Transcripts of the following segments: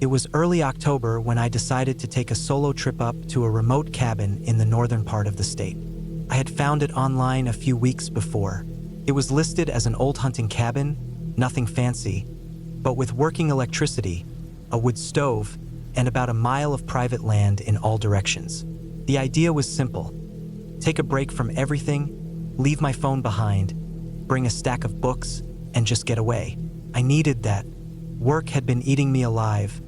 It was early October when I decided to take a solo trip up to a remote cabin in the northern part of the state. I had found it online a few weeks before. It was listed as an old hunting cabin, nothing fancy, but with working electricity, a wood stove, and about a mile of private land in all directions. The idea was simple: take a break from everything, leave my phone behind, bring a stack of books, and just get away. I needed that. Work had been eating me alive,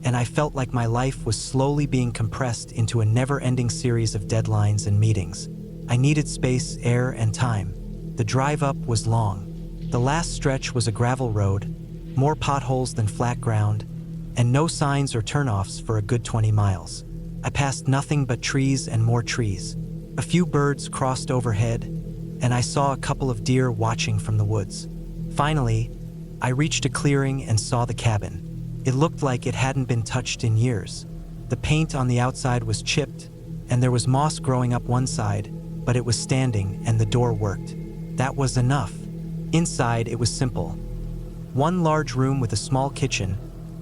and I felt like my life was slowly being compressed into a never-ending series of deadlines and meetings. I needed space, air, and time. The drive up was long. The last stretch was a gravel road, more potholes than flat ground, and no signs or turnoffs for a good 20 miles. I passed nothing but trees and more trees. A few birds crossed overhead, and I saw a couple of deer watching from the woods. Finally, I reached a clearing and saw the cabin. It looked like it hadn't been touched in years. The paint on the outside was chipped, and there was moss growing up one side, but it was standing and the door worked. That was enough. Inside, it was simple. One large room with a small kitchen,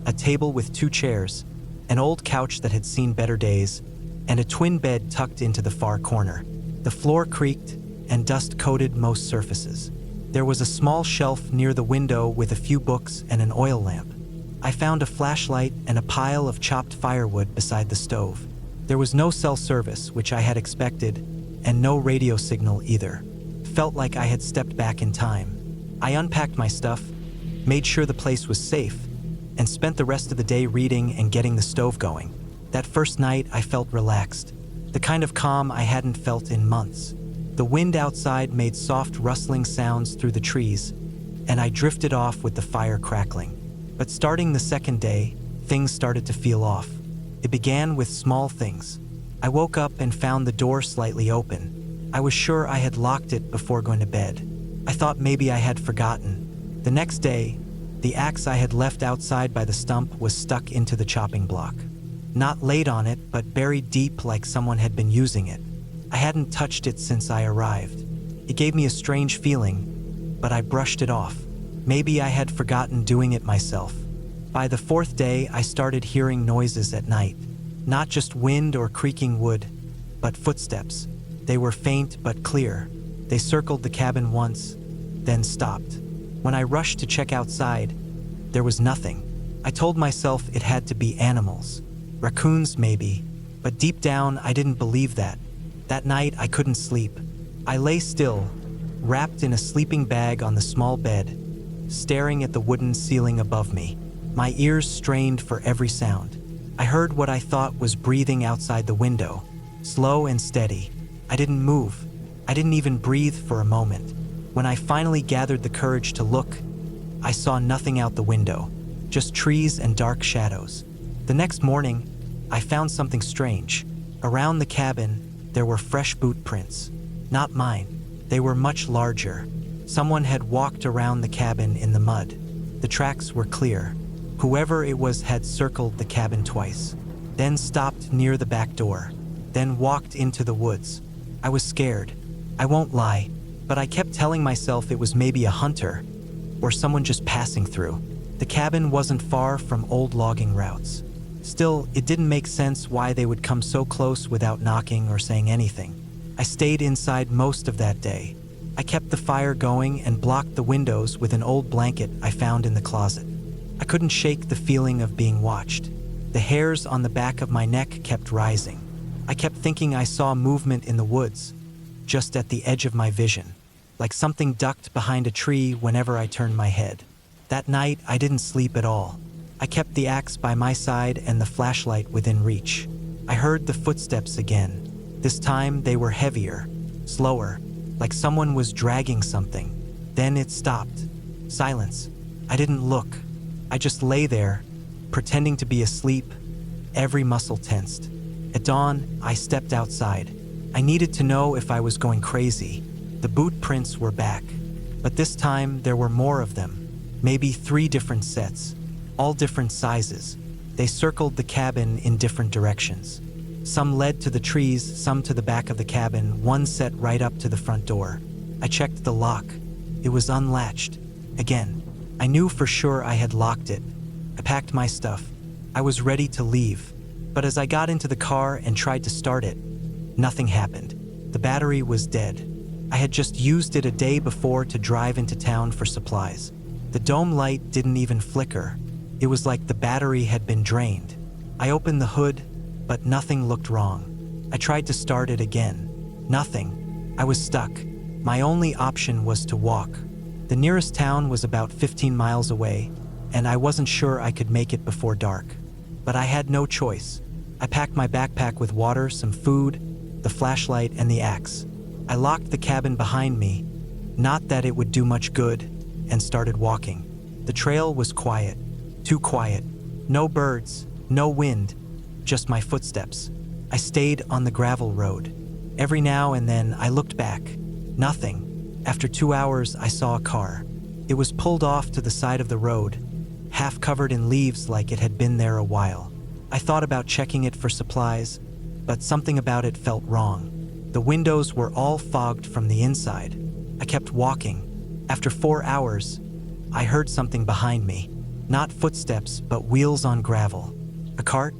a table with 2 chairs, an old couch that had seen better days, and a twin bed tucked into the far corner. The floor creaked, and dust coated most surfaces. There was a small shelf near the window with a few books and an oil lamp. I found a flashlight and a pile of chopped firewood beside the stove. There was no cell service, which I had expected, and no radio signal either. Felt like I had stepped back in time. I unpacked my stuff, made sure the place was safe, and spent the rest of the day reading and getting the stove going. That first night, I felt relaxed, the kind of calm I hadn't felt in months. The wind outside made soft rustling sounds through the trees, and I drifted off with the fire crackling. But starting the second day, things started to feel off. It began with small things. I woke up and found the door slightly open. I was sure I had locked it before going to bed. I thought maybe I had forgotten. The next day, the axe I had left outside by the stump was stuck into the chopping block. Not laid on it, but buried deep like someone had been using it. I hadn't touched it since I arrived. It gave me a strange feeling, but I brushed it off. Maybe I had forgotten doing it myself. By the 4th day, I started hearing noises at night. Not just wind or creaking wood, but footsteps. They were faint but clear. They circled the cabin once, then stopped. When I rushed to check outside, there was nothing. I told myself it had to be animals. Raccoons, maybe. But deep down, I didn't believe that. That night, I couldn't sleep. I lay still, wrapped in a sleeping bag on the small bed, staring at the wooden ceiling above me. My ears strained for every sound. I heard what I thought was breathing outside the window, slow and steady. I didn't move. I didn't even breathe for a moment. When I finally gathered the courage to look, I saw nothing out the window, just trees and dark shadows. The next morning, I found something strange. Around the cabin, there were fresh boot prints. Not mine. They were much larger. Someone had walked around the cabin in the mud. The tracks were clear. Whoever it was had circled the cabin twice, then stopped near the back door, then walked into the woods. I was scared. I won't lie, but I kept telling myself it was maybe a hunter or someone just passing through. The cabin wasn't far from old logging routes. Still, it didn't make sense why they would come so close without knocking or saying anything. I stayed inside most of that day. I kept the fire going and blocked the windows with an old blanket I found in the closet. I couldn't shake the feeling of being watched. The hairs on the back of my neck kept rising. I kept thinking I saw movement in the woods, just at the edge of my vision, like something ducked behind a tree whenever I turned my head. That night, I didn't sleep at all. I kept the axe by my side and the flashlight within reach. I heard the footsteps again. This time, they were heavier, slower, like someone was dragging something. Then it stopped. Silence. I didn't look. I just lay there, pretending to be asleep, every muscle tensed. At dawn, I stepped outside. I needed to know if I was going crazy. The boot prints were back, but this time there were more of them. Maybe 3 different sets, all different sizes. They circled the cabin in different directions. Some led to the trees, some to the back of the cabin, one set right up to the front door. I checked the lock. It was unlatched. Again, I knew for sure I had locked it. I packed my stuff, I was ready to leave, but as I got into the car and tried to start it, nothing happened. The battery was dead. I had just used it a day before to drive into town for supplies. The dome light didn't even flicker. It was like the battery had been drained. I opened the hood, but nothing looked wrong. I tried to start it again. Nothing. I was stuck. My only option was to walk. The nearest town was about 15 miles away, and I wasn't sure I could make it before dark. But I had no choice. I packed my backpack with water, some food, the flashlight, and the axe. I locked the cabin behind me, not that it would do much good, and started walking. The trail was quiet, too quiet. No birds, no wind, just my footsteps. I stayed on the gravel road. Every now and then I looked back. Nothing. After 2 hours, I saw a car. It was pulled off to the side of the road, half covered in leaves like it had been there a while. I thought about checking it for supplies, but something about it felt wrong. The windows were all fogged from the inside. I kept walking. After 4 hours, I heard something behind me. Not footsteps, but wheels on gravel. A cart?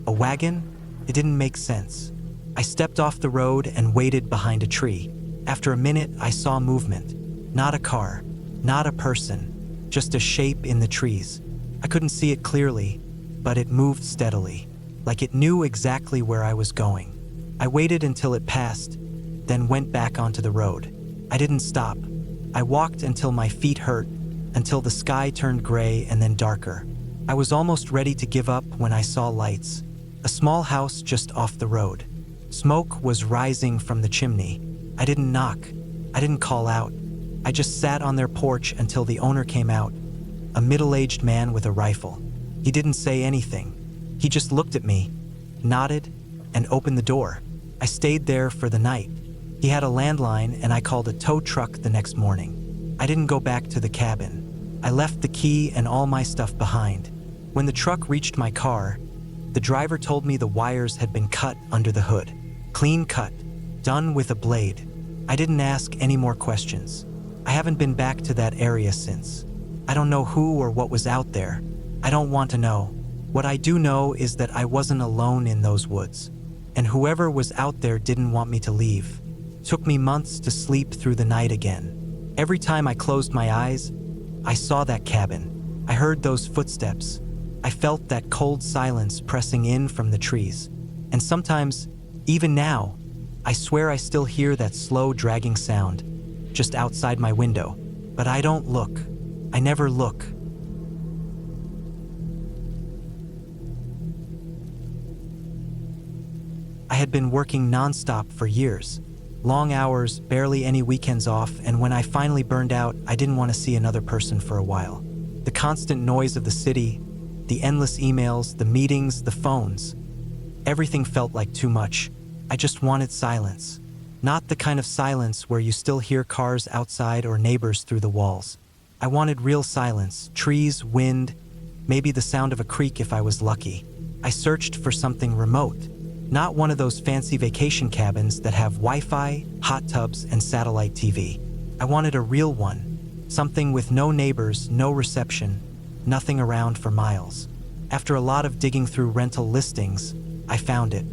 A wagon? It didn't make sense. I stepped off the road and waited behind a tree. After a minute, I saw movement. Not a car, not a person, just a shape in the trees. I couldn't see it clearly, but it moved steadily, like it knew exactly where I was going. I waited until it passed, then went back onto the road. I didn't stop. I walked until my feet hurt, until the sky turned gray and then darker. I was almost ready to give up when I saw lights. A small house just off the road. Smoke was rising from the chimney. I didn't knock. I didn't call out. I just sat on their porch until the owner came out, a middle-aged man with a rifle. He didn't say anything. He just looked at me, nodded, and opened the door. I stayed there for the night. He had a landline and I called a tow truck the next morning. I didn't go back to the cabin. I left the key and all my stuff behind. When the truck reached my car, the driver told me the wires had been cut under the hood. Clean cut, done with a blade. I didn't ask any more questions. I haven't been back to that area since. I don't know who or what was out there. I don't want to know. What I do know is that I wasn't alone in those woods. And whoever was out there didn't want me to leave. Took me months to sleep through the night again. Every time I closed my eyes, I saw that cabin. I heard those footsteps. I felt that cold silence pressing in from the trees. And sometimes, even now, I swear I still hear that slow dragging sound, just outside my window. But I don't look. I never look. I had been working nonstop for years. Long hours, barely any weekends off, and when I finally burned out, I didn't want to see another person for a while. The constant noise of the city, the endless emails, the meetings, the phones. Everything felt like too much. I just wanted silence. Not the kind of silence where you still hear cars outside or neighbors through the walls. I wanted real silence, trees, wind, maybe the sound of a creek if I was lucky. I searched for something remote. Not one of those fancy vacation cabins that have Wi-Fi, hot tubs, and satellite TV. I wanted a real one, something with no neighbors, no reception, nothing around for miles. After a lot of digging through rental listings, I found it.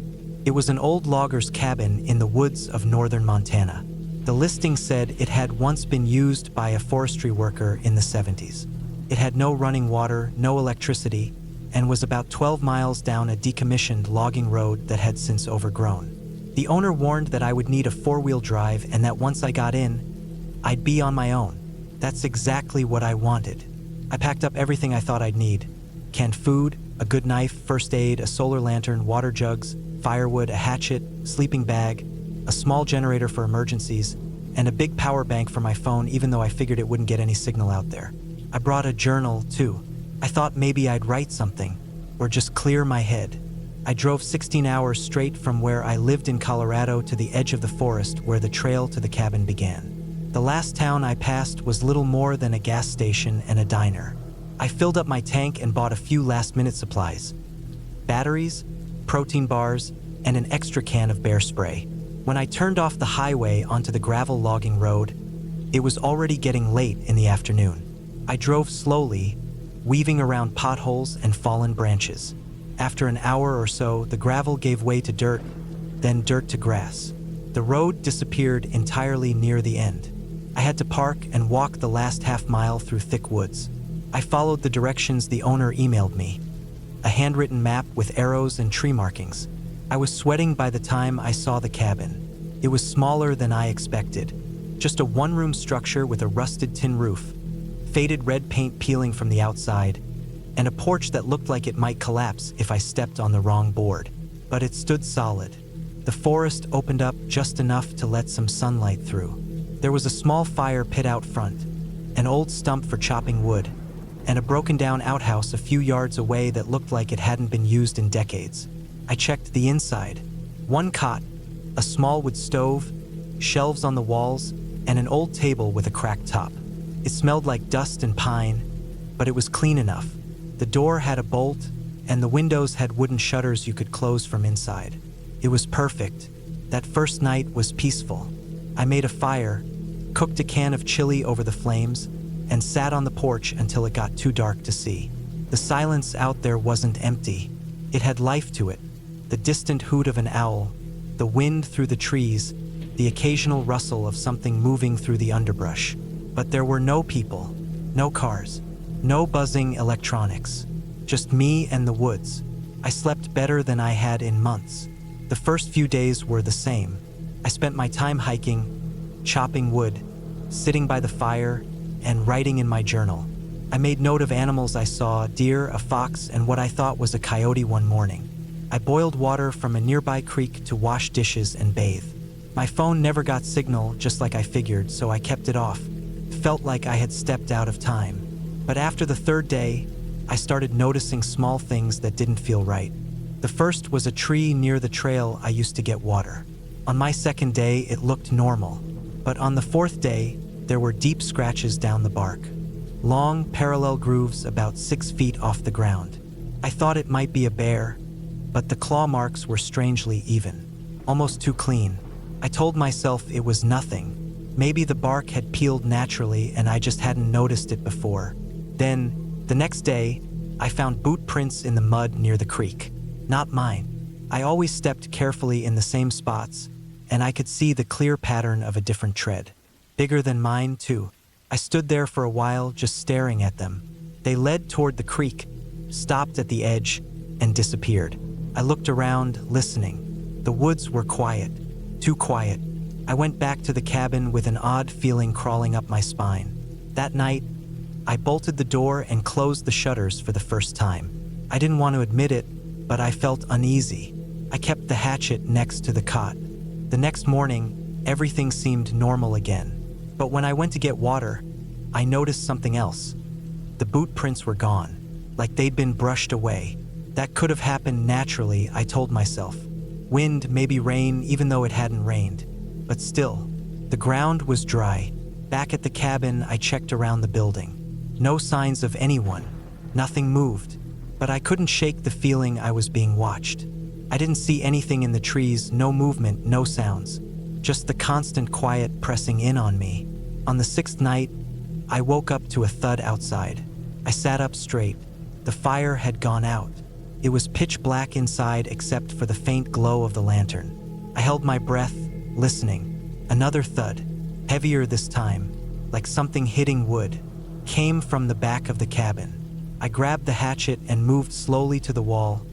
It was an old logger's cabin in the woods of northern Montana. The listing said it had once been used by a forestry worker in the 70s. It had no running water, no electricity, and was about 12 miles down a decommissioned logging road that had since overgrown. The owner warned that I would need a 4-wheel drive and that once I got in, I'd be on my own. That's exactly what I wanted. I packed up everything I thought I'd need. Canned food, a good knife, first aid, a solar lantern, water jugs, firewood, a hatchet, sleeping bag, a small generator for emergencies, and a big power bank for my phone even though I figured it wouldn't get any signal out there. I brought a journal, too. I thought maybe I'd write something, or just clear my head. I drove 16 hours straight from where I lived in Colorado to the edge of the forest where the trail to the cabin began. The last town I passed was little more than a gas station and a diner. I filled up my tank and bought a few last-minute supplies. Batteries, protein bars, and an extra can of bear spray. When I turned off the highway onto the gravel logging road, it was already getting late in the afternoon. I drove slowly, weaving around potholes and fallen branches. After an hour or so, the gravel gave way to dirt, then dirt to grass. The road disappeared entirely near the end. I had to park and walk the last half-mile through thick woods. I followed the directions the owner emailed me, a handwritten map with arrows and tree markings. I was sweating by the time I saw the cabin. It was smaller than I expected. Just a one-room structure with a rusted tin roof, faded red paint peeling from the outside, and a porch that looked like it might collapse if I stepped on the wrong board. But it stood solid. The forest opened up just enough to let some sunlight through. There was a small fire pit out front, an old stump for chopping wood, and a broken-down outhouse a few yards away that looked like it hadn't been used in decades. I checked the inside. One cot, a small wood stove, shelves on the walls, and an old table with a cracked top. It smelled like dust and pine, but it was clean enough. The door had a bolt, and the windows had wooden shutters you could close from inside. It was perfect. That first night was peaceful. I made a fire, cooked a can of chili over the flames, and sat on the porch until it got too dark to see. The silence out there wasn't empty. It had life to it. The distant hoot of an owl, the wind through the trees, the occasional rustle of something moving through the underbrush. But there were no people, no cars, no buzzing electronics. Just me and the woods. I slept better than I had in months. The first few days were the same. I spent my time hiking, chopping wood, sitting by the fire, and writing in my journal. I made note of animals I saw, deer, a fox, and what I thought was a coyote one morning. I boiled water from a nearby creek to wash dishes and bathe. My phone never got signal, just like I figured, so I kept it off. It felt like I had stepped out of time. But after the third day, I started noticing small things that didn't feel right. The first was a tree near the trail I used to get water. On my second day, it looked normal. But on the fourth day, there were deep scratches down the bark. Long, parallel grooves about 6 feet off the ground. I thought it might be a bear, but the claw marks were strangely even, almost too clean. I told myself it was nothing. Maybe the bark had peeled naturally and I just hadn't noticed it before. Then, the next day, I found boot prints in the mud near the creek. Not mine. I always stepped carefully in the same spots, and I could see the clear pattern of a different tread. Bigger than mine, too. I stood there for a while, just staring at them. They led toward the creek, stopped at the edge, and disappeared. I looked around, listening. The woods were quiet. Too quiet. I went back to the cabin with an odd feeling crawling up my spine. That night, I bolted the door and closed the shutters for the first time. I didn't want to admit it, but I felt uneasy. I kept the hatchet next to the cot. The next morning, everything seemed normal again. But when I went to get water, I noticed something else. The boot prints were gone, like they'd been brushed away. That could have happened naturally, I told myself. Wind, maybe rain, even though it hadn't rained. But still, the ground was dry. Back at the cabin, I checked around the building. No signs of anyone. Nothing moved. But I couldn't shake the feeling I was being watched. I didn't see anything in the trees, no movement, no sounds. Just the constant quiet pressing in on me. On the sixth night, I woke up to a thud outside. I sat up straight. The fire had gone out. It was pitch black inside except for the faint glow of the lantern. I held my breath, listening. Another thud, heavier this time, like something hitting wood, came from the back of the cabin. I grabbed the hatchet and moved slowly to the wall,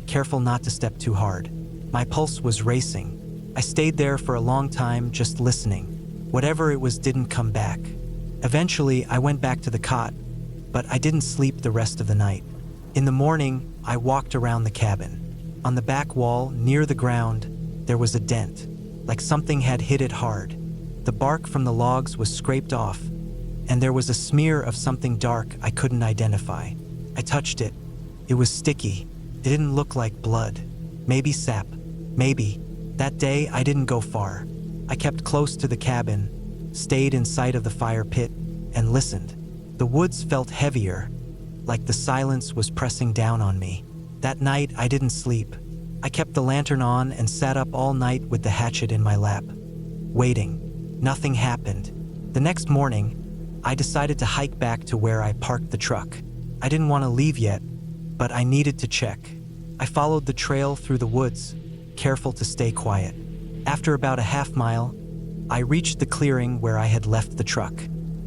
careful not to step too hard. My pulse was racing. I stayed there for a long time, just listening. Whatever it was didn't come back. Eventually, I went back to the cot, but I didn't sleep the rest of the night. In the morning, I walked around the cabin. On the back wall, near the ground, there was a dent, like something had hit it hard. The bark from the logs was scraped off, and there was a smear of something dark I couldn't identify. I touched it. It was sticky. It didn't look like blood. Maybe sap. Maybe. That day, I didn't go far. I kept close to the cabin, stayed in sight of the fire pit, and listened. The woods felt heavier, like the silence was pressing down on me. That night, I didn't sleep. I kept the lantern on and sat up all night with the hatchet in my lap, waiting. Nothing happened. The next morning, I decided to hike back to where I parked the truck. I didn't want to leave yet, but I needed to check. I followed the trail through the woods, careful to stay quiet. After about a half mile, I reached the clearing where I had left the truck.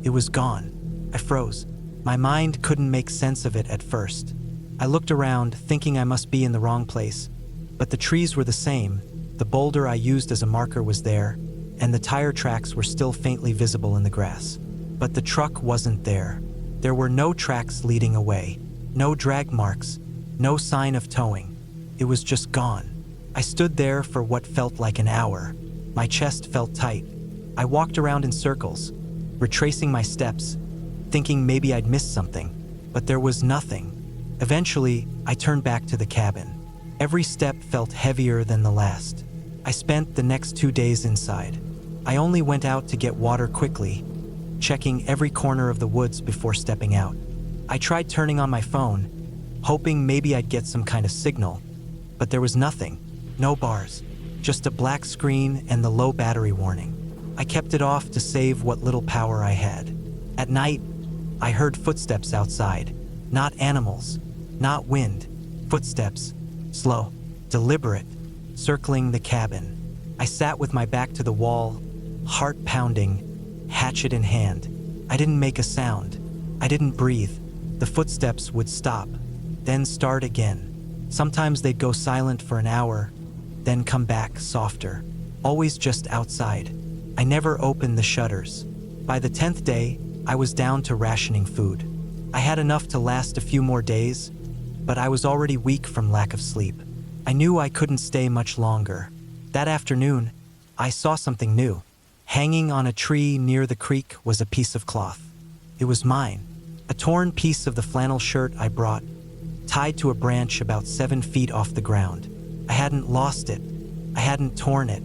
It was gone. I froze. My mind couldn't make sense of it at first. I looked around, thinking I must be in the wrong place, but the trees were the same, the boulder I used as a marker was there, and the tire tracks were still faintly visible in the grass. But the truck wasn't there. There were no tracks leading away, no drag marks, no sign of towing. It was just gone. I stood there for what felt like an hour. My chest felt tight. I walked around in circles, retracing my steps, thinking maybe I'd missed something, but there was nothing. Eventually, I turned back to the cabin. Every step felt heavier than the last. I spent the next 2 days inside. I only went out to get water quickly, checking every corner of the woods before stepping out. I tried turning on my phone, hoping maybe I'd get some kind of signal, but there was nothing. No bars, just a black screen and the low battery warning. I kept it off to save what little power I had. At night, I heard footsteps outside. Not animals, not wind. Footsteps, slow, deliberate, circling the cabin. I sat with my back to the wall, heart pounding, hatchet in hand. I didn't make a sound. I didn't breathe. The footsteps would stop, then start again. Sometimes they'd go silent for an hour, then come back softer. Always just outside. I never opened the shutters. By the 10th day, I was down to rationing food. I had enough to last a few more days, but I was already weak from lack of sleep. I knew I couldn't stay much longer. That afternoon, I saw something new. Hanging on a tree near the creek was a piece of cloth. It was mine, a torn piece of the flannel shirt I brought, tied to a branch about 7 feet off the ground. I hadn't lost it. I hadn't torn it.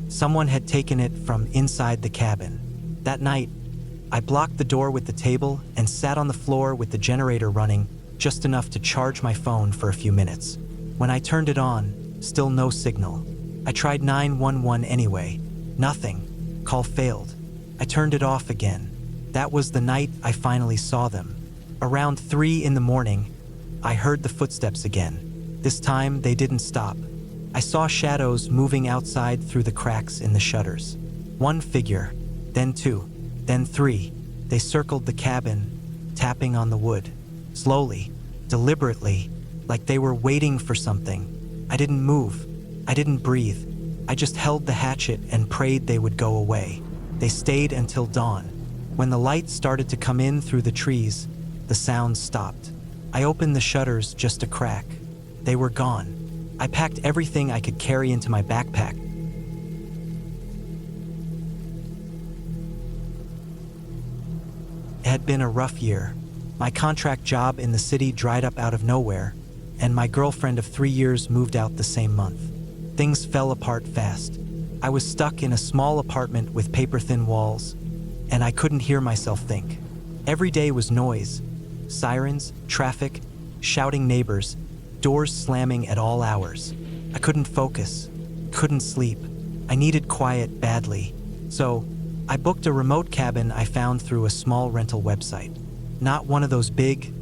Someone had taken it from inside the cabin. That night, I blocked the door with the table and sat on the floor with the generator running, just enough to charge my phone for a few minutes. When I turned it on, still no signal. I tried 911 anyway. Nothing. Call failed. I turned it off again. That was the night I finally saw them. Around 3 in the morning, I heard the footsteps again. This time, they didn't stop. I saw shadows moving outside through the cracks in the shutters. 1 figure, then 2, then 3. They circled the cabin, tapping on the wood. Slowly, deliberately, like they were waiting for something. I didn't move. I didn't breathe. I just held the hatchet and prayed they would go away. They stayed until dawn. When the light started to come in through the trees, the sounds stopped. I opened the shutters just a crack. They were gone. I packed everything I could carry into my backpack. It had been a rough year. My contract job in the city dried up out of nowhere, and my girlfriend of 3 years moved out the same month. Things fell apart fast. I was stuck in a small apartment with paper-thin walls, and I couldn't hear myself think. Every day was noise. Sirens, traffic, shouting neighbors, doors slamming at all hours. I couldn't focus, couldn't sleep. I needed quiet badly. So, I booked a remote cabin I found through a small rental website. Not one of those big,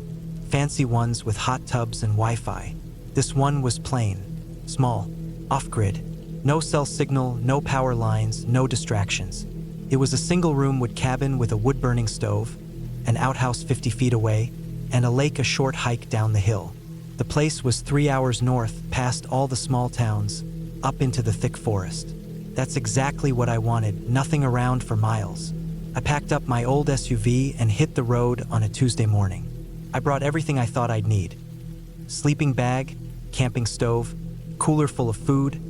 fancy ones with hot tubs and Wi-Fi. This one was plain, small, off-grid. No cell signal, no power lines, no distractions. It was a single-room wood cabin with a wood-burning stove, an outhouse 50 feet away, and a lake a short hike down the hill. The place was 3 hours north, past all the small towns, up into the thick forest. That's exactly what I wanted, nothing around for miles. I packed up my old SUV and hit the road on a Tuesday morning. I brought everything I thought I'd need. Sleeping bag, camping stove, cooler full of food,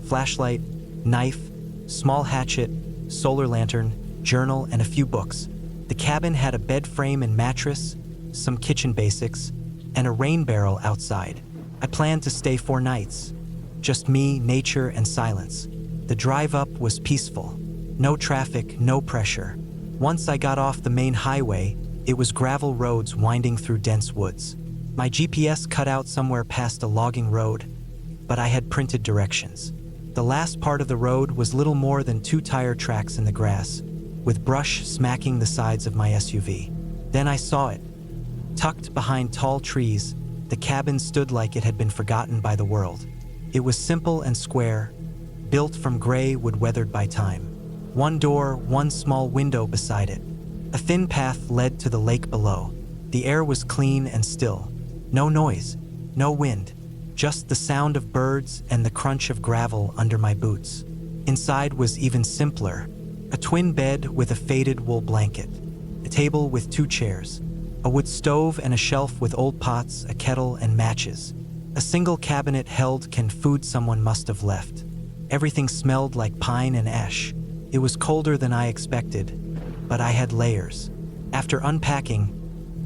flashlight, knife, small hatchet, solar lantern, journal, and a few books. The cabin had a bed frame and mattress, some kitchen basics, and a rain barrel outside. I planned to stay 4 nights. Just me, nature, and silence. The drive up was peaceful. No traffic, no pressure. Once I got off the main highway, it was gravel roads winding through dense woods. My GPS cut out somewhere past a logging road, but I had printed directions. The last part of the road was little more than 2 tire tracks in the grass, with brush smacking the sides of my SUV. Then I saw it. Tucked behind tall trees, The cabin stood like it had been forgotten by the world. It was simple and square, built from gray wood weathered by time. One door, one small window beside it. A thin path led to the lake below. The air was clean and still. No noise, no wind, just the sound of birds and the crunch of gravel under my boots. Inside was even simpler. A twin bed with a faded wool blanket. A table with 2 chairs. A wood stove and a shelf with old pots, a kettle, and matches. A single cabinet held canned food someone must have left. Everything smelled like pine and ash. It was colder than I expected, but I had layers. After unpacking,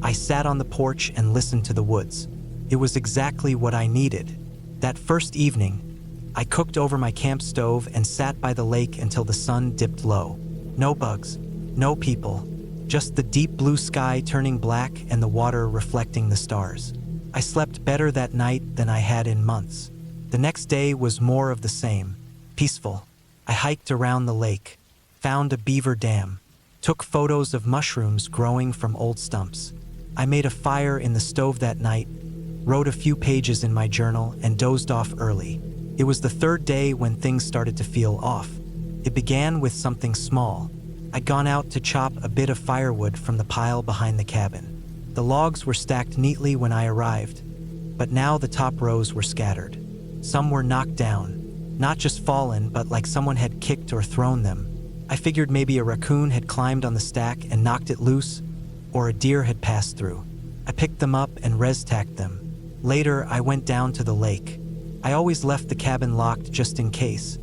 I sat on the porch and listened to the woods. It was exactly what I needed. That first evening, I cooked over my camp stove and sat by the lake until the sun dipped low. No bugs, no people, just the deep blue sky turning black and the water reflecting the stars. I slept better that night than I had in months. The next day was more of the same, peaceful. I hiked around the lake, found a beaver dam, took photos of mushrooms growing from old stumps. I made a fire in the stove that night, wrote a few pages in my journal, and dozed off early. It was the 3rd day when things started to feel off. It began with something small. I'd gone out to chop a bit of firewood from the pile behind the cabin. The logs were stacked neatly when I arrived, but now the top rows were scattered. Some were knocked down, not just fallen, but like someone had kicked or thrown them. I figured maybe a raccoon had climbed on the stack and knocked it loose, or a deer had passed through. I picked them up and res-tacked them. Later, I went down to the lake. I always left the cabin locked just in case,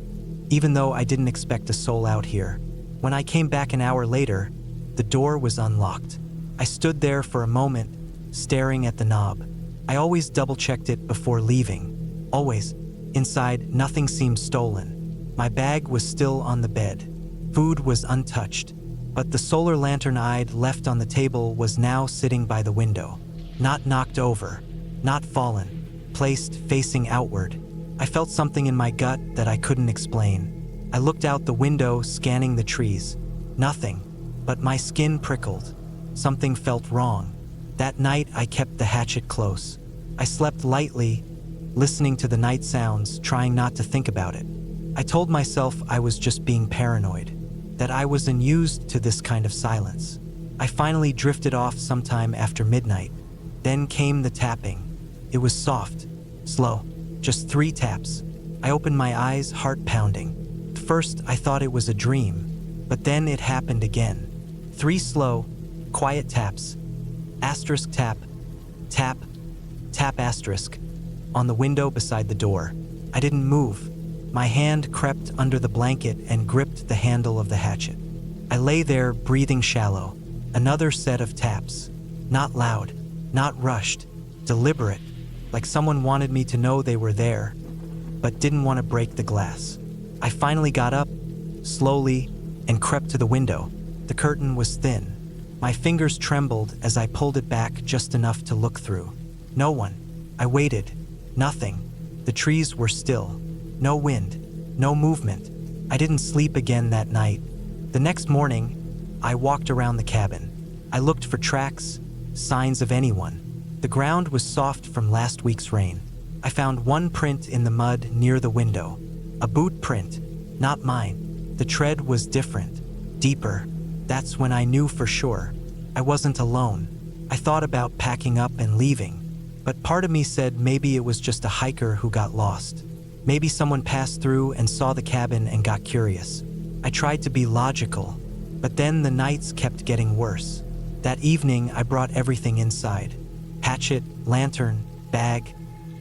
even though I didn't expect a soul out here. When I came back an hour later, the door was unlocked. I stood there for a moment, staring at the knob. I always double-checked it before leaving. Always. Inside, nothing seemed stolen. My bag was still on the bed. Food was untouched. But the solar lantern I'd left on the table was now sitting by the window. Not knocked over, not fallen, placed facing outward. I felt something in my gut that I couldn't explain. I looked out the window, scanning the trees. Nothing, but my skin prickled. Something felt wrong. That night, I kept the hatchet close. I slept lightly, listening to the night sounds, trying not to think about it. I told myself I was just being paranoid, that I was unused to this kind of silence. I finally drifted off sometime after midnight. Then came the tapping. It was soft, slow, just 3 taps. I opened my eyes, heart pounding. At first, I thought it was a dream, but then it happened again. 3 slow, quiet taps. Asterisk tap, tap, tap asterisk, on the window beside the door. I didn't move. My hand crept under the blanket and gripped the handle of the hatchet. I lay there, breathing shallow. Another set of taps. Not loud, not rushed, deliberate, like someone wanted me to know they were there, but didn't want to break the glass. I finally got up, slowly, and crept to the window. The curtain was thin. My fingers trembled as I pulled it back just enough to look through. No one. I waited. Nothing. The trees were still. No wind. No movement. I didn't sleep again that night. The next morning, I walked around the cabin. I looked for tracks, signs of anyone. The ground was soft from last week's rain. I found one print in the mud near the window. A boot print, not mine. The tread was different, deeper. That's when I knew for sure. I wasn't alone. I thought about packing up and leaving, but part of me said maybe it was just a hiker who got lost. Maybe someone passed through and saw the cabin and got curious. I tried to be logical, but then the nights kept getting worse. That evening, I brought everything inside. Hatchet, lantern, bag,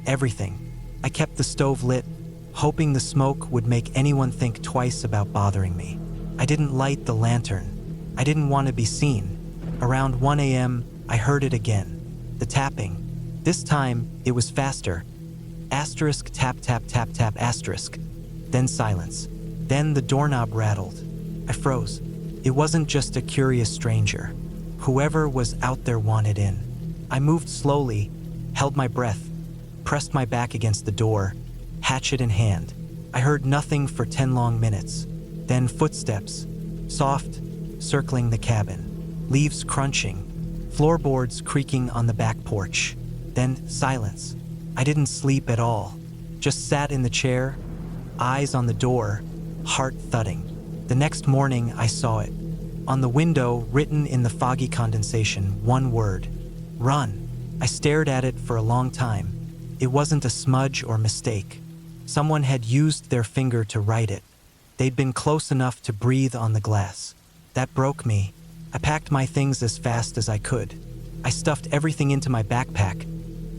everything. I kept the stove lit, hoping the smoke would make anyone think twice about bothering me. I didn't light the lantern. I didn't want to be seen. Around 1 a.m., I heard it again. The tapping. This time, it was faster. Asterisk, tap, tap, tap, tap, asterisk. Then silence. Then the doorknob rattled. I froze. It wasn't just a curious stranger. Whoever was out there wanted in. I moved slowly, held my breath, pressed my back against the door, hatchet in hand. I heard nothing for 10 long minutes. Then footsteps, soft, circling the cabin. Leaves crunching, floorboards creaking on the back porch. then silence. I didn't sleep at all. Just sat in the chair, eyes on the door, heart thudding. The next morning, I saw it. On the window, written in the foggy condensation, one word: run. I stared at it for a long time. It wasn't a smudge or mistake. Someone had used their finger to write it. They'd been close enough to breathe on the glass. That broke me. I packed my things as fast as I could. I stuffed everything into my backpack,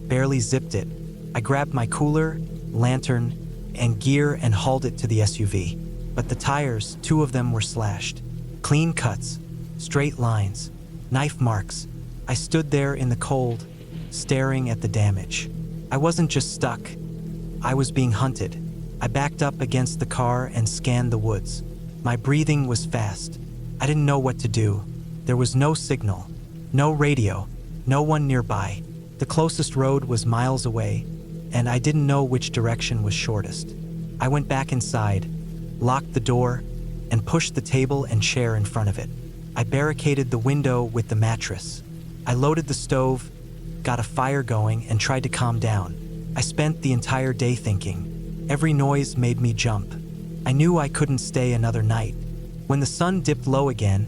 barely zipped it. I grabbed my cooler, lantern, and gear and hauled it to the SUV. But the tires, 2 of them were slashed. Clean cuts, straight lines, knife marks. I stood there in the cold, staring at the damage. I wasn't just stuck. I was being hunted. I backed up against the car and scanned the woods. My breathing was fast. I didn't know what to do. There was no signal, no radio, no one nearby. The closest road was miles away, and I didn't know which direction was shortest. I went back inside, locked the door, and pushed the table and chair in front of it. I barricaded the window with the mattress. I loaded the stove, got a fire going, and tried to calm down. I spent the entire day thinking. Every noise made me jump. I knew I couldn't stay another night. When the sun dipped low again,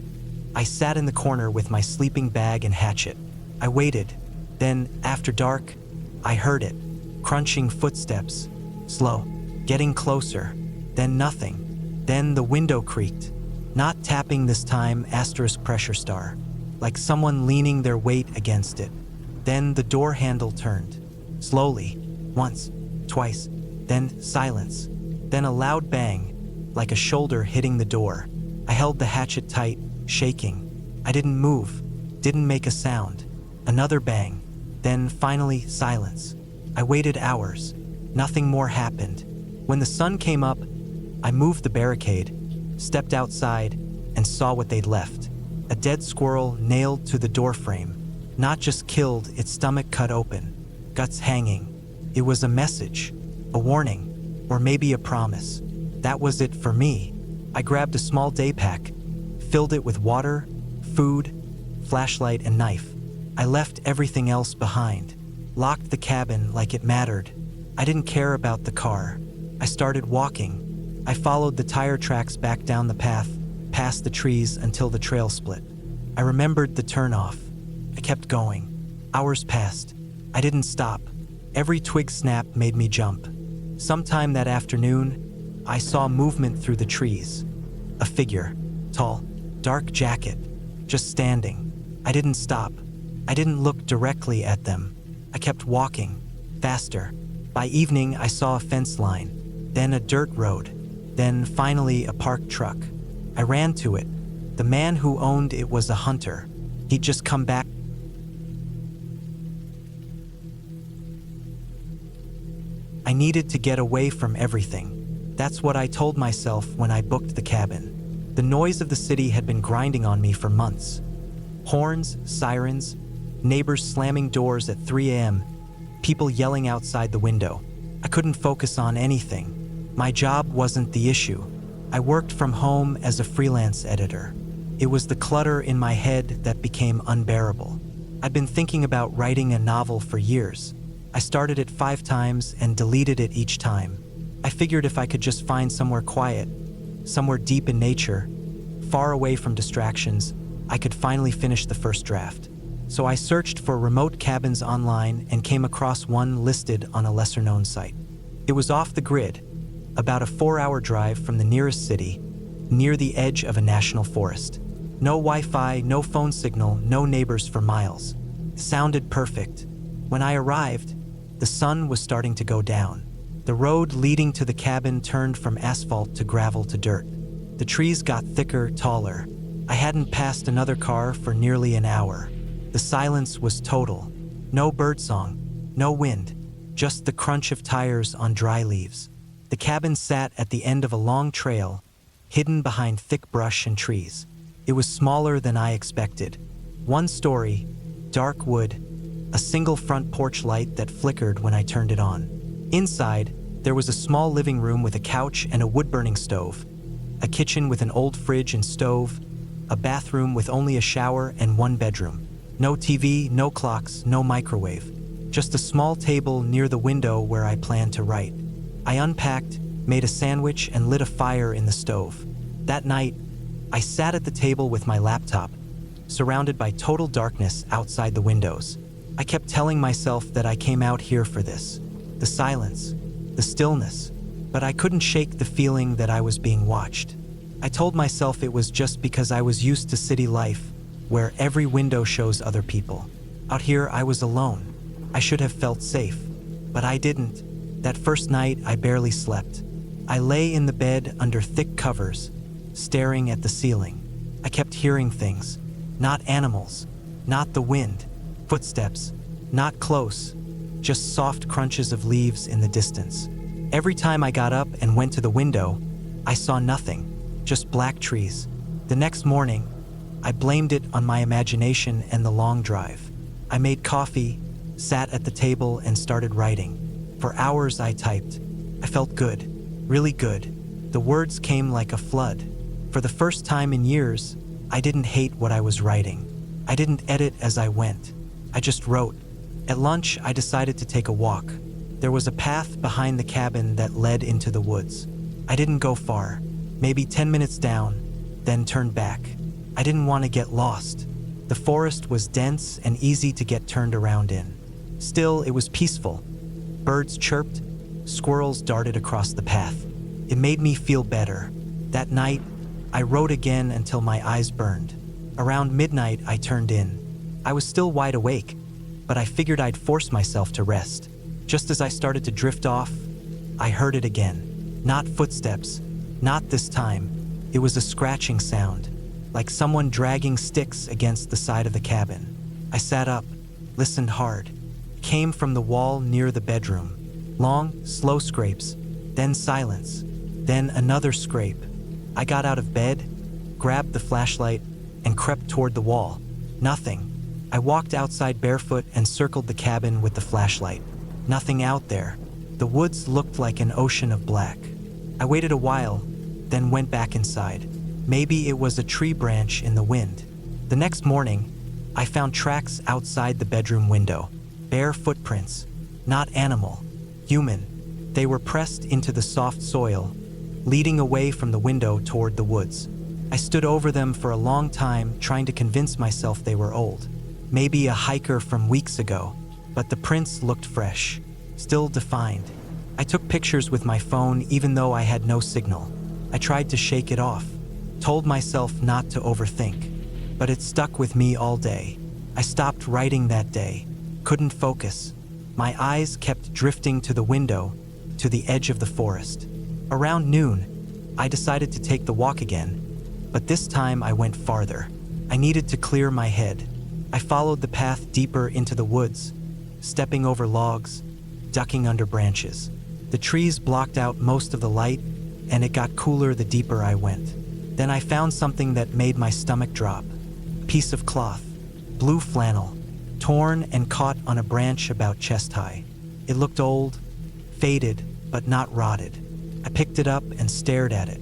I sat in the corner with my sleeping bag and hatchet. I waited. Then, after dark, I heard it. Crunching footsteps. Slow. Getting closer. Then nothing. Then the window creaked. Not tapping this time, * pressure star. Like someone leaning their weight against it. Then the door handle turned. Slowly. Once. Twice. Then silence. Then a loud bang, like a shoulder hitting the door. I held the hatchet tight, shaking. I didn't move, didn't make a sound. Another bang. Then finally silence. I waited hours. Nothing more happened. When the sun came up, I moved the barricade, stepped outside, and saw what they'd left. A dead squirrel nailed to the doorframe. Not just killed, its stomach cut open. Guts hanging. It was a message, a warning, or maybe a promise. That was it for me. I grabbed a small day pack, filled it with water, food, flashlight, and knife. I left everything else behind. Locked the cabin like it mattered. I didn't care about the car. I started walking. I followed the tire tracks back down the path, past the trees until the trail split. I remembered the turnoff. I kept going. Hours passed. I didn't stop. Every twig snap made me jump. Sometime that afternoon, I saw movement through the trees. A figure, tall, dark jacket, just standing. I didn't stop. I didn't look directly at them. I kept walking, faster. By evening, I saw a fence line, then a dirt road, then finally a parked truck. I ran to it. The man who owned it was a hunter. He'd just come back. I needed to get away from everything. That's what I told myself when I booked the cabin. The noise of the city had been grinding on me for months. Horns, sirens, neighbors slamming doors at 3 a.m., people yelling outside the window. I couldn't focus on anything. My job wasn't the issue. I worked from home as a freelance editor. It was the clutter in my head that became unbearable. I'd been thinking about writing a novel for years. I started it 5 times and deleted it each time. I figured if I could just find somewhere quiet, somewhere deep in nature, far away from distractions, I could finally finish the first draft. So I searched for remote cabins online and came across one listed on a lesser-known site. It was off the grid, about a 4-hour drive from the nearest city, near the edge of a national forest. No Wi-Fi, no phone signal, no neighbors for miles. It sounded perfect. When I arrived, the sun was starting to go down. The road leading to the cabin turned from asphalt to gravel to dirt. The trees got thicker, taller. I hadn't passed another car for nearly an hour. The silence was total. No birdsong, no wind, just the crunch of tires on dry leaves. The cabin sat at the end of a long trail, hidden behind thick brush and trees. It was smaller than I expected. 1 story, dark wood, a single front porch light that flickered when I turned it on. Inside, there was a small living room with a couch and a wood-burning stove, a kitchen with an old fridge and stove, a bathroom with only a shower and 1 bedroom. No TV, no clocks, no microwave. just a small table near the window where I planned to write. I unpacked, made a sandwich, and lit a fire in the stove. That night, I sat at the table with my laptop, surrounded by total darkness outside the windows. I kept telling myself that I came out here for this, the silence, the stillness, but I couldn't shake the feeling that I was being watched. I told myself it was just because I was used to city life, where every window shows other people. Out here, I was alone. I should have felt safe, but I didn't. That first night, I barely slept. I lay in the bed under thick covers, staring at the ceiling. I kept hearing things, not animals, not the wind, footsteps, not close, just soft crunches of leaves in the distance. Every time I got up and went to the window, I saw nothing, just black trees. The next morning, I blamed it on my imagination and the long drive. I made coffee, sat at the table, and started writing. For hours I typed. I felt good, really good. The words came like a flood. For the first time in years, I didn't hate what I was writing. I didn't edit as I went. I just wrote. At lunch, I decided to take a walk. There was a path behind the cabin that led into the woods. I didn't go far, maybe 10 minutes down, then turned back. I didn't want to get lost. The forest was dense and easy to get turned around in. Still, it was peaceful. Birds chirped, squirrels darted across the path. It made me feel better. That night, I wrote again until my eyes burned. Around midnight, I turned in. I was still wide awake, but I figured I'd force myself to rest. Just as I started to drift off, I heard it again. Not footsteps, not this time. It was a scratching sound, like someone dragging sticks against the side of the cabin. I sat up, listened hard. It came from the wall near the bedroom. Long, slow scrapes, then silence, then another scrape. I got out of bed, grabbed the flashlight, and crept toward the wall. Nothing. I walked outside barefoot and circled the cabin with the flashlight. Nothing out there. The woods looked like an ocean of black. I waited a while, then went back inside. Maybe it was a tree branch in the wind. The next morning, I found tracks outside the bedroom window. Bare footprints. Not animal. Human. They were pressed into the soft soil, leading away from the window toward the woods. I stood over them for a long time, trying to convince myself they were old. Maybe a hiker from weeks ago, but the prints looked fresh, still defined. I took pictures with my phone even though I had no signal. I tried to shake it off, told myself not to overthink, but it stuck with me all day. I stopped writing that day, couldn't focus. My eyes kept drifting to the window, to the edge of the forest. Around noon, I decided to take the walk again, but this time I went farther. I needed to clear my head. I followed the path deeper into the woods, stepping over logs, ducking under branches. The trees blocked out most of the light, and it got cooler the deeper I went. Then I found something that made my stomach drop. A piece of cloth, blue flannel, torn and caught on a branch about chest high. It looked old, faded, but not rotted. I picked it up and stared at it.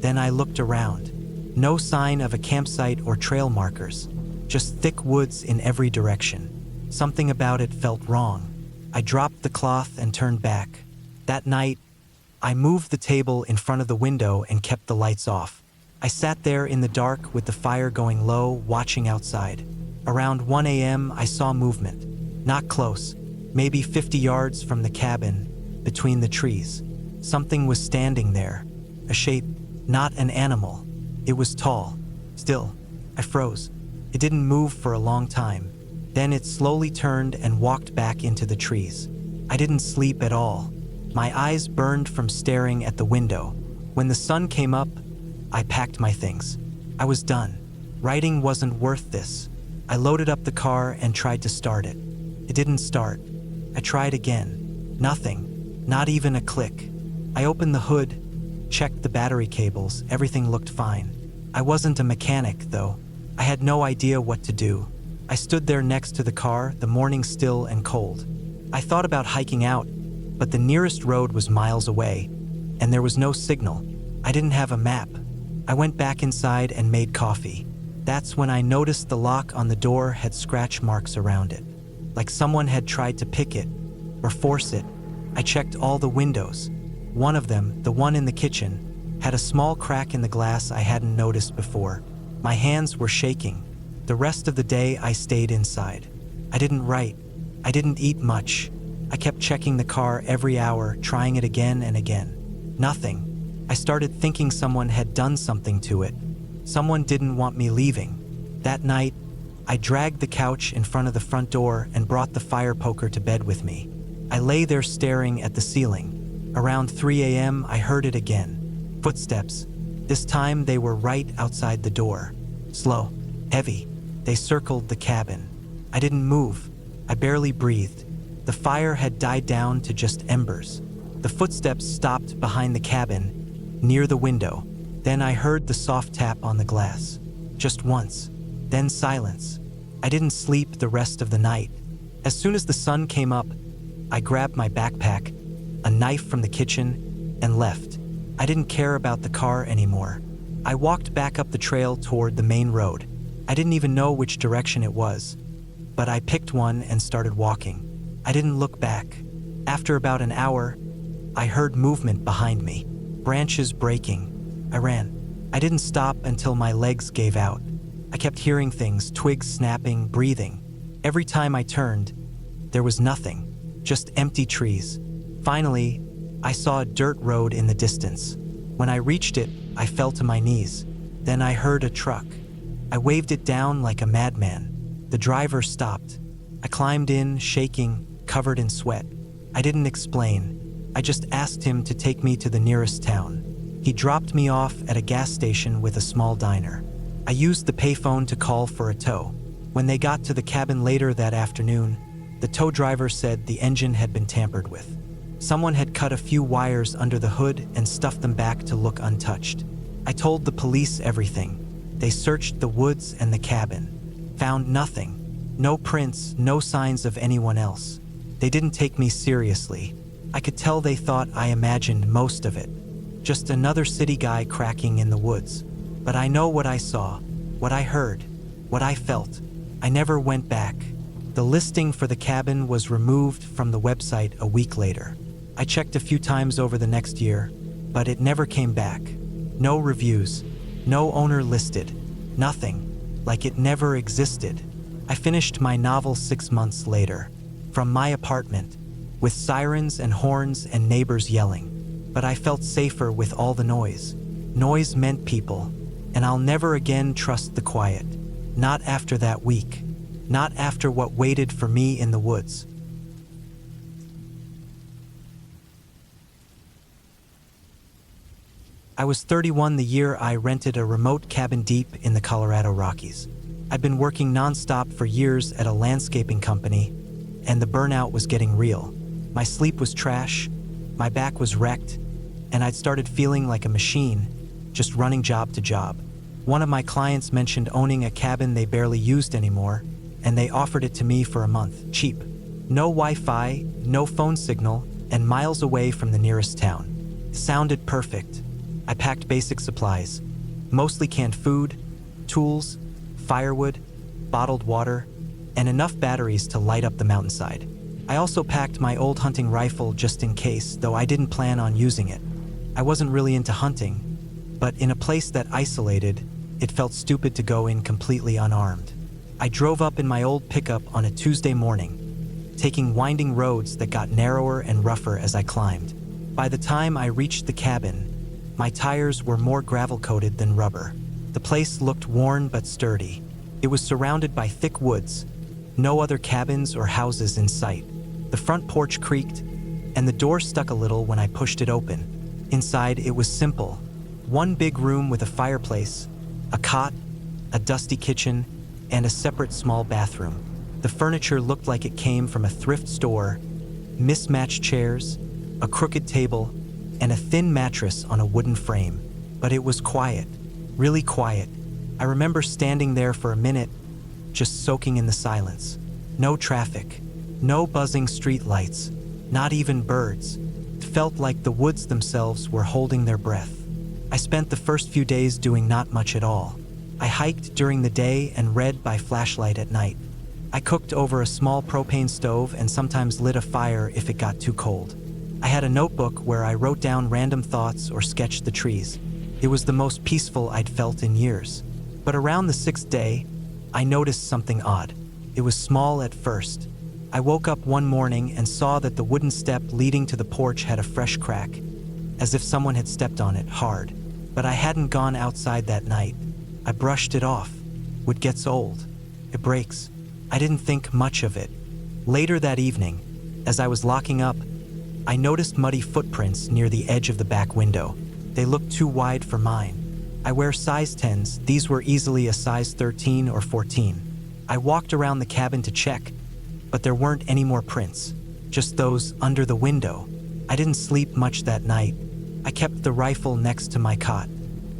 Then I looked around. No sign of a campsite or trail markers, just thick woods in every direction. Something about it felt wrong. I dropped the cloth and turned back. That night, I moved the table in front of the window and kept the lights off. I sat there in the dark with the fire going low, watching outside. Around 1 a.m., I saw movement. Not close, maybe 50 yards from the cabin, between the trees. Something was standing there, a shape, not an animal. It was tall. Still, I froze. It didn't move for a long time. Then it slowly turned and walked back into the trees. I didn't sleep at all. My eyes burned from staring at the window. When the sun came up, I packed my things. I was done. Writing wasn't worth this. I loaded up the car and tried to start it. It didn't start. I tried again. Nothing. Not even a click. I opened the hood, checked the battery cables. Everything looked fine. I wasn't a mechanic, though. I had no idea what to do. I stood there next to the car, the morning still and cold. I thought about hiking out, but the nearest road was miles away, and there was no signal. I didn't have a map. I went back inside and made coffee. That's when I noticed the lock on the door had scratch marks around it. like someone had tried to pick it or force it. I checked all the windows. One of them, the one in the kitchen, had a small crack in the glass I hadn't noticed before. My hands were shaking. The rest of the day I stayed inside. I didn't write. I didn't eat much. I kept checking the car every hour, trying it again and again. Nothing. I started thinking someone had done something to it. Someone didn't want me leaving. That night, I dragged the couch in front of the front door and brought the fire poker to bed with me. I lay there staring at the ceiling. Around 3 a.m., I heard it again. Footsteps. This time they were right outside the door. Slow, heavy. They circled the cabin. I didn't move. I barely breathed. The fire had died down to just embers. The footsteps stopped behind the cabin, near the window. Then I heard the soft tap on the glass. Just once. Then silence. I didn't sleep the rest of the night. As soon as the sun came up, I grabbed my backpack, a knife from the kitchen, and left. I didn't care about the car anymore. I walked back up the trail toward the main road. I didn't even know which direction it was, but I picked one and started walking. I didn't look back. After about an hour, I heard movement behind me, branches breaking. I ran. I didn't stop until my legs gave out. I kept hearing things, twigs snapping, breathing. Every time I turned, there was nothing, just empty trees. Finally, I saw a dirt road in the distance. When I reached it, I fell to my knees. Then I heard a truck. I waved it down like a madman. The driver stopped. I climbed in, shaking, covered in sweat. I didn't explain. I just asked him to take me to the nearest town. He dropped me off at a gas station with a small diner. I used the payphone to call for a tow. When they got to the cabin later that afternoon, the tow driver said the engine had been tampered with. Someone had cut a few wires under the hood and stuffed them back to look untouched. I told the police everything. They searched the woods and the cabin. Found nothing. No prints, no signs of anyone else. They didn't take me seriously. I could tell they thought I imagined most of it. Just another city guy cracking in the woods. But I know what I saw, what I heard, what I felt. I never went back. The listing for the cabin was removed from the website a week later. I checked a few times over the next year, but it never came back. No reviews, no owner listed, nothing, like it never existed. I finished my novel 6 months later, from my apartment, with sirens and horns and neighbors yelling. But I felt safer with all the noise. Noise meant people, and I'll never again trust the quiet. Not after that week. Not after what waited for me in the woods. I was 31 the year I rented a remote cabin deep in the Colorado Rockies. I'd been working nonstop for years at a landscaping company, and the burnout was getting real. My sleep was trash, my back was wrecked, and I'd started feeling like a machine, just running job to job. One of my clients mentioned owning a cabin they barely used anymore, and they offered it to me for a month, cheap. No Wi-Fi, no phone signal, and miles away from the nearest town. Sounded perfect. I packed basic supplies, mostly canned food, tools, firewood, bottled water, and enough batteries to light up the mountainside. I also packed my old hunting rifle just in case, though I didn't plan on using it. I wasn't really into hunting, but in a place that isolated, it felt stupid to go in completely unarmed. I drove up in my old pickup on a Tuesday morning, taking winding roads that got narrower and rougher as I climbed. By the time I reached the cabin, my tires were more gravel-coated than rubber. The place looked worn but sturdy. It was surrounded by thick woods, no other cabins or houses in sight. The front porch creaked, and the door stuck a little when I pushed it open. Inside, it was simple. One big room with a fireplace, a cot, a dusty kitchen, and a separate small bathroom. The furniture looked like it came from a thrift store, mismatched chairs, a crooked table, and a thin mattress on a wooden frame. But it was quiet, really quiet. I remember standing there for a minute, just soaking in the silence. No traffic, no buzzing street lights, not even birds. It felt like the woods themselves were holding their breath. I spent the first few days doing not much at all. I hiked during the day and read by flashlight at night. I cooked over a small propane stove and sometimes lit a fire if it got too cold. I had a notebook where I wrote down random thoughts or sketched the trees. It was the most peaceful I'd felt in years. But around the 6th day, I noticed something odd. It was small at first. I woke up one morning and saw that the wooden step leading to the porch had a fresh crack, as if someone had stepped on it hard. But I hadn't gone outside that night. I brushed it off. Wood gets old. It breaks. I didn't think much of it. Later that evening, as I was locking up, I noticed muddy footprints near the edge of the back window. They looked too wide for mine. I wear size 10s. These were easily a size 13 or 14. I walked around the cabin to check, but there weren't any more prints, just those under the window. I didn't sleep much that night. I kept the rifle next to my cot.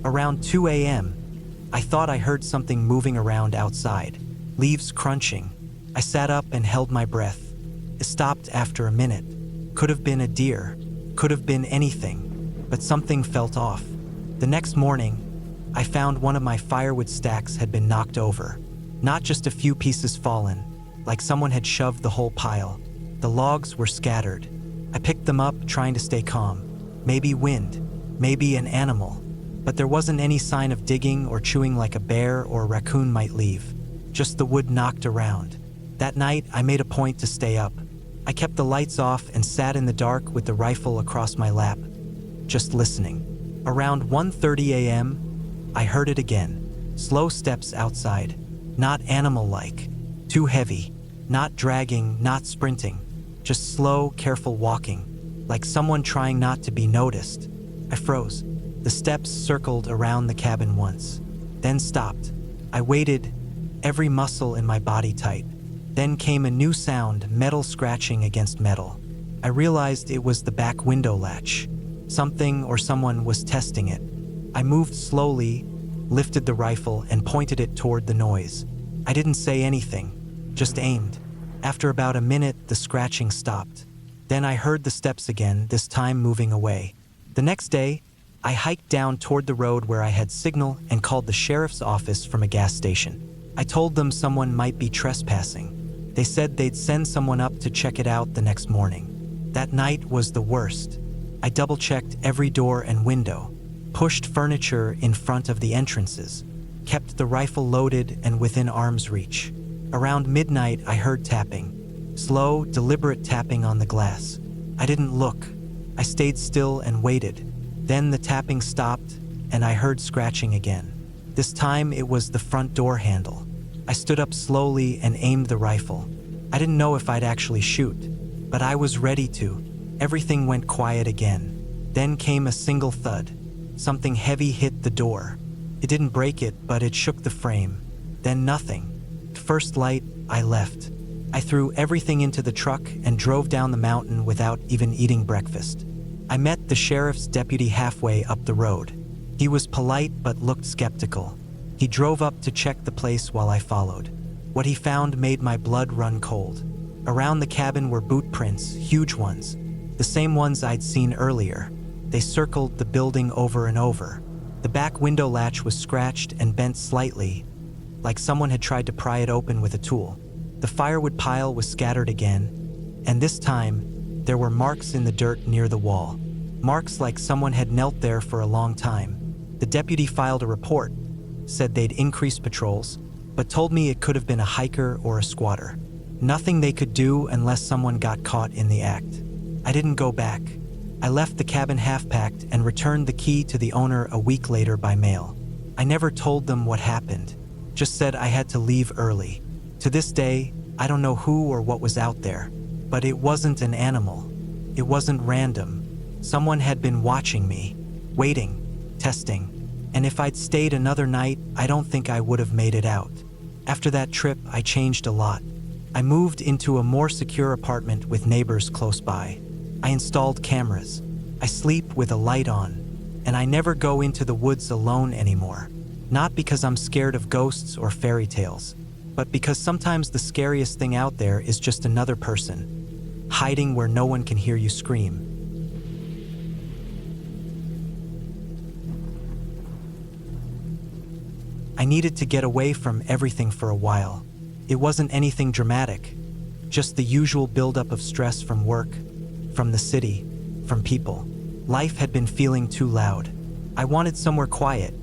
Around 2 a.m., I thought I heard something moving around outside, leaves crunching. I sat up and held my breath. It stopped after a minute. Could have been a deer, could have been anything, but something felt off. The next morning, I found one of my firewood stacks had been knocked over. Not just a few pieces fallen, like someone had shoved the whole pile. The logs were scattered. I picked them up, trying to stay calm. Maybe wind, maybe an animal. But there wasn't any sign of digging or chewing like a bear or a raccoon might leave. Just the wood knocked around. That night, I made a point to stay up. I kept the lights off and sat in the dark with the rifle across my lap, just listening. Around 1:30 a.m., I heard it again. Slow steps outside. Not animal-like. Too heavy. Not dragging, not sprinting. Just slow, careful walking, like someone trying not to be noticed. I froze. The steps circled around the cabin once, then stopped. I waited, every muscle in my body tight. Then came a new sound, metal scratching against metal. I realized it was the back window latch. Something or someone was testing it. I moved slowly, lifted the rifle, and pointed it toward the noise. I didn't say anything, just aimed. After about a minute, the scratching stopped. Then I heard the steps again, this time moving away. The next day, I hiked down toward the road where I had signal and called the sheriff's office from a gas station. I told them someone might be trespassing. They said they'd send someone up to check it out the next morning. That night was the worst. I double-checked every door and window, pushed furniture in front of the entrances, kept the rifle loaded and within arm's reach. Around midnight, I heard tapping. Slow, deliberate tapping on the glass. I didn't look. I stayed still and waited. Then the tapping stopped, and I heard scratching again. This time, it was the front door handle. I stood up slowly and aimed the rifle. I didn't know if I'd actually shoot, but I was ready to. Everything went quiet again. Then came a single thud. Something heavy hit the door. It didn't break it, but it shook the frame. Then nothing. First light, I left. I threw everything into the truck and drove down the mountain without even eating breakfast. I met the sheriff's deputy halfway up the road. He was polite but looked skeptical. He drove up to check the place while I followed. What he found made my blood run cold. Around the cabin were boot prints, huge ones, the same ones I'd seen earlier. They circled the building over and over. The back window latch was scratched and bent slightly, like someone had tried to pry it open with a tool. The firewood pile was scattered again, and this time, there were marks in the dirt near the wall. Marks like someone had knelt there for a long time. The deputy filed a report, said they'd increased patrols, but told me it could have been a hiker or a squatter. Nothing they could do unless someone got caught in the act. I didn't go back. I left the cabin half-packed and returned the key to the owner a week later by mail. I never told them what happened, just said I had to leave early. To this day, I don't know who or what was out there, but it wasn't an animal. It wasn't random. Someone had been watching me, waiting, testing. And if I'd stayed another night, I don't think I would have made it out. After that trip, I changed a lot. I moved into a more secure apartment with neighbors close by. I installed cameras. I sleep with a light on. And I never go into the woods alone anymore. Not because I'm scared of ghosts or fairy tales, but because sometimes the scariest thing out there is just another person, hiding where no one can hear you scream. I needed to get away from everything for a while. It wasn't anything dramatic, just the usual buildup of stress from work, from the city, from people. Life had been feeling too loud. I wanted somewhere quiet,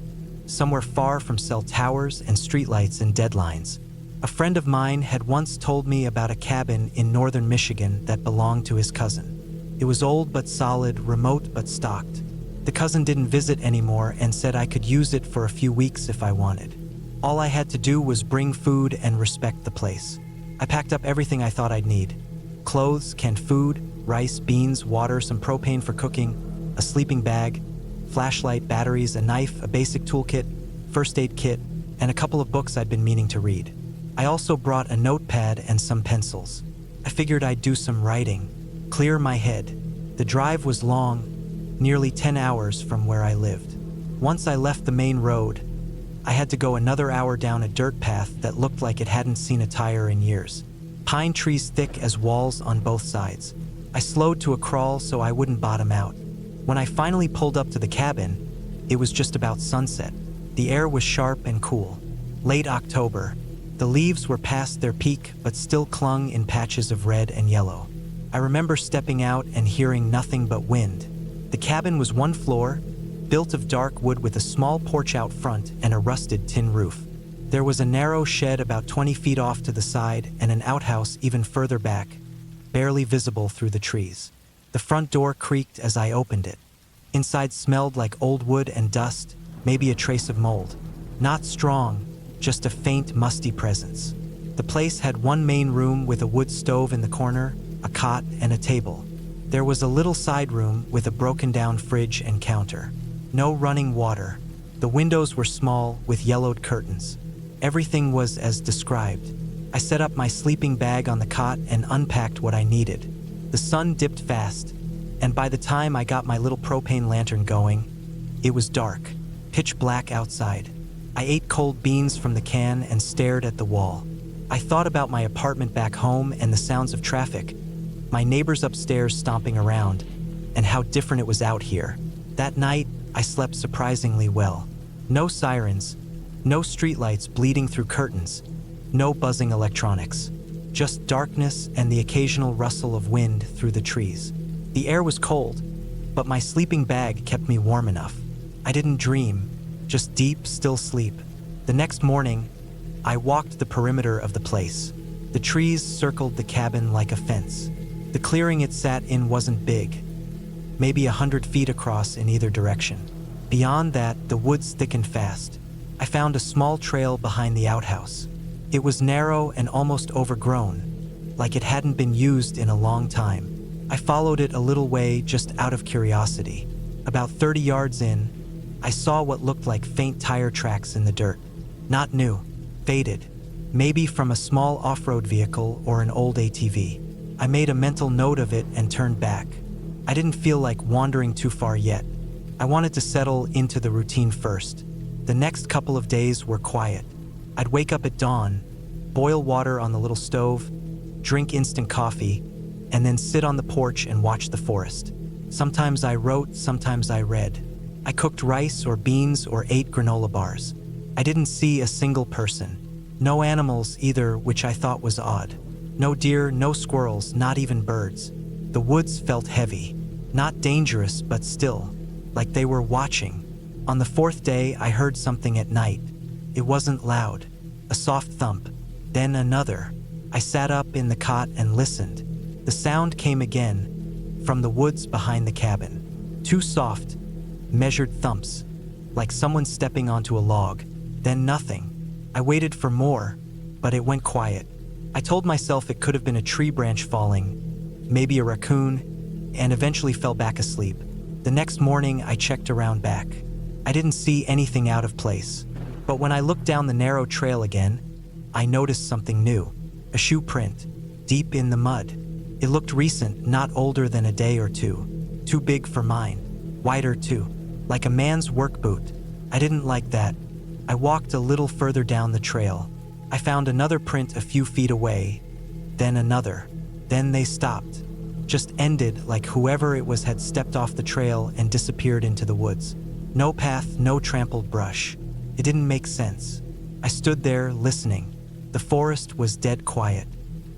somewhere far from cell towers and streetlights and deadlines. A friend of mine had once told me about a cabin in northern Michigan that belonged to his cousin. It was old but solid, remote but stocked. The cousin didn't visit anymore and said I could use it for a few weeks if I wanted. All I had to do was bring food and respect the place. I packed up everything I thought I'd need. Clothes, canned food, rice, beans, water, some propane for cooking, a sleeping bag, flashlight, batteries, a knife, a basic toolkit, first aid kit, and a couple of books I'd been meaning to read. I also brought a notepad and some pencils. I figured I'd do some writing, clear my head. The drive was long, nearly 10 hours from where I lived. Once I left the main road, I had to go another hour down a dirt path that looked like it hadn't seen a tire in years. Pine trees thick as walls on both sides. I slowed to a crawl so I wouldn't bottom out. When I finally pulled up to the cabin, it was just about sunset. The air was sharp and cool. Late October. The leaves were past their peak but still clung in patches of red and yellow. I remember stepping out and hearing nothing but wind. The cabin was one floor, built of dark wood with a small porch out front and a rusted tin roof. There was a narrow shed about 20 feet off to the side and an outhouse even further back, barely visible through the trees. The front door creaked as I opened it. Inside smelled like old wood and dust, maybe a trace of mold. Not strong, just a faint, musty presence. The place had one main room with a wood stove in the corner, a cot, and a table. There was a little side room with a broken-down fridge and counter. No running water. The windows were small with yellowed curtains. Everything was as described. I set up my sleeping bag on the cot and unpacked what I needed. The sun dipped fast, and by the time I got my little propane lantern going, it was dark, pitch black outside. I ate cold beans from the can and stared at the wall. I thought about my apartment back home and the sounds of traffic, my neighbors upstairs stomping around, and how different it was out here. That night, I slept surprisingly well. No sirens, no streetlights bleeding through curtains, no buzzing electronics. Just darkness and the occasional rustle of wind through the trees. The air was cold, but my sleeping bag kept me warm enough. I didn't dream, just deep, still sleep. The next morning, I walked the perimeter of the place. The trees circled the cabin like a fence. The clearing it sat in wasn't big, maybe 100 feet across in either direction. Beyond that, the woods thickened fast. I found a small trail behind the outhouse. It was narrow and almost overgrown, like it hadn't been used in a long time. I followed it a little way just out of curiosity. About 30 yards in, I saw what looked like faint tire tracks in the dirt. Not new, faded, maybe from a small off-road vehicle or an old ATV. I made a mental note of it and turned back. I didn't feel like wandering too far yet. I wanted to settle into the routine first. The next couple of days were quiet. I'd wake up at dawn, boil water on the little stove, drink instant coffee, and then sit on the porch and watch the forest. Sometimes I wrote, sometimes I read. I cooked rice or beans or ate granola bars. I didn't see a single person. No animals either, which I thought was odd. No deer, no squirrels, not even birds. The woods felt heavy. Not dangerous, but still, like they were watching. On the fourth day, I heard something at night. It wasn't loud. A soft thump. Then another. I sat up in the cot and listened. The sound came again, from the woods behind the cabin. Two soft, measured thumps, like someone stepping onto a log. Then nothing. I waited for more, but it went quiet. I told myself it could have been a tree branch falling, maybe a raccoon, and eventually fell back asleep. The next morning, I checked around back. I didn't see anything out of place. But when I looked down the narrow trail again, I noticed something new. A shoe print, deep in the mud. It looked recent, not older than a day or two. Too big for mine. Wider too. Like a man's work boot. I didn't like that. I walked a little further down the trail. I found another print a few feet away. Then another. Then they stopped. Just ended like whoever it was had stepped off the trail and disappeared into the woods. No path, no trampled brush. It didn't make sense. I stood there, listening. The The forest was dead quiet.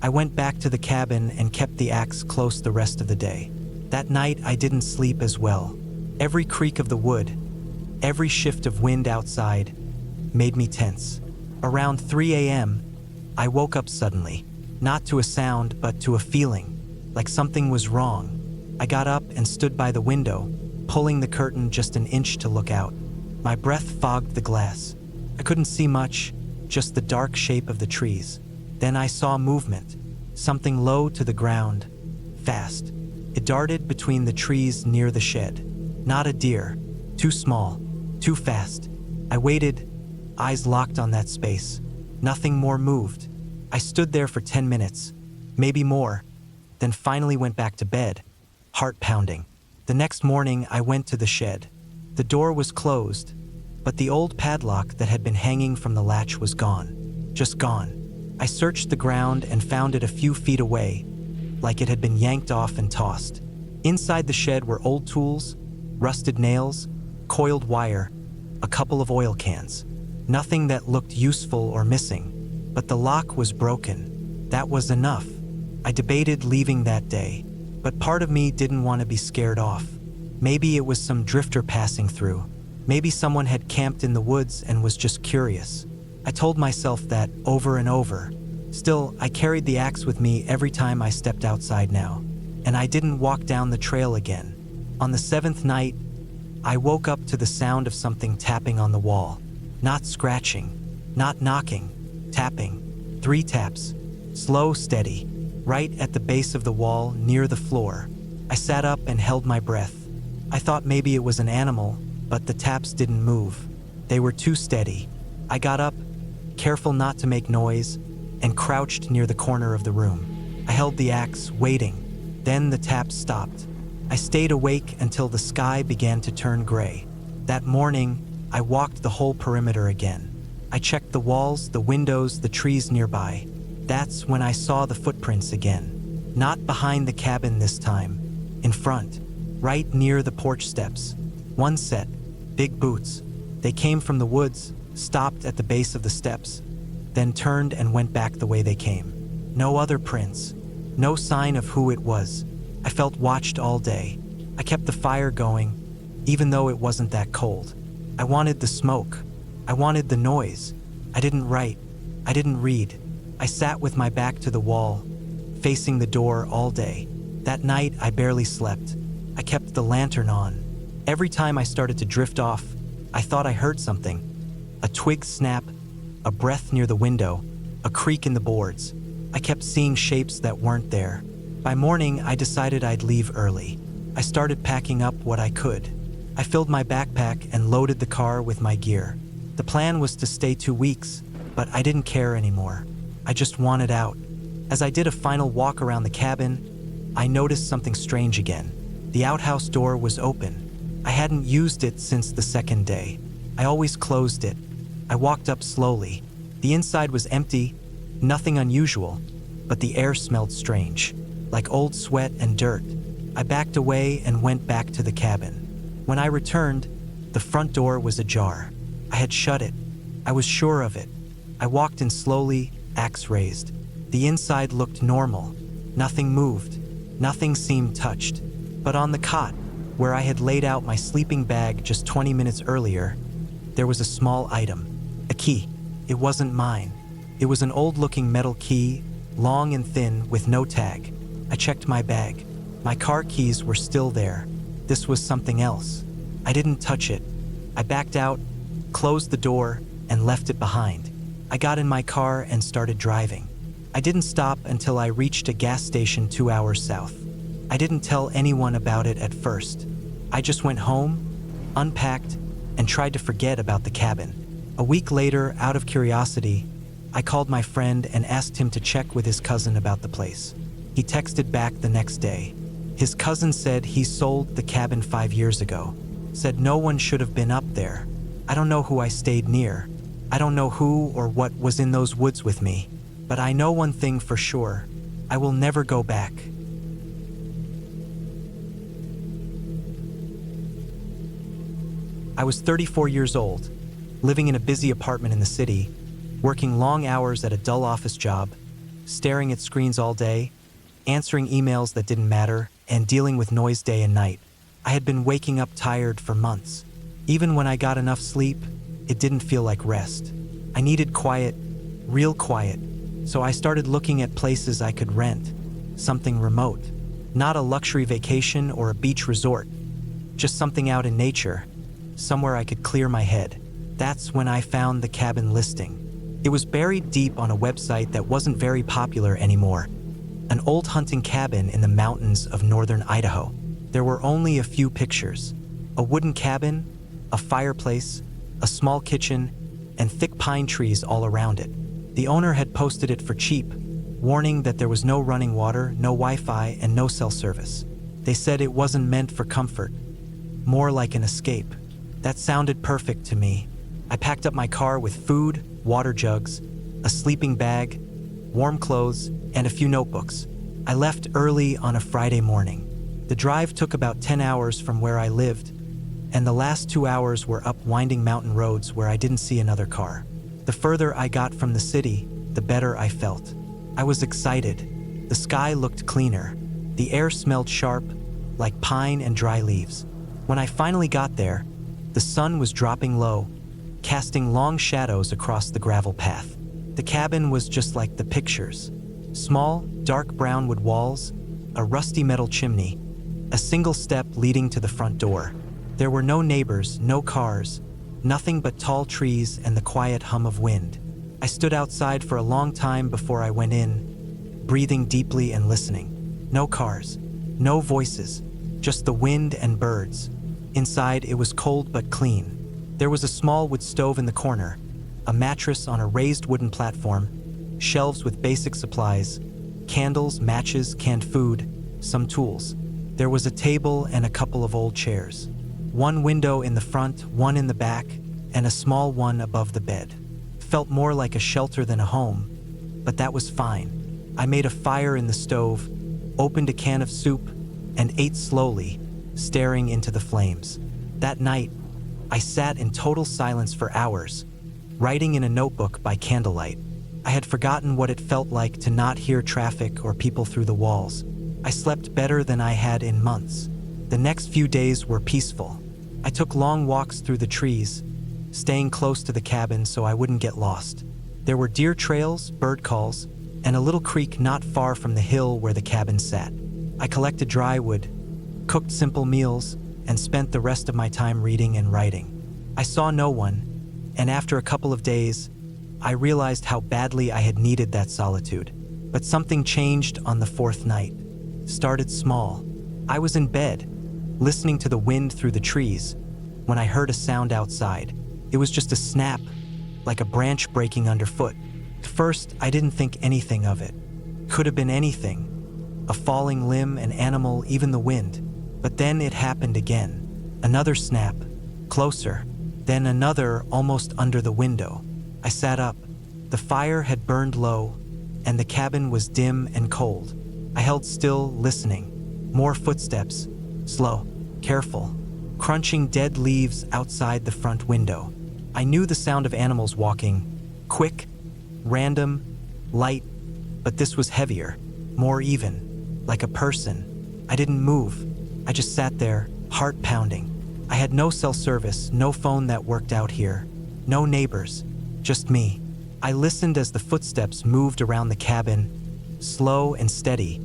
I went back to the cabin and kept the axe close the rest of the day. That night, I didn't sleep as well. Every creak of the wood, every shift of wind outside, made me tense. Around 3 a.m., I woke up suddenly, not to a sound, but to a feeling, like something was wrong. I got up and stood by the window, pulling the curtain just an inch to look out. My breath fogged the glass. I couldn't see much, just the dark shape of the trees. Then I saw movement, something low to the ground, fast. It darted between the trees near the shed. Not a deer, too small, too fast. I waited, eyes locked on that space. Nothing more moved. I stood there for 10 minutes, maybe more, then finally went back to bed, heart pounding. The next morning, I went to the shed. The door was closed, but the old padlock that had been hanging from the latch was gone. Just gone. I searched the ground and found it a few feet away, like it had been yanked off and tossed. Inside the shed were old tools, rusted nails, coiled wire, a couple of oil cans. Nothing that looked useful or missing, but the lock was broken. That was enough. I debated leaving that day, but part of me didn't want to be scared off. Maybe it was some drifter passing through. Maybe someone had camped in the woods and was just curious. I told myself that over and over. Still, I carried the axe with me every time I stepped outside now, and I didn't walk down the trail again. On the 7th night, I woke up to the sound of something tapping on the wall. Not scratching, not knocking, tapping. 3 taps, slow, steady, right at the base of the wall near the floor. I sat up and held my breath. I thought maybe it was an animal, but the taps didn't move. They were too steady. I got up, careful not to make noise, and crouched near the corner of the room. I held the axe, waiting. Then the taps stopped. I stayed awake until the sky began to turn gray. That morning, I walked the whole perimeter again. I checked the walls, the windows, the trees nearby. That's when I saw the footprints again. Not behind the cabin this time. In front, right near the porch steps. One set, big boots. They came from the woods, stopped at the base of the steps, then turned and went back the way they came. No other prints. No sign of who it was. I felt watched all day. I kept the fire going, even though it wasn't that cold. I wanted the smoke. I wanted the noise. I didn't write. I didn't read. I sat with my back to the wall, facing the door all day. That night, I barely slept. I kept the lantern on. Every time I started to drift off, I thought I heard something. A twig snap, a breath near the window, a creak in the boards. I kept seeing shapes that weren't there. By morning, I decided I'd leave early. I started packing up what I could. I filled my backpack and loaded the car with my gear. The plan was to stay 2 weeks, but I didn't care anymore. I just wanted out. As I did a final walk around the cabin, I noticed something strange again. The outhouse door was open. I hadn't used it since the 2nd day. I always closed it. I walked up slowly. The inside was empty, nothing unusual, but the air smelled strange, like old sweat and dirt. I backed away and went back to the cabin. When I returned, the front door was ajar. I had shut it. I was sure of it. I walked in slowly, axe raised. The inside looked normal. Nothing moved. Nothing seemed touched. But on the cot, where I had laid out my sleeping bag just 20 minutes earlier, there was a small item. A key. It wasn't mine. It was an old-looking metal key, long and thin, with no tag. I checked my bag. My car keys were still there. This was something else. I didn't touch it. I backed out, closed the door, and left it behind. I got in my car and started driving. I didn't stop until I reached a gas station 2 hours south. I didn't tell anyone about it at first. I just went home, unpacked, and tried to forget about the cabin. A week later, out of curiosity, I called my friend and asked him to check with his cousin about the place. He texted back the next day. His cousin said he sold the cabin 5 years ago. Said no one should have been up there. I don't know who I stayed near. I don't know who or what was in those woods with me. But I know one thing for sure. I will never go back. I was 34 years old, living in a busy apartment in the city, working long hours at a dull office job, staring at screens all day, answering emails that didn't matter, and dealing with noise day and night. I had been waking up tired for months. Even when I got enough sleep, it didn't feel like rest. I needed quiet, real quiet, so I started looking at places I could rent, something remote. Not a luxury vacation or a beach resort, just something out in nature, somewhere I could clear my head. That's when I found the cabin listing. It was buried deep on a website that wasn't very popular anymore. An old hunting cabin in the mountains of northern Idaho. There were only a few pictures. A wooden cabin, a fireplace, a small kitchen, and thick pine trees all around it. The owner had posted it for cheap, warning that there was no running water, no Wi-Fi, and no cell service. They said it wasn't meant for comfort, more like an escape. That sounded perfect to me. I packed up my car with food, water jugs, a sleeping bag, warm clothes, and a few notebooks. I left early on a Friday morning. The drive took about 10 hours from where I lived, and the last 2 hours were up winding mountain roads where I didn't see another car. The further I got from the city, the better I felt. I was excited. The sky looked cleaner. The air smelled sharp, like pine and dry leaves. When I finally got there, the sun was dropping low, casting long shadows across the gravel path. The cabin was just like the pictures. Small, dark brown wood walls, a rusty metal chimney, a single step leading to the front door. There were no neighbors, no cars, nothing but tall trees and the quiet hum of wind. I stood outside for a long time before I went in, breathing deeply and listening. No cars, no voices, just the wind and birds. Inside, it was cold but clean. There was a small wood stove in the corner, a mattress on a raised wooden platform, shelves with basic supplies, candles, matches, canned food, some tools. There was a table and a couple of old chairs. One window in the front, one in the back, and a small one above the bed. Felt more like a shelter than a home, but that was fine. I made a fire in the stove, opened a can of soup, and ate slowly, staring into the flames. That night, I sat in total silence for hours, writing in a notebook by candlelight. I had forgotten what it felt like to not hear traffic or people through the walls. I slept better than I had in months. The next few days were peaceful. I took long walks through the trees, staying close to the cabin so I wouldn't get lost. There were deer trails, bird calls, and a little creek not far from the hill where the cabin sat. I collected dry wood, cooked simple meals, and spent the rest of my time reading and writing. I saw no one, and after a couple of days, I realized how badly I had needed that solitude. But something changed on the fourth night. Started small. I was in bed, listening to the wind through the trees, when I heard a sound outside. It was just a snap, like a branch breaking underfoot. At first, I didn't think anything of it. Could have been anything. A falling limb, an animal, even the wind. But then it happened again. Another snap, closer, then another almost under the window. I sat up. The fire had burned low, and the cabin was dim and cold. I held still, listening. More footsteps, slow, careful, crunching dead leaves outside the front window. I knew the sound of animals walking, quick, random, light, but this was heavier, more even, like a person. I didn't move. I just sat there, heart pounding. I had no cell service, no phone that worked out here, no neighbors, just me. I listened as the footsteps moved around the cabin, slow and steady,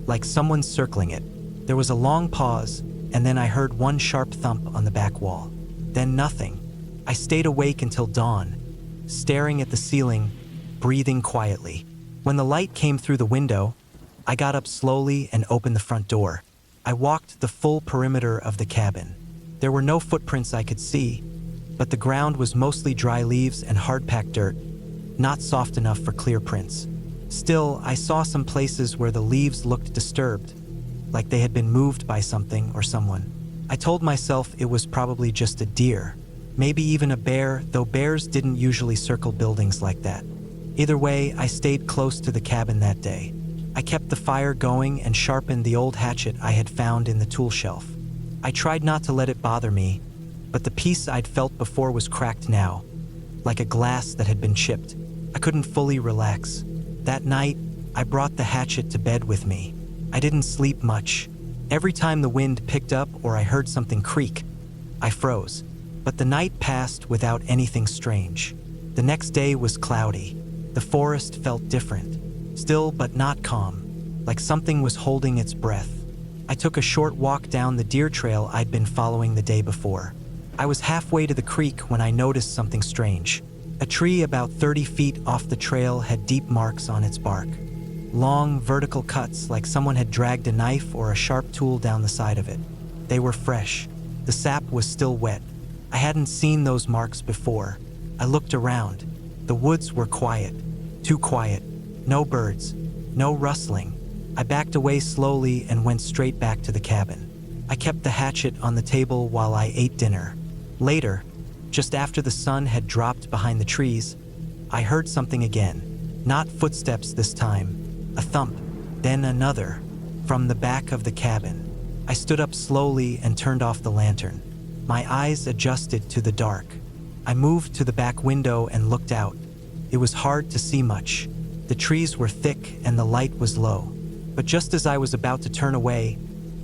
like someone circling it. There was a long pause, and then I heard one sharp thump on the back wall. Then nothing. I stayed awake until dawn, staring at the ceiling, breathing quietly. When the light came through the window, I got up slowly and opened the front door. I walked the full perimeter of the cabin. There were no footprints I could see, but the ground was mostly dry leaves and hard-packed dirt, not soft enough for clear prints. Still, I saw some places where the leaves looked disturbed, like they had been moved by something or someone. I told myself it was probably just a deer, maybe even a bear, though bears didn't usually circle buildings like that. Either way, I stayed close to the cabin that day. I kept the fire going and sharpened the old hatchet I had found in the tool shelf. I tried not to let it bother me, but the piece I'd felt before was cracked now, like a glass that had been chipped. I couldn't fully relax. That night, I brought the hatchet to bed with me. I didn't sleep much. Every time the wind picked up or I heard something creak, I froze. But the night passed without anything strange. The next day was cloudy. The forest felt different, still but not calm, like something was holding its breath. I took a short walk down the deer trail I'd been following the day before. I was halfway to the creek when I noticed something strange. A tree about 30 feet off the trail had deep marks on its bark. Long, vertical cuts like someone had dragged a knife or a sharp tool down the side of it. They were fresh. The sap was still wet. I hadn't seen those marks before. I looked around. The woods were quiet. Too quiet. No birds. No rustling. I backed away slowly and went straight back to the cabin. I kept the hatchet on the table while I ate dinner. Later, just after the sun had dropped behind the trees, I heard something again. Not footsteps this time. A thump, then another, from the back of the cabin. I stood up slowly and turned off the lantern. My eyes adjusted to the dark. I moved to the back window and looked out. It was hard to see much. The trees were thick and the light was low. But just as I was about to turn away,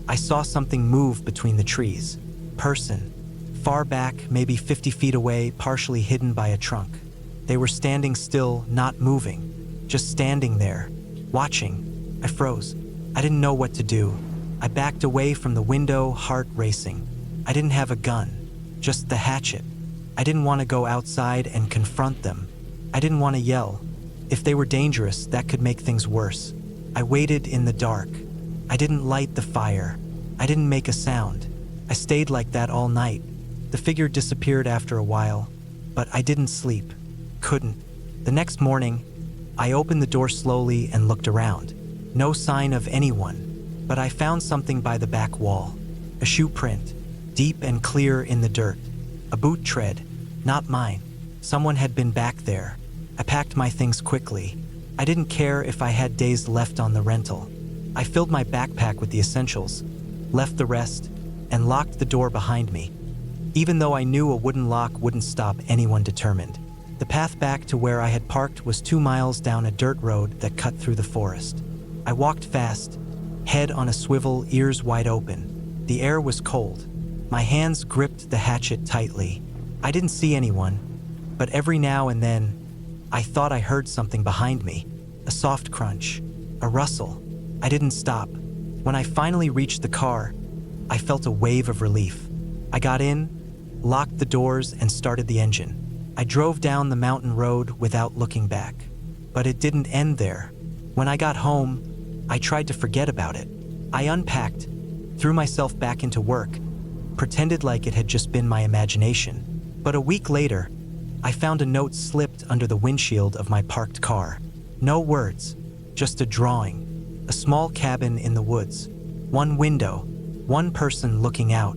I saw something move between the trees. Person. Far back, maybe 50 feet away, partially hidden by a trunk. They were standing still, not moving. Just standing there. Watching. I froze. I didn't know what to do. I backed away from the window, heart racing. I didn't have a gun, just the hatchet. I didn't want to go outside and confront them. I didn't want to yell. If they were dangerous, that could make things worse. I waited in the dark. I didn't light the fire. I didn't make a sound. I stayed like that all night. The figure disappeared after a while, but I didn't sleep. Couldn't. The next morning, I opened the door slowly and looked around. No sign of anyone, but I found something by the back wall. A shoe print, deep and clear in the dirt. A boot tread, not mine. Someone had been back there. I packed my things quickly. I didn't care if I had days left on the rental. I filled my backpack with the essentials, left the rest, and locked the door behind me. Even though I knew a wooden lock wouldn't stop anyone determined. The path back to where I had parked was 2 miles down a dirt road that cut through the forest. I walked fast, head on a swivel, ears wide open. The air was cold. My hands gripped the hatchet tightly. I didn't see anyone, but every now and then, I thought I heard something behind me. A soft crunch, a rustle. I didn't stop. When I finally reached the car, I felt a wave of relief. I got in, locked the doors, and started the engine. I drove down the mountain road without looking back. But it didn't end there. When I got home, I tried to forget about it. I unpacked, threw myself back into work, pretended like it had just been my imagination. But a week later, I found a note slipped under the windshield of my parked car. No words, just a drawing. A small cabin in the woods. One window, one person looking out.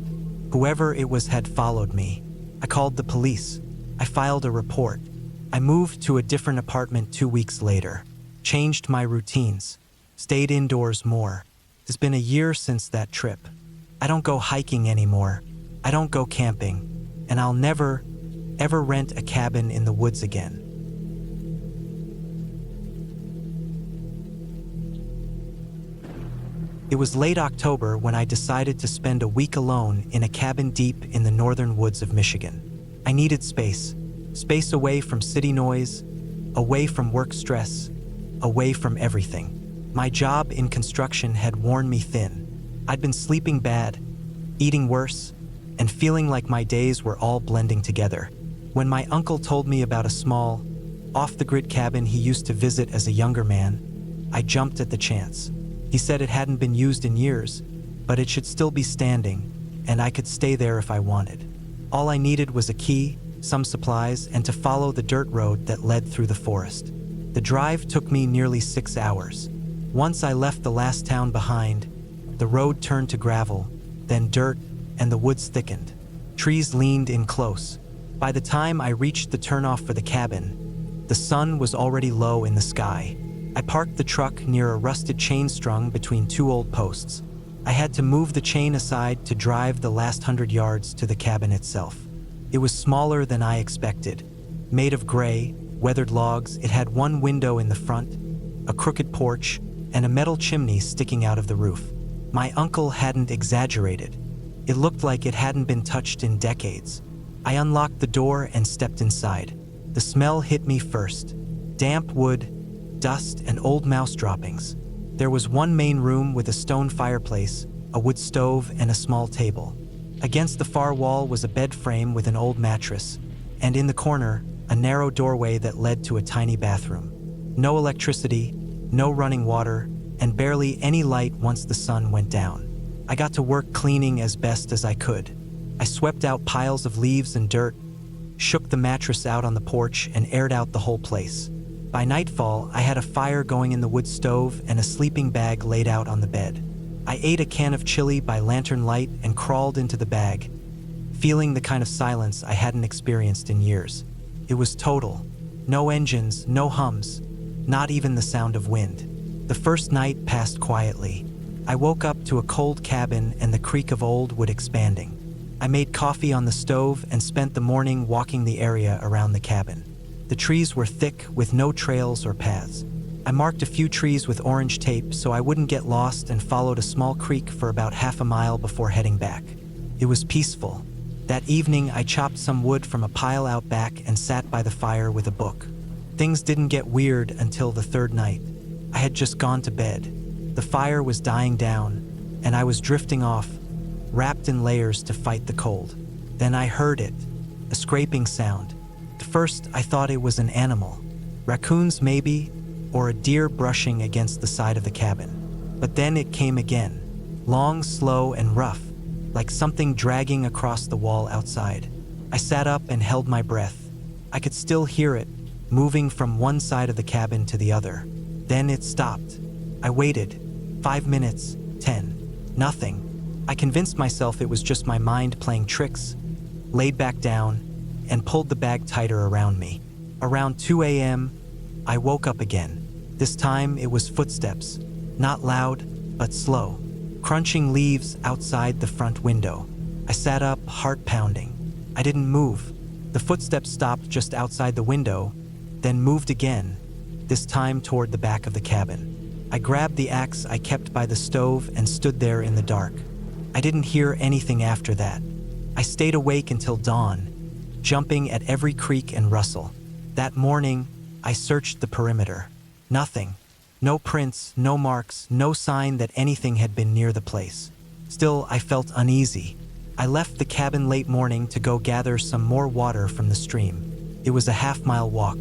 Whoever it was had followed me. I called the police. I filed a report. I moved to a different apartment 2 weeks later. Changed my routines. Stayed indoors more. It's been a year since that trip. I don't go hiking anymore. I don't go camping. And I'll never, ever rent a cabin in the woods again. It was late October when I decided to spend a week alone in a cabin deep in the northern woods of Michigan. I needed space. Space away from city noise, away from work stress, away from everything. My job in construction had worn me thin. I'd been sleeping bad, eating worse, and feeling like my days were all blending together. When my uncle told me about a small, off-the-grid cabin he used to visit as a younger man, I jumped at the chance. He said it hadn't been used in years, but it should still be standing, and I could stay there if I wanted. All I needed was a key, some supplies, and to follow the dirt road that led through the forest. The drive took me nearly 6 hours. Once I left the last town behind, the road turned to gravel, then dirt, and the woods thickened. Trees leaned in close. By the time I reached the turnoff for the cabin, the sun was already low in the sky. I parked the truck near a rusted chain strung between 2 old posts. I had to move the chain aside to drive the last 100 yards to the cabin itself. It was smaller than I expected, made of gray, weathered logs. It had one window in the front, a crooked porch, and a metal chimney sticking out of the roof. My uncle hadn't exaggerated. It looked like it hadn't been touched in decades. I unlocked the door and stepped inside. The smell hit me first. Damp wood, dust, and old mouse droppings. There was one main room with a stone fireplace, a wood stove, and a small table. Against the far wall was a bed frame with an old mattress, and in the corner, a narrow doorway that led to a tiny bathroom. No electricity, no running water, and barely any light once the sun went down. I got to work cleaning as best as I could. I swept out piles of leaves and dirt, shook the mattress out on the porch, and aired out the whole place. By nightfall, I had a fire going in the wood stove and a sleeping bag laid out on the bed. I ate a can of chili by lantern light and crawled into the bag, feeling the kind of silence I hadn't experienced in years. It was total. No engines, no hums, not even the sound of wind. The first night passed quietly. I woke up to a cold cabin and the creak of old wood expanding. I made coffee on the stove and spent the morning walking the area around the cabin. The trees were thick with no trails or paths. I marked a few trees with orange tape so I wouldn't get lost and followed a small creek for about half a mile before heading back. It was peaceful. That evening, I chopped some wood from a pile out back and sat by the fire with a book. Things didn't get weird until the third night. I had just gone to bed. The fire was dying down, and I was drifting off, wrapped in layers to fight the cold. Then I heard it, a scraping sound. At first, I thought it was an animal. Raccoons maybe, or a deer brushing against the side of the cabin. But then it came again, long, slow, and rough, like something dragging across the wall outside. I sat up and held my breath. I could still hear it, moving from one side of the cabin to the other. Then it stopped. I waited. 5 minutes, 10. Nothing. I convinced myself it was just my mind playing tricks, laid back down, and pulled the bag tighter around me. Around 2 a.m., I woke up again. This time it was footsteps, not loud, but slow, crunching leaves outside the front window. I sat up, heart pounding. I didn't move. The footsteps stopped just outside the window, then moved again, this time toward the back of the cabin. I grabbed the axe I kept by the stove and stood there in the dark. I didn't hear anything after that. I stayed awake until dawn, jumping at every creak and rustle. That morning, I searched the perimeter. Nothing. No prints, no marks, no sign that anything had been near the place. Still, I felt uneasy. I left the cabin late morning to go gather some more water from the stream. It was a half-mile walk.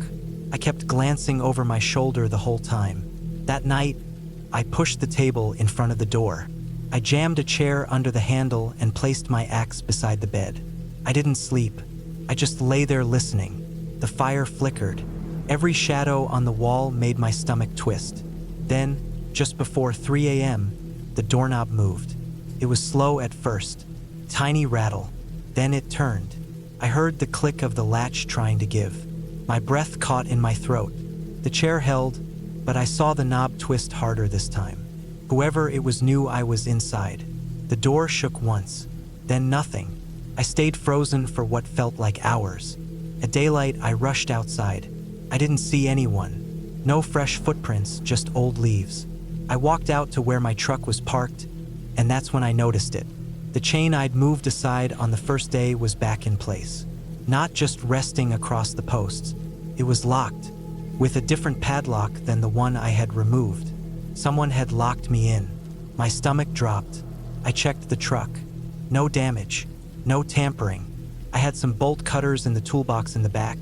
I kept glancing over my shoulder the whole time. That night, I pushed the table in front of the door. I jammed a chair under the handle and placed my axe beside the bed. I didn't sleep. I just lay there listening. The fire flickered. Every shadow on the wall made my stomach twist. Then, just before 3 a.m., the doorknob moved. It was slow at first, tiny rattle. Then it turned. I heard the click of the latch trying to give. My breath caught in my throat. The chair held, but I saw the knob twist harder this time. Whoever it was knew I was inside. The door shook once, then nothing. I stayed frozen for what felt like hours. At daylight, I rushed outside. I didn't see anyone. No fresh footprints, just old leaves. I walked out to where my truck was parked, and that's when I noticed it. The chain I'd moved aside on the first day was back in place. Not just resting across the posts. It was locked, with a different padlock than the one I had removed. Someone had locked me in. My stomach dropped. I checked the truck. No damage. No tampering. I had some bolt cutters in the toolbox in the back,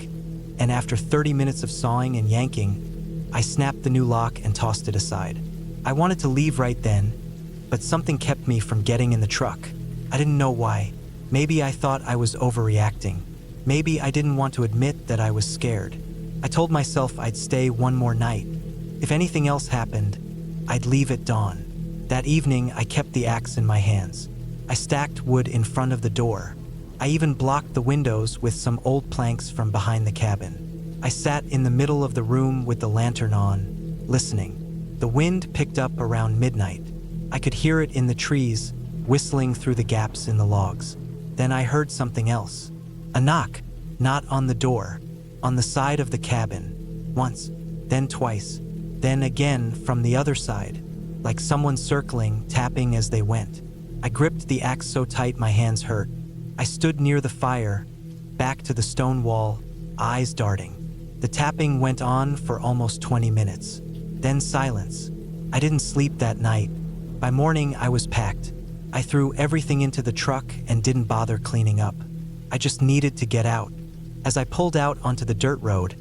and after 30 minutes of sawing and yanking, I snapped the new lock and tossed it aside. I wanted to leave right then, but something kept me from getting in the truck. I didn't know why. Maybe I thought I was overreacting. Maybe I didn't want to admit that I was scared. I told myself I'd stay one more night. If anything else happened, I'd leave at dawn. That evening, I kept the axe in my hands. I stacked wood in front of the door. I even blocked the windows with some old planks from behind the cabin. I sat in the middle of the room with the lantern on, listening. The wind picked up around midnight. I could hear it in the trees, whistling through the gaps in the logs. Then I heard something else. A knock, not on the door, on the side of the cabin. Once, then twice, then again from the other side, like someone circling, tapping as they went. I gripped the axe so tight my hands hurt. I stood near the fire, back to the stone wall, eyes darting. The tapping went on for almost 20 minutes. Then silence. I didn't sleep that night. By morning, I was packed. I threw everything into the truck and didn't bother cleaning up. I just needed to get out. As I pulled out onto the dirt road,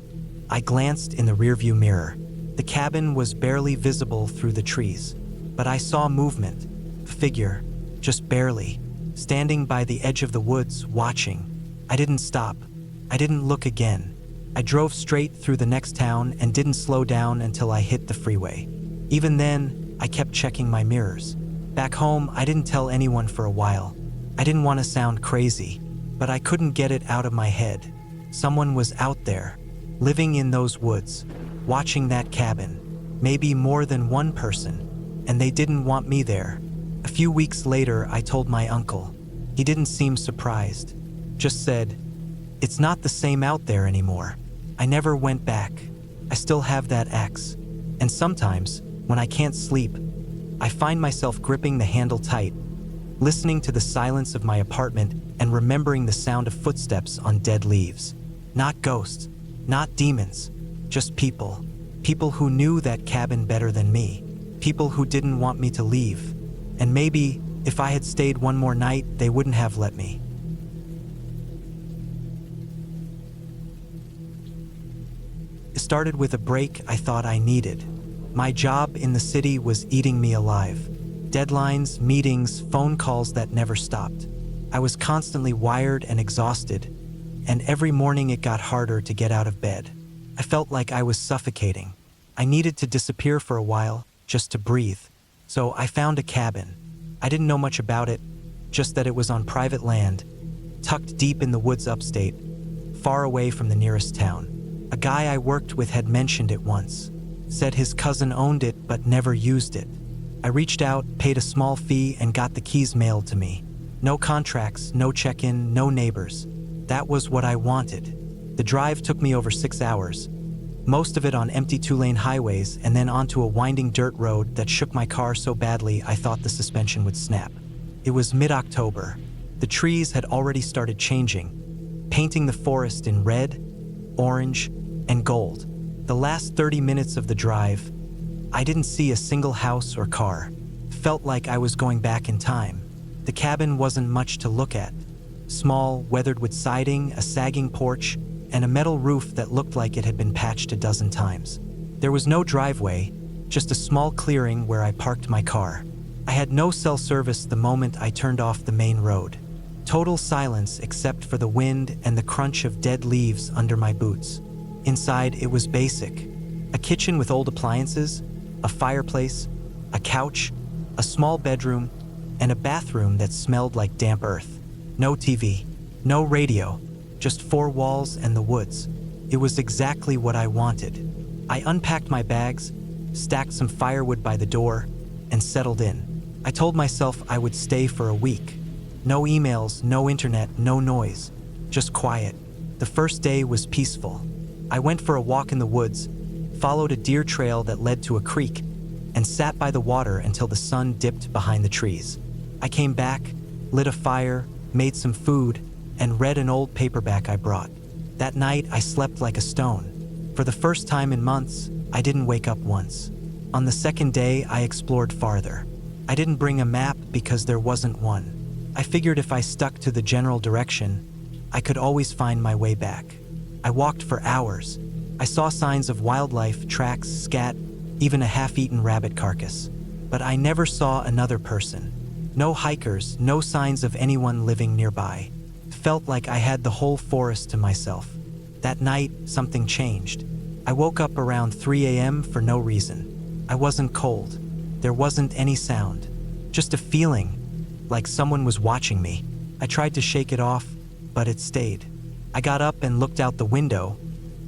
I glanced in the rearview mirror. The cabin was barely visible through the trees, but I saw movement, a figure, just barely, standing by the edge of the woods, watching. I didn't stop. I didn't look again. I drove straight through the next town and didn't slow down until I hit the freeway. Even then, I kept checking my mirrors. Back home, I didn't tell anyone for a while. I didn't want to sound crazy, but I couldn't get it out of my head. Someone was out there, living in those woods, watching that cabin. Maybe more than one person, and they didn't want me there. A few weeks later, I told my uncle. He didn't seem surprised, just said, "It's not the same out there anymore." I never went back. I still have that axe. And sometimes, when I can't sleep, I find myself gripping the handle tight, listening to the silence of my apartment and remembering the sound of footsteps on dead leaves. Not ghosts, not demons, just people. People who knew that cabin better than me. People who didn't want me to leave. And maybe, if I had stayed one more night, they wouldn't have let me. It started with a break I thought I needed. My job in the city was eating me alive. Deadlines, meetings, phone calls that never stopped. I was constantly wired and exhausted, and every morning it got harder to get out of bed. I felt like I was suffocating. I needed to disappear for a while, just to breathe. So I found a cabin. I didn't know much about it, just that it was on private land, tucked deep in the woods upstate, far away from the nearest town. A guy I worked with had mentioned it once, said his cousin owned it but never used it. I reached out, paid a small fee, and got the keys mailed to me. No contracts, no check-in, no neighbors. That was what I wanted. The drive took me over 6 hours, most of it on empty 2-lane highways and then onto a winding dirt road that shook my car so badly I thought the suspension would snap. It was mid-October. The trees had already started changing, painting the forest in red, orange, and gold. The last 30 minutes of the drive, I didn't see a single house or car. Felt like I was going back in time. The cabin wasn't much to look at. Small, weathered with siding, a sagging porch, and a metal roof that looked like it had been patched a dozen times. There was no driveway, just a small clearing where I parked my car. I had no cell service the moment I turned off the main road. Total silence except for the wind and the crunch of dead leaves under my boots. Inside, it was basic. A kitchen with old appliances, a fireplace, a couch, a small bedroom, and a bathroom that smelled like damp earth. No TV, no radio, just 4 walls and the woods. It was exactly what I wanted. I unpacked my bags, stacked some firewood by the door, and settled in. I told myself I would stay for a week. No emails, no internet, no noise, just quiet. The first day was peaceful. I went for a walk in the woods, followed a deer trail that led to a creek, and sat by the water until the sun dipped behind the trees. I came back, lit a fire, made some food, and read an old paperback I brought. That night, I slept like a stone. For the first time in months, I didn't wake up once. On the second day, I explored farther. I didn't bring a map because there wasn't one. I figured if I stuck to the general direction, I could always find my way back. I walked for hours. I saw signs of wildlife, tracks, scat, even a half-eaten rabbit carcass. But I never saw another person. No hikers, no signs of anyone living nearby. It felt like I had the whole forest to myself. That night, something changed. I woke up around 3 a.m. for no reason. I wasn't cold. There wasn't any sound. Just a feeling, like someone was watching me. I tried to shake it off, but it stayed. I got up and looked out the window,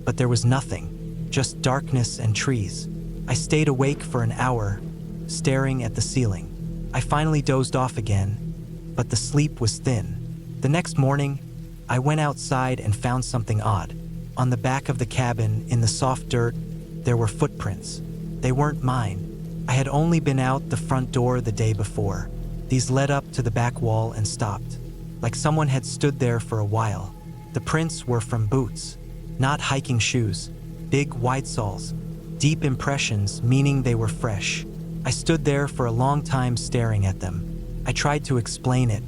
but there was nothing, just darkness and trees. I stayed awake for an hour, staring at the ceiling. I finally dozed off again, but the sleep was thin. The next morning, I went outside and found something odd. On the back of the cabin, in the soft dirt, there were footprints. They weren't mine. I had only been out the front door the day before. These led up to the back wall and stopped, like someone had stood there for a while. The prints were from boots, not hiking shoes, big white soles, deep impressions, meaning they were fresh. I stood there for a long time staring at them. I tried to explain it.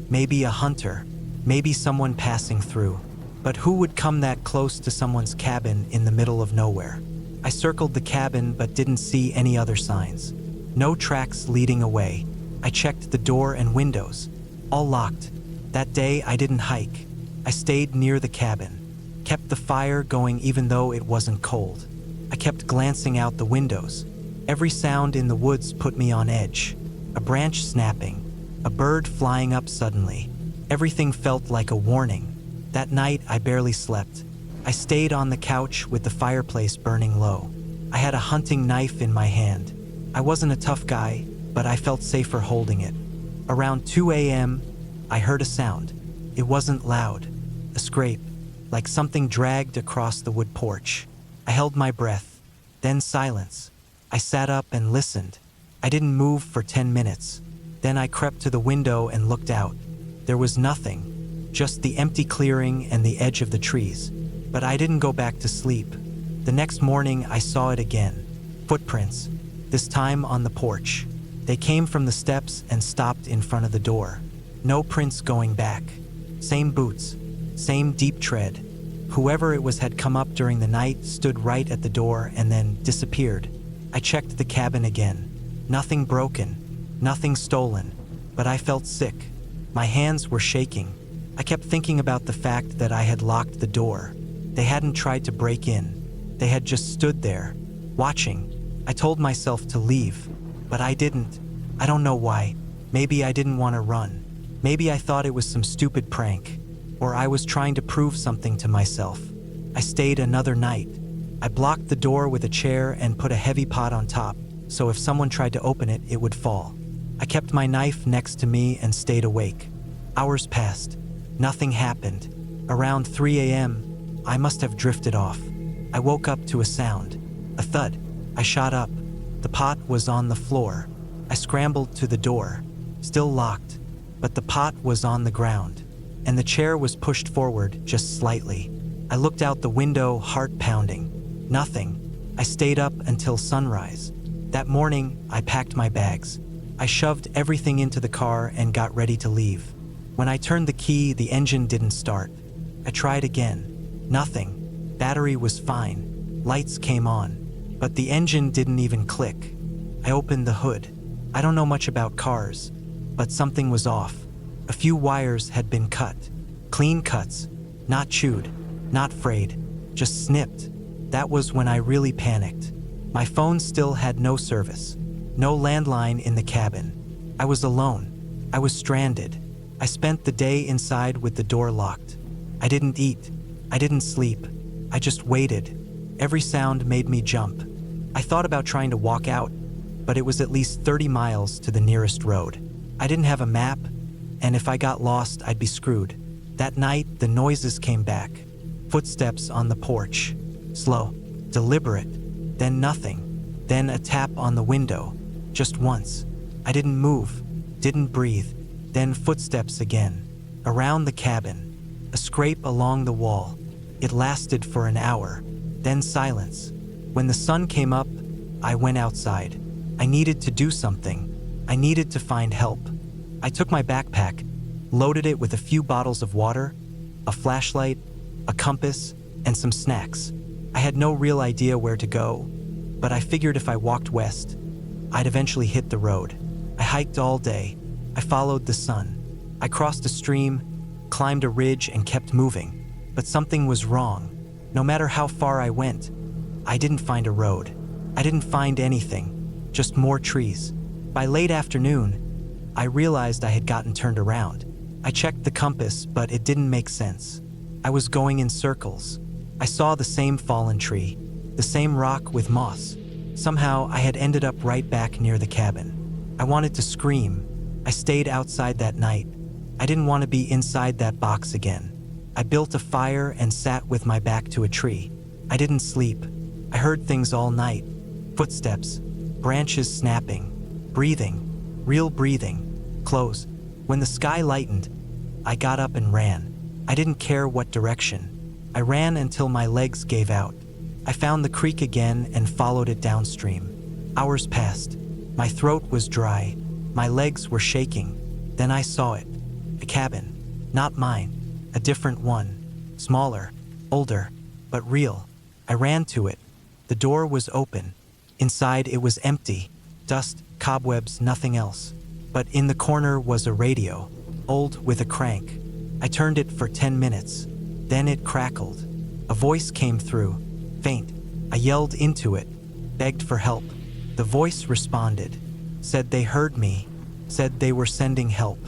Maybe a hunter, maybe someone passing through. But who would come that close to someone's cabin in the middle of nowhere? I circled the cabin but didn't see any other signs. No tracks leading away. I checked the door and windows, all locked. That day I didn't hike. I stayed near the cabin, kept the fire going even though it wasn't cold. I kept glancing out the windows. Every sound in the woods put me on edge. A branch snapping, a bird flying up suddenly. Everything felt like a warning. That night I barely slept. I stayed on the couch with the fireplace burning low. I had a hunting knife in my hand. I wasn't a tough guy, but I felt safer holding it. Around 2 a.m., I heard a sound. It wasn't loud. A scrape, like something dragged across the wood porch. I held my breath. Then silence. I sat up and listened. I didn't move for 10 minutes. Then I crept to the window and looked out. There was nothing, just the empty clearing and the edge of the trees. But I didn't go back to sleep. The next morning I saw it again. Footprints, this time on the porch. They came from the steps and stopped in front of the door. No prints going back. Same boots, same deep tread. Whoever it was had come up during the night, stood right at the door, and then disappeared. I checked the cabin again. Nothing broken, nothing stolen, but I felt sick. My hands were shaking. I kept thinking about the fact that I had locked the door. They hadn't tried to break in. They had just stood there, watching. I told myself to leave, but I didn't. I don't know why. Maybe I didn't want to run. Maybe I thought it was some stupid prank, or I was trying to prove something to myself. I stayed another night. I blocked the door with a chair and put a heavy pot on top, so if someone tried to open it, it would fall. I kept my knife next to me and stayed awake. Hours passed. Nothing happened. Around 3 a.m., I must have drifted off. I woke up to a sound. A thud. I shot up. The pot was on the floor. I scrambled to the door. Still locked. But the pot was on the ground, and the chair was pushed forward just slightly. I looked out the window, heart pounding. Nothing. I stayed up until sunrise. That morning, I packed my bags. I shoved everything into the car and got ready to leave. When I turned the key, the engine didn't start. I tried again. Nothing. Battery was fine. Lights came on. But the engine didn't even click. I opened the hood. I don't know much about cars, but something was off. A few wires had been cut. Clean cuts. Not chewed. Not frayed. Just snipped. That was when I really panicked. My phone still had no service. No landline in the cabin. I was alone. I was stranded. I spent the day inside with the door locked. I didn't eat. I didn't sleep. I just waited. Every sound made me jump. I thought about trying to walk out, but it was at least 30 miles to the nearest road. I didn't have a map, and if I got lost, I'd be screwed. That night, the noises came back. Footsteps on the porch. Slow. Deliberate. Then nothing. Then a tap on the window. Just once. I didn't move. Didn't breathe. Then footsteps again. Around the cabin. A scrape along the wall. It lasted for an hour. Then silence. When the sun came up, I went outside. I needed to do something. I needed to find help. I took my backpack, loaded it with a few bottles of water, a flashlight, a compass, and some snacks. I had no real idea where to go, but I figured if I walked west, I'd eventually hit the road. I hiked all day. I followed the sun. I crossed a stream, climbed a ridge, and kept moving. But something was wrong. No matter how far I went, I didn't find a road. I didn't find anything, just more trees. By late afternoon, I realized I had gotten turned around. I checked the compass, but it didn't make sense. I was going in circles. I saw the same fallen tree, the same rock with moss. Somehow, I had ended up right back near the cabin. I wanted to scream. I stayed outside that night. I didn't want to be inside that box again. I built a fire and sat with my back to a tree. I didn't sleep. I heard things all night. Footsteps, branches snapping, breathing, real breathing, close. When the sky lightened, I got up and ran. I didn't care what direction. I ran until my legs gave out. I found the creek again and followed it downstream. Hours passed. My throat was dry. My legs were shaking. Then I saw it. A cabin. Not mine. A different one. Smaller. Older. But real. I ran to it. The door was open. Inside it was empty. Dust, cobwebs, nothing else. But in the corner was a radio. Old with a crank. I turned it for 10 minutes. Then it crackled. A voice came through. Faint. I yelled into it. Begged for help. The voice responded. Said they heard me. Said they were sending help.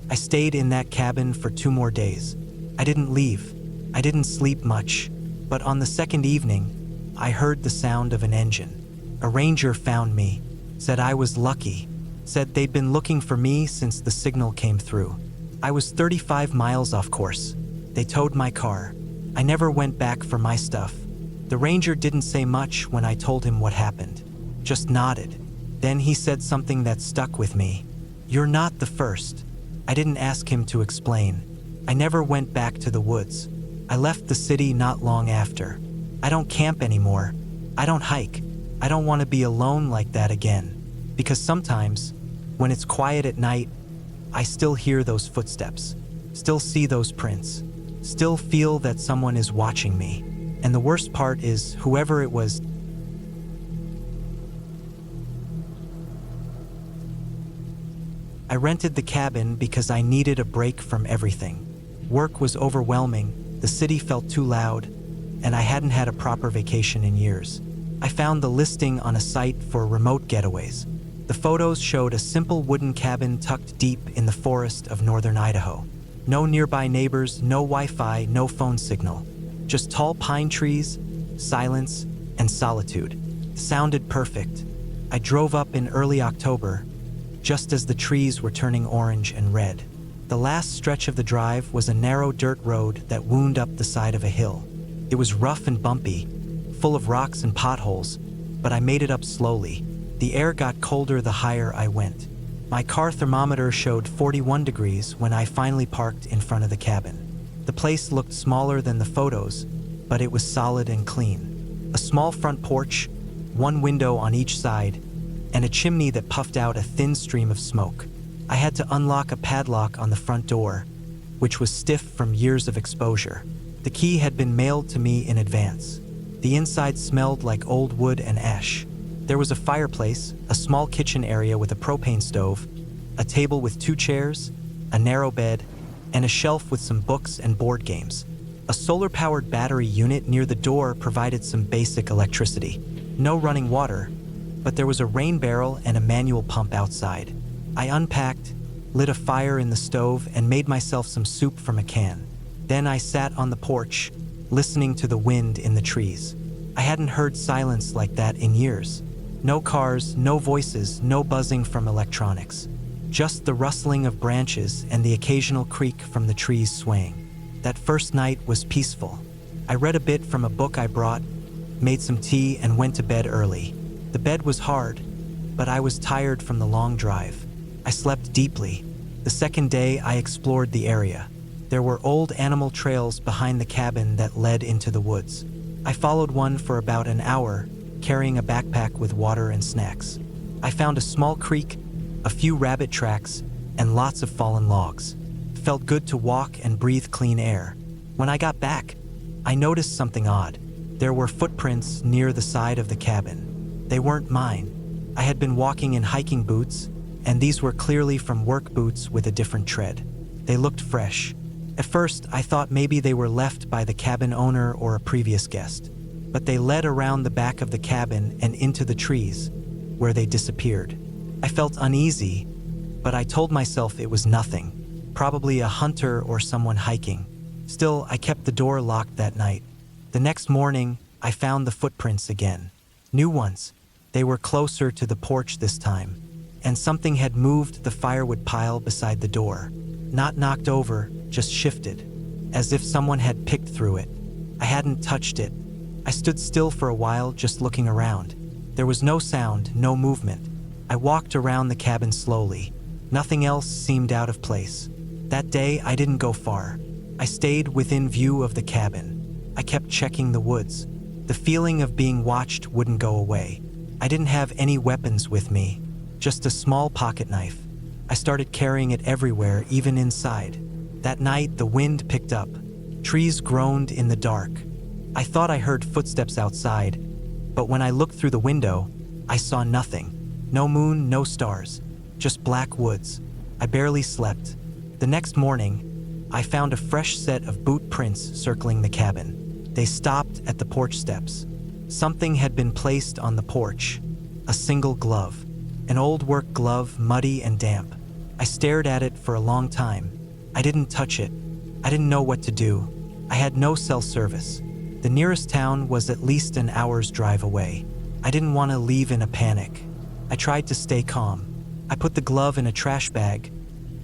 I stayed in that cabin for 2 more days. I didn't leave. I didn't sleep much. But on the second evening, I heard the sound of an engine. A ranger found me. Said I was lucky. Said they'd been looking for me since the signal came through. I was 35 miles off course. They towed my car. I never went back for my stuff. The ranger didn't say much when I told him what happened. Just nodded. Then he said something that stuck with me. "You're not the first." I didn't ask him to explain. I never went back to the woods. I left the city not long after. I don't camp anymore. I don't hike. I don't want to be alone like that again. Because sometimes, when it's quiet at night, I still hear those footsteps, still see those prints, still feel that someone is watching me. And the worst part is, whoever it was, I rented the cabin because I needed a break from everything. Work was overwhelming, the city felt too loud, and I hadn't had a proper vacation in years. I found the listing on a site for remote getaways. The photos showed a simple wooden cabin tucked deep in the forest of northern Idaho. No nearby neighbors, no Wi-Fi, no phone signal. Just tall pine trees, silence, and solitude. Sounded perfect. I drove up in early October, just as the trees were turning orange and red. The last stretch of the drive was a narrow dirt road that wound up the side of a hill. It was rough and bumpy, full of rocks and potholes, but I made it up slowly. The air got colder the higher I went. My car thermometer showed 41 degrees when I finally parked in front of the cabin. The place looked smaller than the photos, but it was solid and clean. A small front porch, one window on each side, and a chimney that puffed out a thin stream of smoke. I had to unlock a padlock on the front door, which was stiff from years of exposure. The key had been mailed to me in advance. The inside smelled like old wood and ash. There was a fireplace, a small kitchen area with a propane stove, a table with 2 chairs, a narrow bed, and a shelf with some books and board games. A solar-powered battery unit near the door provided some basic electricity. No running water, but there was a rain barrel and a manual pump outside. I unpacked, lit a fire in the stove, and made myself some soup from a can. Then I sat on the porch, listening to the wind in the trees. I hadn't heard silence like that in years. No cars, no voices, no buzzing from electronics. Just the rustling of branches and the occasional creak from the trees swaying. That first night was peaceful. I read a bit from a book I brought, made some tea, and went to bed early. The bed was hard, but I was tired from the long drive. I slept deeply. The second day, I explored the area. There were old animal trails behind the cabin that led into the woods. I followed one for about an hour, carrying a backpack with water and snacks. I found a small creek, a few rabbit tracks, and lots of fallen logs. It felt good to walk and breathe clean air. When I got back, I noticed something odd. There were footprints near the side of the cabin. They weren't mine. I had been walking in hiking boots, and these were clearly from work boots with a different tread. They looked fresh. At first, I thought maybe they were left by the cabin owner or a previous guest. But they led around the back of the cabin and into the trees, where they disappeared. I felt uneasy, but I told myself it was nothing. Probably a hunter or someone hiking. Still, I kept the door locked that night. The next morning, I found the footprints again. New ones. They were closer to the porch this time, and something had moved the firewood pile beside the door. Not knocked over, just shifted. as if someone had picked through it. I hadn't touched it. I stood still for a while, just looking around. There was no sound, no movement. I walked around the cabin slowly. Nothing else seemed out of place. That day, I didn't go far. I stayed within view of the cabin. I kept checking the woods. The feeling of being watched wouldn't go away. I didn't have any weapons with me, just a small pocket knife. I started carrying it everywhere, even inside. That night, the wind picked up. Trees groaned in the dark. I thought I heard footsteps outside, but when I looked through the window, I saw nothing. No moon, no stars, just black woods. I barely slept. The next morning, I found a fresh set of boot prints circling the cabin. They stopped at the porch steps. Something had been placed on the porch. A single glove. An old work glove, muddy and damp. I stared at it for a long time. I didn't touch it. I didn't know what to do. I had no cell service. The nearest town was at least an hour's drive away. I didn't want to leave in a panic. I tried to stay calm. I put the glove in a trash bag,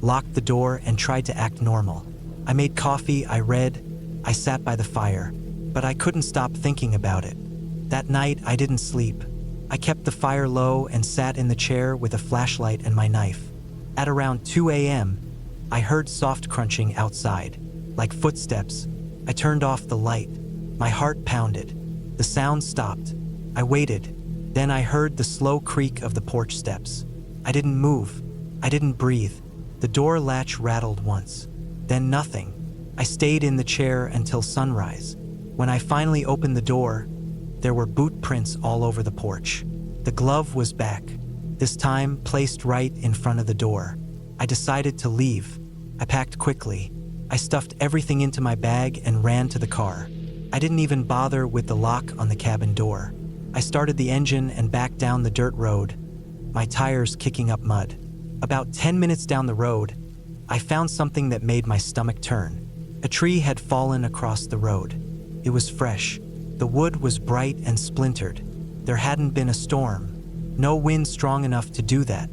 locked the door, and tried to act normal. I made coffee, I read, I sat by the fire, but I couldn't stop thinking about it. That night, I didn't sleep. I kept the fire low and sat in the chair with a flashlight and my knife. At around 2 a.m., I heard soft crunching outside, like footsteps. I turned off the light. My heart pounded. The sound stopped. I waited. Then I heard the slow creak of the porch steps. I didn't move. I didn't breathe. The door latch rattled once. Then nothing. I stayed in the chair until sunrise. When I finally opened the door, there were boot prints all over the porch. The glove was back, this time placed right in front of the door. I decided to leave. I packed quickly. I stuffed everything into my bag and ran to the car. I didn't even bother with the lock on the cabin door. I started the engine and backed down the dirt road, my tires kicking up mud. About 10 minutes down the road, I found something that made my stomach turn. A tree had fallen across the road. It was fresh. The wood was bright and splintered. There hadn't been a storm. No wind strong enough to do that.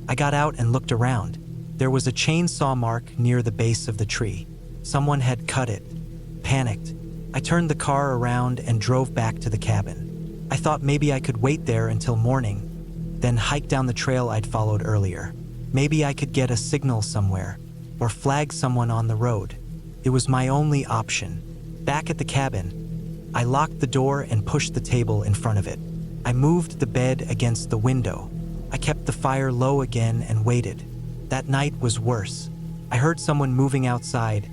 I got out and looked around. There was a chainsaw mark near the base of the tree. Someone had cut it. Panicked, I turned the car around and drove back to the cabin. I thought maybe I could wait there until morning, then hike down the trail I'd followed earlier. Maybe I could get a signal somewhere, or flag someone on the road. It was my only option. Back at the cabin, I locked the door and pushed the table in front of it. I moved the bed against the window. I kept the fire low again and waited. That night was worse. I heard someone moving outside,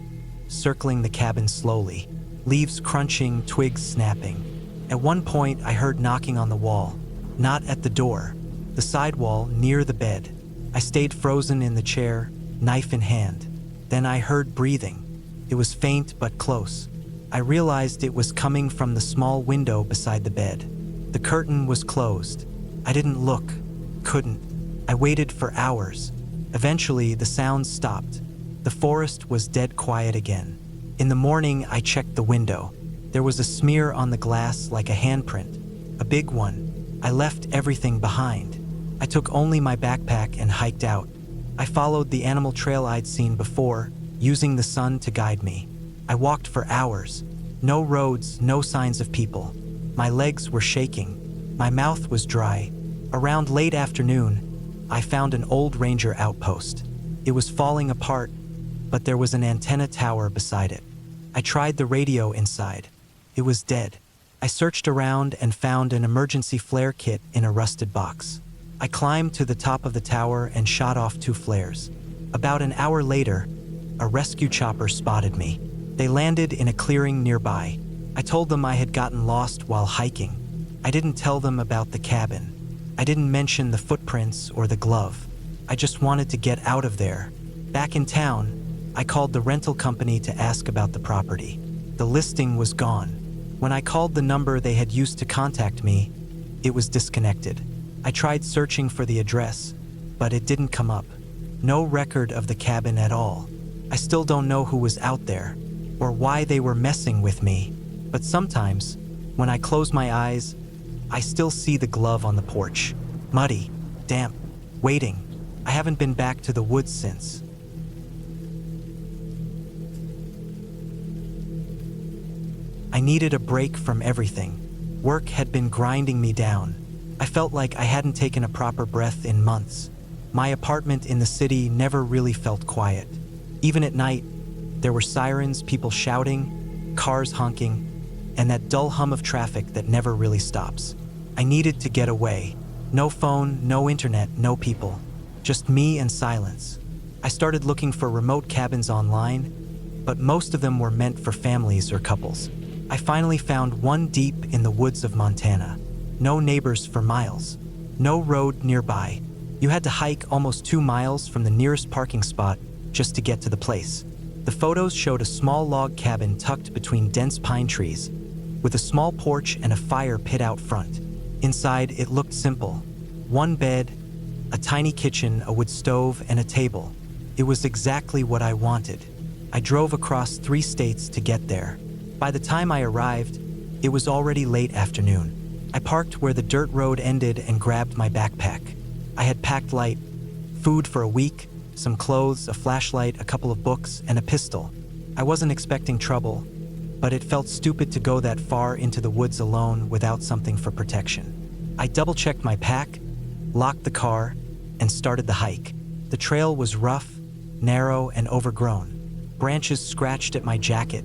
circling the cabin slowly, leaves crunching, twigs snapping. At one point, I heard knocking on the wall, not at the door, the side wall near the bed. I stayed frozen in the chair, knife in hand. Then I heard breathing. It was faint but close. I realized it was coming from the small window beside the bed. The curtain was closed. I didn't look, couldn't. I waited for hours. Eventually, the sounds stopped. The forest was dead quiet again. In the morning, I checked the window. There was a smear on the glass like a handprint, a big one. I left everything behind. I took only my backpack and hiked out. I followed the animal trail I'd seen before, using the sun to guide me. I walked for hours. No roads, no signs of people. My legs were shaking. My mouth was dry. Around late afternoon, I found an old ranger outpost. It was falling apart, but there was an antenna tower beside it. I tried the radio inside. It was dead. I searched around and found an emergency flare kit in a rusted box. I climbed to the top of the tower and shot off 2 flares. About an hour later, a rescue chopper spotted me. They landed in a clearing nearby. I told them I had gotten lost while hiking. I didn't tell them about the cabin. I didn't mention the footprints or the glove. I just wanted to get out of there. Back in town, I called the rental company to ask about the property. The listing was gone. When I called the number they had used to contact me, it was disconnected. I tried searching for the address, but it didn't come up. No record of the cabin at all. I still don't know who was out there, or why they were messing with me. But sometimes, when I close my eyes, I still see the glove on the porch. Muddy, damp, waiting. I haven't been back to the woods since. I needed a break from everything. Work had been grinding me down. I felt like I hadn't taken a proper breath in months. My apartment in the city never really felt quiet. Even at night, there were sirens, people shouting, cars honking, and that dull hum of traffic that never really stops. I needed to get away. No phone, no internet, no people. Just me and silence. I started looking for remote cabins online, but most of them were meant for families or couples. I finally found one deep in the woods of Montana. No neighbors for miles. No road nearby. You had to hike almost 2 miles from the nearest parking spot just to get to the place. The photos showed a small log cabin tucked between dense pine trees, with a small porch and a fire pit out front. Inside, it looked simple. One bed, a tiny kitchen, a wood stove, and a table. It was exactly what I wanted. I drove across 3 states to get there. By the time I arrived, it was already late afternoon. I parked where the dirt road ended and grabbed my backpack. I had packed light, food for a week, some clothes, a flashlight, a couple of books, and a pistol. I wasn't expecting trouble, but it felt stupid to go that far into the woods alone without something for protection. I double-checked my pack, locked the car, and started the hike. The trail was rough, narrow, and overgrown. Branches scratched at my jacket,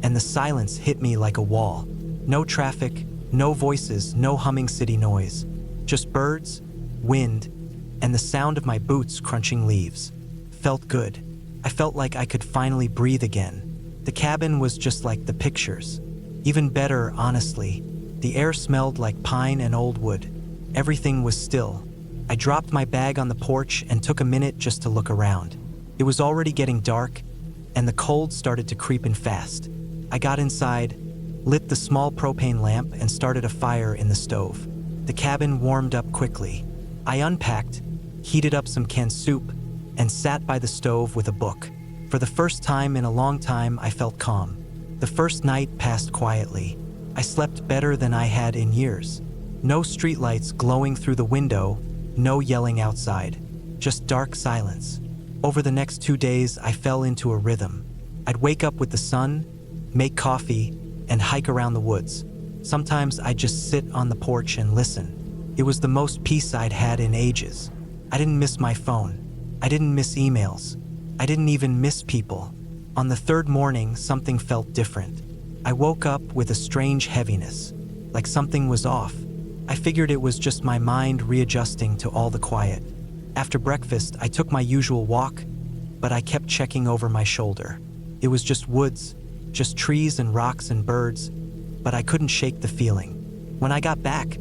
and the silence hit me like a wall. No traffic, no voices, no humming city noise. Just birds, wind, and the sound of my boots crunching leaves. Felt good. I felt like I could finally breathe again. The cabin was just like the pictures. Even better, honestly. The air smelled like pine and old wood. Everything was still. I dropped my bag on the porch and took a minute just to look around. It was already getting dark, and the cold started to creep in fast. I got inside, lit the small propane lamp, and started a fire in the stove. The cabin warmed up quickly. I unpacked, heated up some canned soup, and sat by the stove with a book. For the first time in a long time, I felt calm. The first night passed quietly. I slept better than I had in years. No streetlights glowing through the window, no yelling outside, just dark silence. Over the next 2 days, I fell into a rhythm. I'd wake up with the sun, make coffee, and hike around the woods. Sometimes I'd just sit on the porch and listen. It was the most peace I'd had in ages. I didn't miss my phone. I didn't miss emails. I didn't even miss people. On the 3rd morning, something felt different. I woke up with a strange heaviness, like something was off. I figured it was just my mind readjusting to all the quiet. After breakfast, I took my usual walk, but I kept checking over my shoulder. It was just woods, just trees and rocks and birds, but I couldn't shake the feeling. When I got back,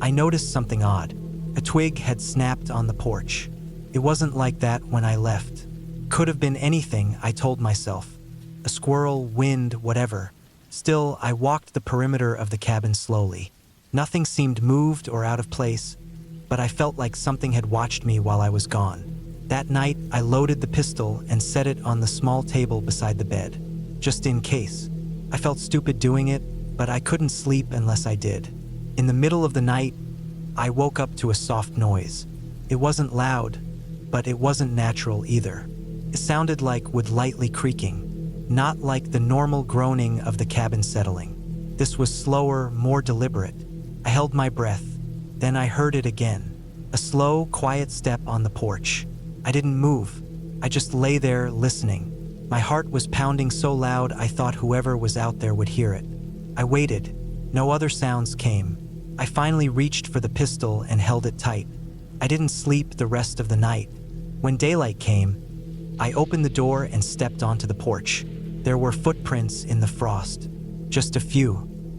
I noticed something odd. A twig had snapped on the porch. It wasn't like that when I left. Could have been anything, I told myself. A squirrel, wind, whatever. Still, I walked the perimeter of the cabin slowly. Nothing seemed moved or out of place, but I felt like something had watched me while I was gone. That night, I loaded the pistol and set it on the small table beside the bed, just in case. I felt stupid doing it, but I couldn't sleep unless I did. In the middle of the night, I woke up to a soft noise. It wasn't loud, but it wasn't natural either. It sounded like wood lightly creaking, not like the normal groaning of the cabin settling. This was slower, more deliberate. I held my breath. Then I heard it again. A slow, quiet step on the porch. I didn't move. I just lay there listening. My heart was pounding so loud I thought whoever was out there would hear it. I waited. No other sounds came. I finally reached for the pistol and held it tight. I didn't sleep the rest of the night. When daylight came, I opened the door and stepped onto the porch. There were footprints in the frost. Just a few.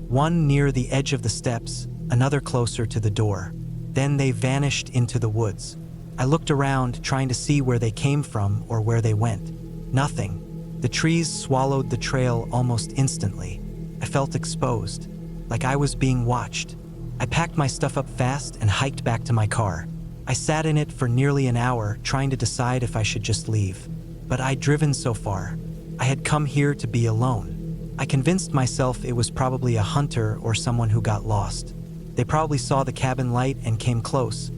One near the edge of the steps, another closer to the door. Then they vanished into the woods. I looked around, trying to see where they came from or where they went. Nothing. The trees swallowed the trail almost instantly. I felt exposed, like I was being watched. I packed my stuff up fast and hiked back to my car. I sat in it for nearly an hour, trying to decide if I should just leave. But I'd driven so far. I had come here to be alone. I convinced myself it was probably a hunter or someone who got lost. They probably saw the cabin light and came close,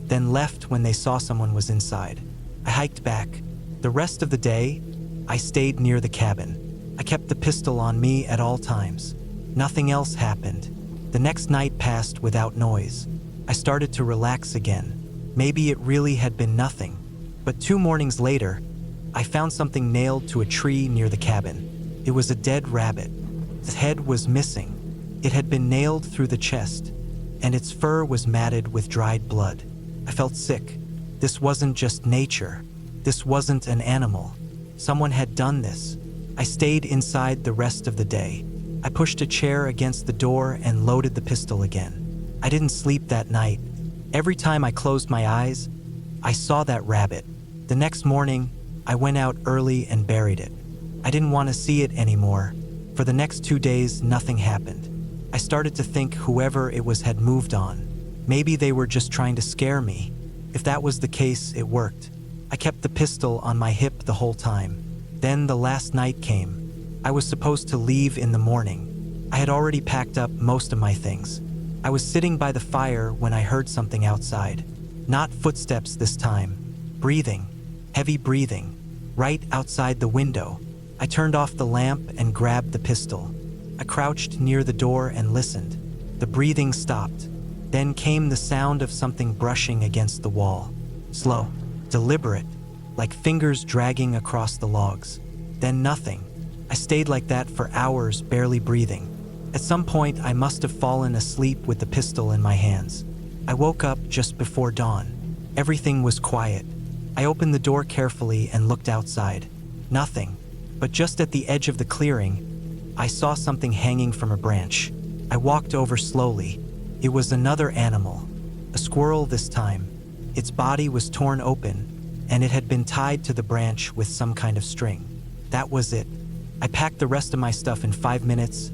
then left when they saw someone was inside. I hiked back. The rest of the day, I stayed near the cabin. I kept the pistol on me at all times. Nothing else happened. The next night passed without noise. I started to relax again. Maybe it really had been nothing. But 2 mornings later, I found something nailed to a tree near the cabin. It was a dead rabbit. Its head was missing. It had been nailed through the chest, and its fur was matted with dried blood. I felt sick. This wasn't just nature. This wasn't an animal. Someone had done this. I stayed inside the rest of the day. I pushed a chair against the door and loaded the pistol again. I didn't sleep that night. Every time I closed my eyes, I saw that rabbit. The next morning, I went out early and buried it. I didn't want to see it anymore. For the next 2 days, nothing happened. I started to think whoever it was had moved on. Maybe they were just trying to scare me. If that was the case, it worked. I kept the pistol on my hip the whole time. Then the last night came. I was supposed to leave in the morning. I had already packed up most of my things. I was sitting by the fire when I heard something outside. Not footsteps this time. Breathing. Heavy breathing. Right outside the window. I turned off the lamp and grabbed the pistol. I crouched near the door and listened. The breathing stopped. Then came the sound of something brushing against the wall. Slow. Deliberate. Like fingers dragging across the logs. Then nothing. I stayed like that for hours, barely breathing. At some point, I must have fallen asleep with the pistol in my hands. I woke up just before dawn. Everything was quiet. I opened the door carefully and looked outside. Nothing. But just at the edge of the clearing, I saw something hanging from a branch. I walked over slowly. It was another animal. A squirrel this time. Its body was torn open, and it had been tied to the branch with some kind of string. That was it. I packed the rest of my stuff in 5 minutes,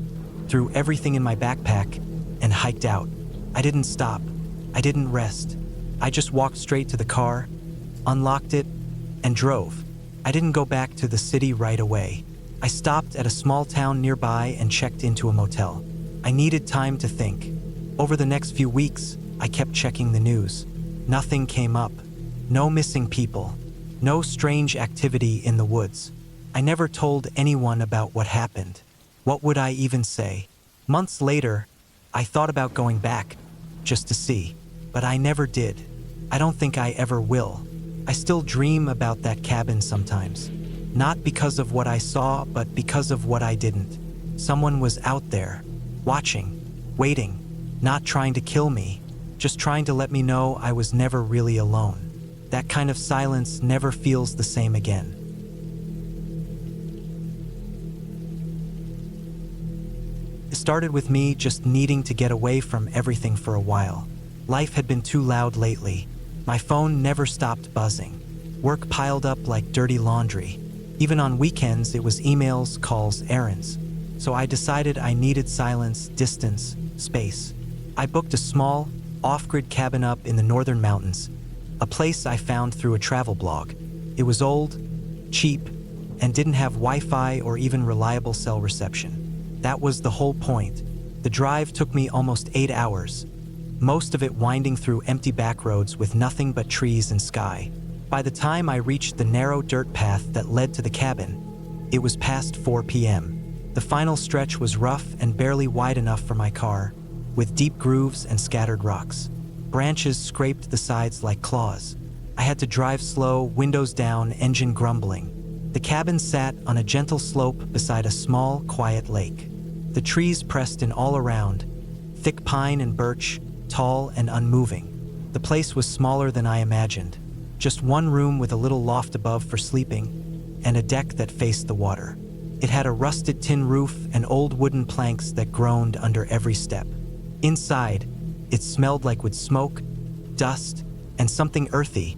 threw everything in my backpack, and hiked out. I didn't stop. I didn't rest. I just walked straight to the car, unlocked it, and drove. I didn't go back to the city right away. I stopped at a small town nearby and checked into a motel. I needed time to think. Over the next few weeks, I kept checking the news. Nothing came up. No missing people. No strange activity in the woods. I never told anyone about what happened. What would I even say? Months later, I thought about going back, just to see. But I never did. I don't think I ever will. I still dream about that cabin sometimes. Not because of what I saw, but because of what I didn't. Someone was out there, watching, waiting, not trying to kill me, just trying to let me know I was never really alone. That kind of silence never feels the same again. It started with me just needing to get away from everything for a while. Life had been too loud lately. My phone never stopped buzzing. Work piled up like dirty laundry. Even on weekends, it was emails, calls, errands. So I decided I needed silence, distance, space. I booked a small, off-grid cabin up in the northern mountains, a place I found through a travel blog. It was old, cheap, and didn't have Wi-Fi or even reliable cell reception. That was the whole point. The drive took me almost 8 hours, most of it winding through empty back roads with nothing but trees and sky. By the time I reached the narrow dirt path that led to the cabin, it was past 4 p.m. The final stretch was rough and barely wide enough for my car, with deep grooves and scattered rocks. Branches scraped the sides like claws. I had to drive slow, windows down, engine grumbling. The cabin sat on a gentle slope beside a small, quiet lake. The trees pressed in all around, thick pine and birch, tall and unmoving. The place was smaller than I imagined. Just one room with a little loft above for sleeping, and a deck that faced the water. It had a rusted tin roof and old wooden planks that groaned under every step. Inside, it smelled like wood smoke, dust, and something earthy,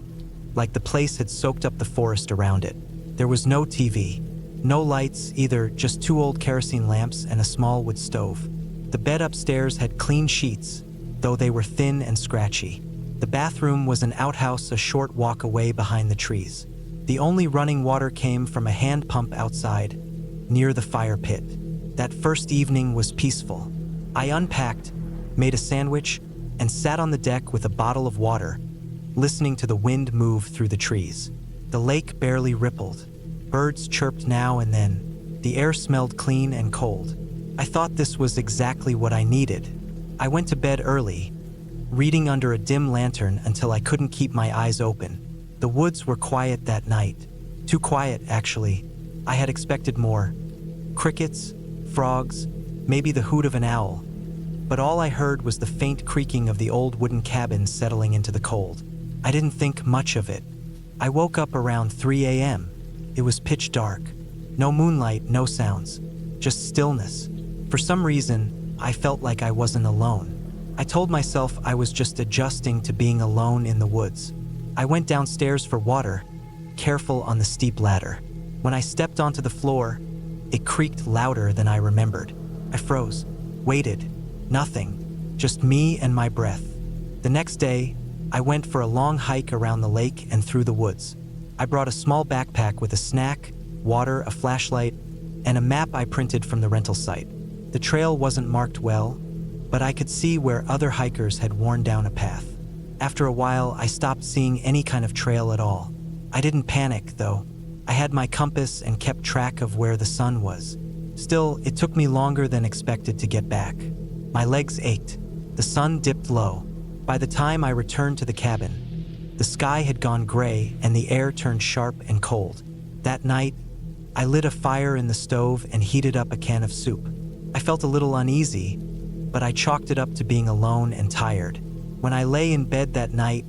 like the place had soaked up the forest around it. There was no TV, no lights either, just 2 old kerosene lamps and a small wood stove. The bed upstairs had clean sheets, though they were thin and scratchy. The bathroom was an outhouse a short walk away behind the trees. The only running water came from a hand pump outside, near the fire pit. That first evening was peaceful. I unpacked, made a sandwich, and sat on the deck with a bottle of water, listening to the wind move through the trees. The lake barely rippled. Birds chirped now and then. The air smelled clean and cold. I thought this was exactly what I needed. I went to bed early, reading under a dim lantern until I couldn't keep my eyes open. The woods were quiet that night. Too quiet, actually. I had expected more. Crickets, frogs, maybe the hoot of an owl. But all I heard was the faint creaking of the old wooden cabin settling into the cold. I didn't think much of it. I woke up around 3 a.m. It was pitch dark. No moonlight, no sounds. Just stillness. For some reason, I felt like I wasn't alone. I told myself I was just adjusting to being alone in the woods. I went downstairs for water, careful on the steep ladder. When I stepped onto the floor, it creaked louder than I remembered. I froze, waited. Nothing, just me and my breath. The next day, I went for a long hike around the lake and through the woods. I brought a small backpack with a snack, water, a flashlight, and a map I printed from the rental site. The trail wasn't marked well, but I could see where other hikers had worn down a path. After a while, I stopped seeing any kind of trail at all. I didn't panic, though. I had my compass and kept track of where the sun was. Still, it took me longer than expected to get back. My legs ached. The sun dipped low. By the time I returned to the cabin, the sky had gone gray and the air turned sharp and cold. That night, I lit a fire in the stove and heated up a can of soup. I felt a little uneasy, but I chalked it up to being alone and tired. When I lay in bed that night,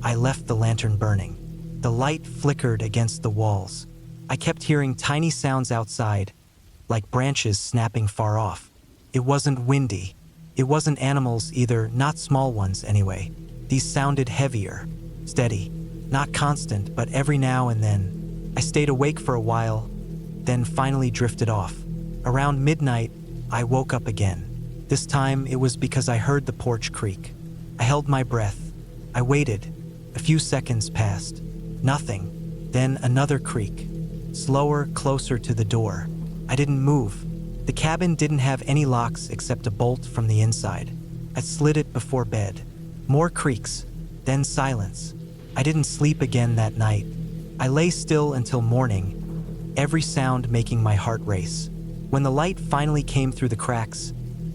I left the lantern burning. The light flickered against the walls. I kept hearing tiny sounds outside, like branches snapping far off. It wasn't windy. It wasn't animals either, not small ones anyway. These sounded heavier, steady, not constant, but every now and then. I stayed awake for a while, then finally drifted off. Around midnight, I woke up again. This time, it was because I heard the porch creak. I held my breath. I waited. A few seconds passed. Nothing. Then another creak. Slower, closer to the door. I didn't move. The cabin didn't have any locks except a bolt from the inside. I slid it before bed. More creaks. Then silence. I didn't sleep again that night. I lay still until morning, every sound making my heart race. When the light finally came through the cracks,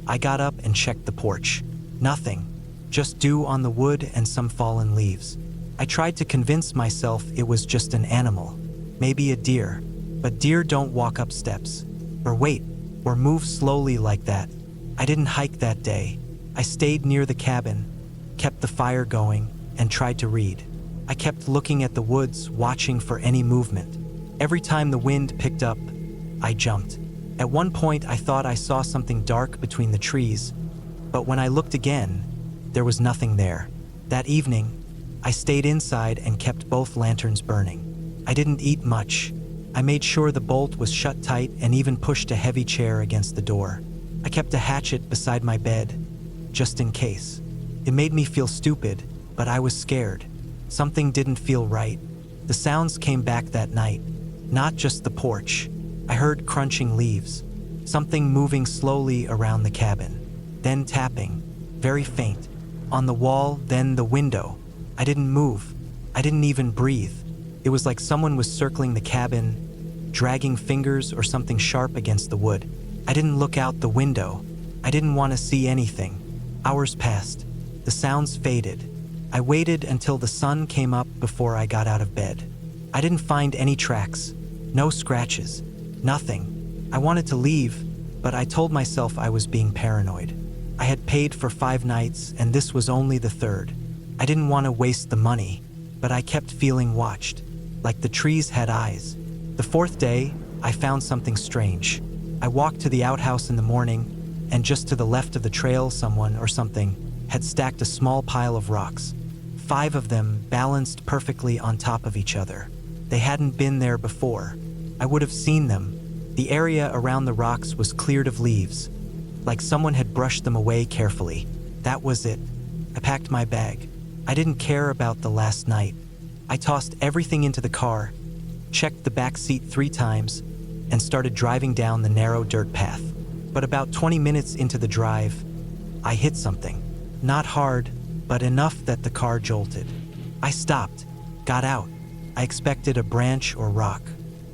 I got up and checked the porch. Nothing. Just dew on the wood and some fallen leaves. I tried to convince myself it was just an animal, maybe a deer, but deer don't walk up steps, or wait, or move slowly like that. I didn't hike that day. I stayed near the cabin, kept the fire going, and tried to read. I kept looking at the woods, watching for any movement. Every time the wind picked up, I jumped. At one point, I thought I saw something dark between the trees, but when I looked again, there was nothing there. That evening, I stayed inside and kept both lanterns burning. I didn't eat much. I made sure the bolt was shut tight and even pushed a heavy chair against the door. I kept a hatchet beside my bed, just in case. It made me feel stupid, but I was scared. Something didn't feel right. The sounds came back that night, not just the porch. I heard crunching leaves, something moving slowly around the cabin, then tapping, very faint, on the wall, then the window. I didn't move. I didn't even breathe. It was like someone was circling the cabin, dragging fingers or something sharp against the wood. I didn't look out the window. I didn't want to see anything. Hours passed. The sounds faded. I waited until the sun came up before I got out of bed. I didn't find any tracks, no scratches, nothing. I wanted to leave, but I told myself I was being paranoid. I had paid for 5 nights, and this was only the 3rd. I didn't want to waste the money, but I kept feeling watched, like the trees had eyes. The 4th day, I found something strange. I walked to the outhouse in the morning, and just to the left of the trail, someone or something had stacked a small pile of rocks. 5 of them balanced perfectly on top of each other. They hadn't been there before. I would have seen them. The area around the rocks was cleared of leaves, like someone had brushed them away carefully. That was it. I packed my bag. I didn't care about the last night. I tossed everything into the car, checked the back seat 3 times, and started driving down the narrow dirt path. But about 20 minutes into the drive, I hit something. Not hard, but enough that the car jolted. I stopped, got out. I expected a branch or rock.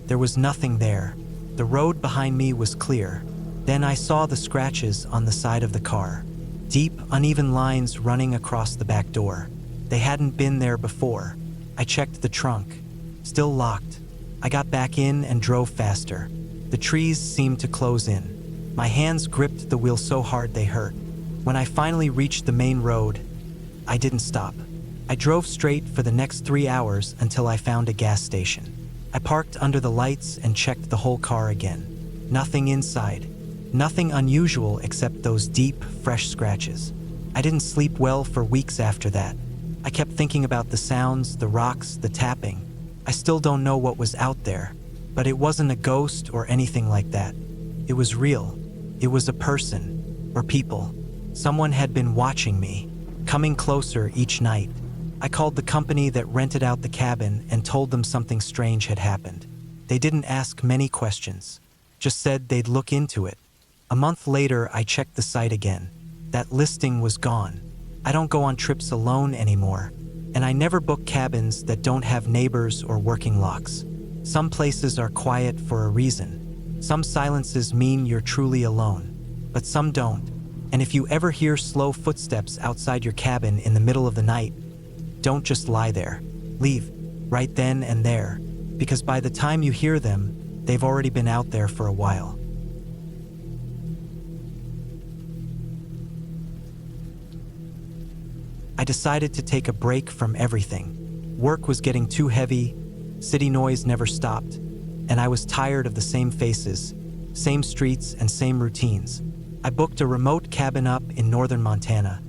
There was nothing there. The road behind me was clear. Then I saw the scratches on the side of the car. Deep, uneven lines running across the back door. They hadn't been there before. I checked the trunk. Still locked. I got back in and drove faster. The trees seemed to close in. My hands gripped the wheel so hard they hurt. When I finally reached the main road, I didn't stop. I drove straight for the next 3 hours until I found a gas station. I parked under the lights and checked the whole car again. Nothing inside. Nothing unusual except those deep, fresh scratches. I didn't sleep well for weeks after that. I kept thinking about the sounds, the rocks, the tapping. I still don't know what was out there, but it wasn't a ghost or anything like that. It was real. It was a person, or people. Someone had been watching me, coming closer each night. I called the company that rented out the cabin and told them something strange had happened. They didn't ask many questions, just said they'd look into it. A month later, I checked the site again. That listing was gone. I don't go on trips alone anymore, and I never book cabins that don't have neighbors or working locks. Some places are quiet for a reason. Some silences mean you're truly alone, but some don't. And if you ever hear slow footsteps outside your cabin in the middle of the night, don't just lie there. Leave, right then and there, because by the time you hear them, they've already been out there for a while. I decided to take a break from everything. Work was getting too heavy, city noise never stopped, and I was tired of the same faces, same streets, and same routines. I booked a remote cabin up in northern Montana,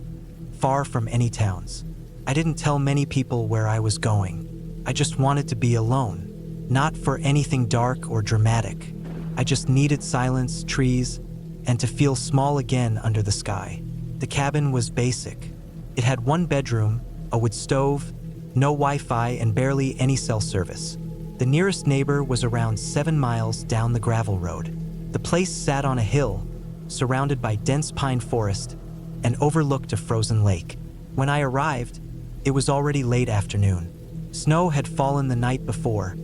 far from any towns. I didn't tell many people where I was going. I just wanted to be alone, not for anything dark or dramatic. I just needed silence, trees, and to feel small again under the sky. The cabin was basic. It had one bedroom, a wood stove, no Wi-Fi, and barely any cell service. The nearest neighbor was around 7 miles down the gravel road. The place sat on a hill, surrounded by dense pine forest, and overlooked a frozen lake. When I arrived, it was already late afternoon. Snow had fallen the night before,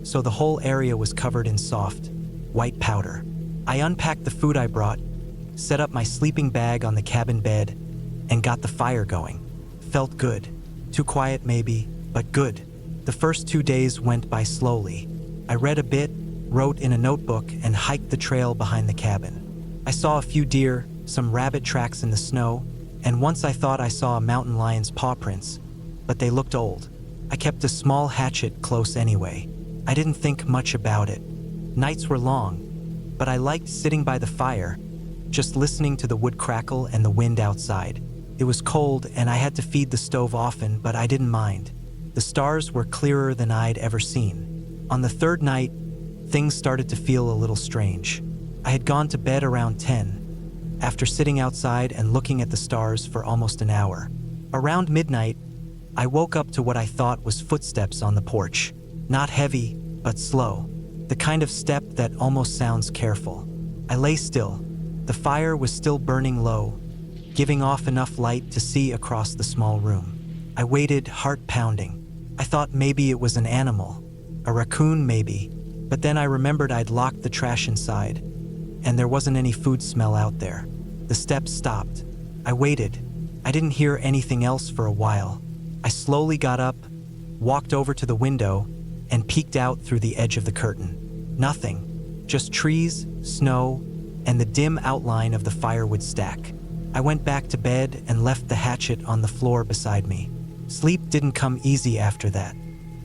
so the whole area was covered in soft, white powder. I unpacked the food I brought, set up my sleeping bag on the cabin bed, and got the fire going. Felt good. Too quiet maybe, but good. The first 2 days went by slowly. I read a bit, wrote in a notebook, and hiked the trail behind the cabin. I saw a few deer, some rabbit tracks in the snow, and once I thought I saw a mountain lion's paw prints, but they looked old. I kept a small hatchet close anyway. I didn't think much about it. Nights were long, but I liked sitting by the fire, just listening to the wood crackle and the wind outside. It was cold and I had to feed the stove often, but I didn't mind. The stars were clearer than I'd ever seen. On the third night, things started to feel a little strange. I had gone to bed around 10, after sitting outside and looking at the stars for almost an hour. Around midnight, I woke up to what I thought was footsteps on the porch. Not heavy, but slow. The kind of step that almost sounds careful. I lay still. The fire was still burning low, giving off enough light to see across the small room. I waited, heart pounding. I thought maybe it was an animal, a raccoon maybe, but then I remembered I'd locked the trash inside, and there wasn't any food smell out there. The steps stopped. I waited. I didn't hear anything else for a while. I slowly got up, walked over to the window, and peeked out through the edge of the curtain. Nothing, just trees, snow, and the dim outline of the firewood stack. I went back to bed and left the hatchet on the floor beside me. Sleep didn't come easy after that.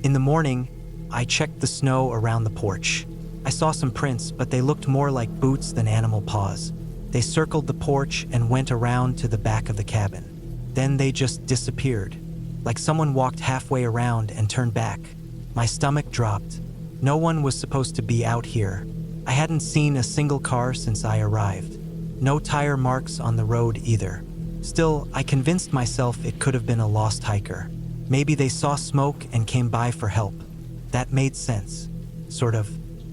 In the morning, I checked the snow around the porch. I saw some prints, but they looked more like boots than animal paws. They circled the porch and went around to the back of the cabin. Then they just disappeared, like someone walked halfway around and turned back. My stomach dropped. No one was supposed to be out here. I hadn't seen a single car since I arrived. No tire marks on the road either. Still, I convinced myself it could have been a lost hiker. Maybe they saw smoke and came by for help. That made sense. Sort of.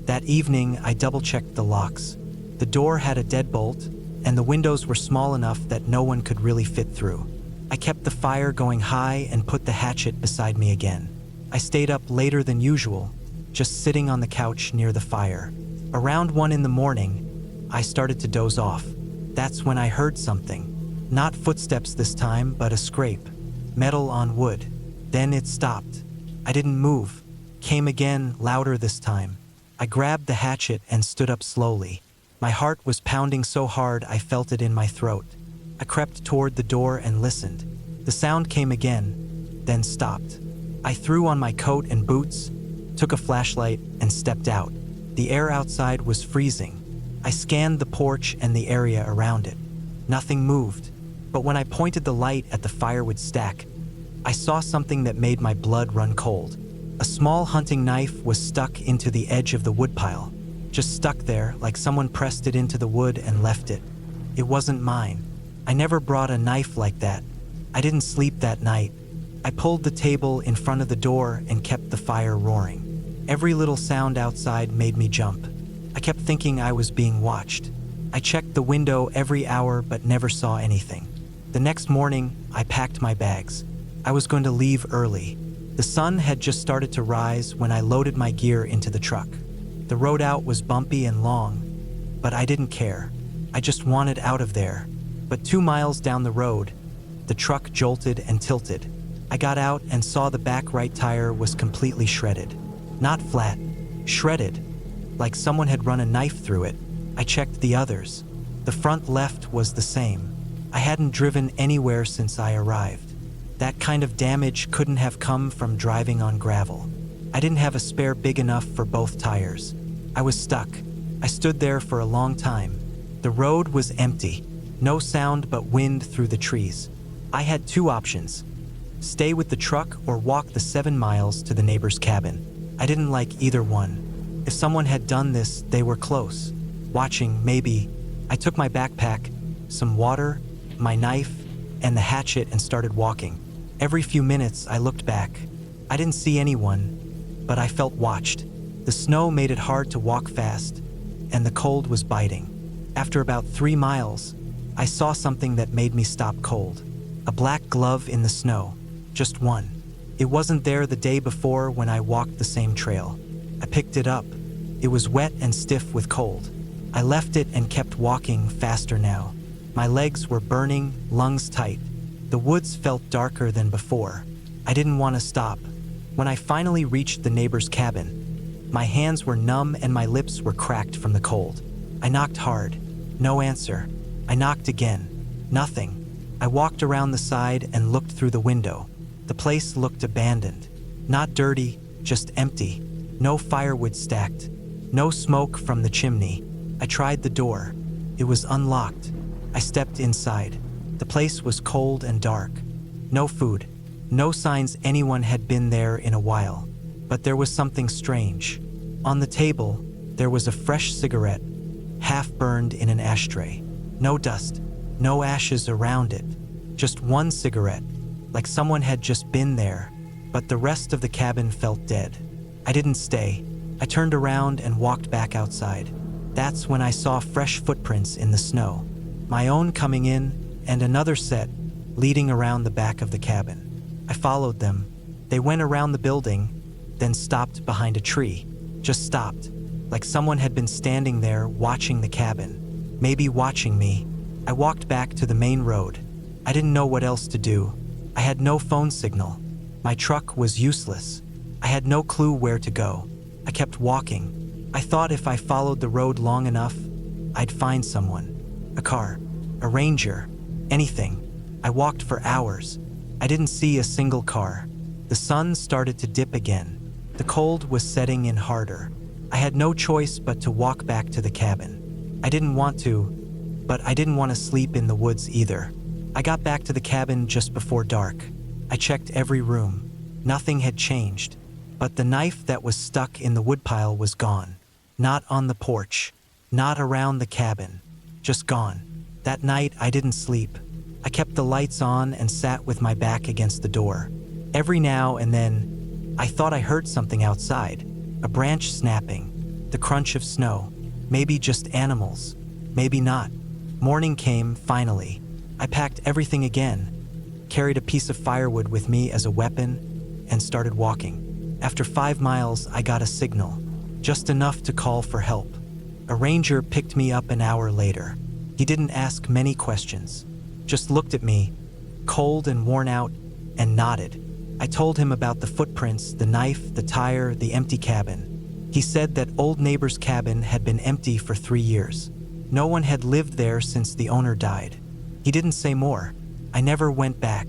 That evening, I double-checked the locks. The door had a deadbolt, and the windows were small enough that no one could really fit through. I kept the fire going high and put the hatchet beside me again. I stayed up later than usual, just sitting on the couch near the fire. Around 1 in the morning, I started to doze off. That's when I heard something. Not footsteps this time, but a scrape. Metal on wood. Then it stopped. I didn't move. Came again, louder this time. I grabbed the hatchet and stood up slowly. My heart was pounding so hard I felt it in my throat. I crept toward the door and listened. The sound came again, then stopped. I threw on my coat and boots, took a flashlight, and stepped out. The air outside was freezing. I scanned the porch and the area around it. Nothing moved, but when I pointed the light at the firewood stack, I saw something that made my blood run cold. A small hunting knife was stuck into the edge of the woodpile, just stuck there like someone pressed it into the wood and left it. It wasn't mine. I never brought a knife like that. I didn't sleep that night. I pulled the table in front of the door and kept the fire roaring. Every little sound outside made me jump. I kept thinking I was being watched. I checked the window every hour but never saw anything. The next morning, I packed my bags. I was going to leave early. The sun had just started to rise when I loaded my gear into the truck. The road out was bumpy and long, but I didn't care. I just wanted out of there. But 2 miles down the road, the truck jolted and tilted. I got out and saw the back right tire was completely shredded. Not flat, shredded, like someone had run a knife through it. I checked the others. The front left was the same. I hadn't driven anywhere since I arrived. That kind of damage couldn't have come from driving on gravel. I didn't have a spare big enough for both tires. I was stuck. I stood there for a long time. The road was empty. No sound but wind through the trees. I had 2 options: stay with the truck or walk the 7 miles to the neighbor's cabin. I didn't like either one. If someone had done this, they were close. Watching, maybe. I took my backpack, some water, my knife, and the hatchet and started walking. Every few minutes, I looked back. I didn't see anyone, but I felt watched. The snow made it hard to walk fast, and the cold was biting. After about 3 miles, I saw something that made me stop cold. A black glove in the snow. Just one. It wasn't there the day before when I walked the same trail. I picked it up. It was wet and stiff with cold. I left it and kept walking faster now. My legs were burning, lungs tight. The woods felt darker than before. I didn't want to stop. When I finally reached the neighbor's cabin, my hands were numb and my lips were cracked from the cold. I knocked hard. No answer. I knocked again. Nothing. I walked around the side and looked through the window. The place looked abandoned. Not dirty, just empty. No firewood stacked. No smoke from the chimney. I tried the door. It was unlocked. I stepped inside. The place was cold and dark. No food. No signs anyone had been there in a while. But there was something strange. On the table, there was a fresh cigarette, half burned in an ashtray. No dust. No ashes around it. Just one cigarette, like someone had just been there, but the rest of the cabin felt dead. I didn't stay. I turned around and walked back outside. That's when I saw fresh footprints in the snow. My own coming in, and another set leading around the back of the cabin. I followed them. They went around the building, then stopped behind a tree. Just stopped, like someone had been standing there watching the cabin. Maybe watching me. I walked back to the main road. I didn't know what else to do. I had no phone signal. My truck was useless. I had no clue where to go. I kept walking. I thought if I followed the road long enough, I'd find someone. A car, a ranger, anything. I walked for hours. I didn't see a single car. The sun started to dip again. The cold was setting in harder. I had no choice but to walk back to the cabin. I didn't want to, but I didn't want to sleep in the woods either. I got back to the cabin just before dark. I checked every room. Nothing had changed, but the knife that was stuck in the woodpile was gone. Not on the porch, not around the cabin, just gone. That night I didn't sleep. I kept the lights on and sat with my back against the door. Every now and then, I thought I heard something outside, a branch snapping, the crunch of snow, maybe just animals, maybe not. Morning came, finally. I packed everything again, carried a piece of firewood with me as a weapon, and started walking. After 5 miles, I got a signal, just enough to call for help. A ranger picked me up an hour later. He didn't ask many questions, just looked at me, cold and worn out, and nodded. I told him about the footprints, the knife, the tire, the empty cabin. He said that old neighbor's cabin had been empty for 3 years. No one had lived there since the owner died. He didn't say more. I never went back.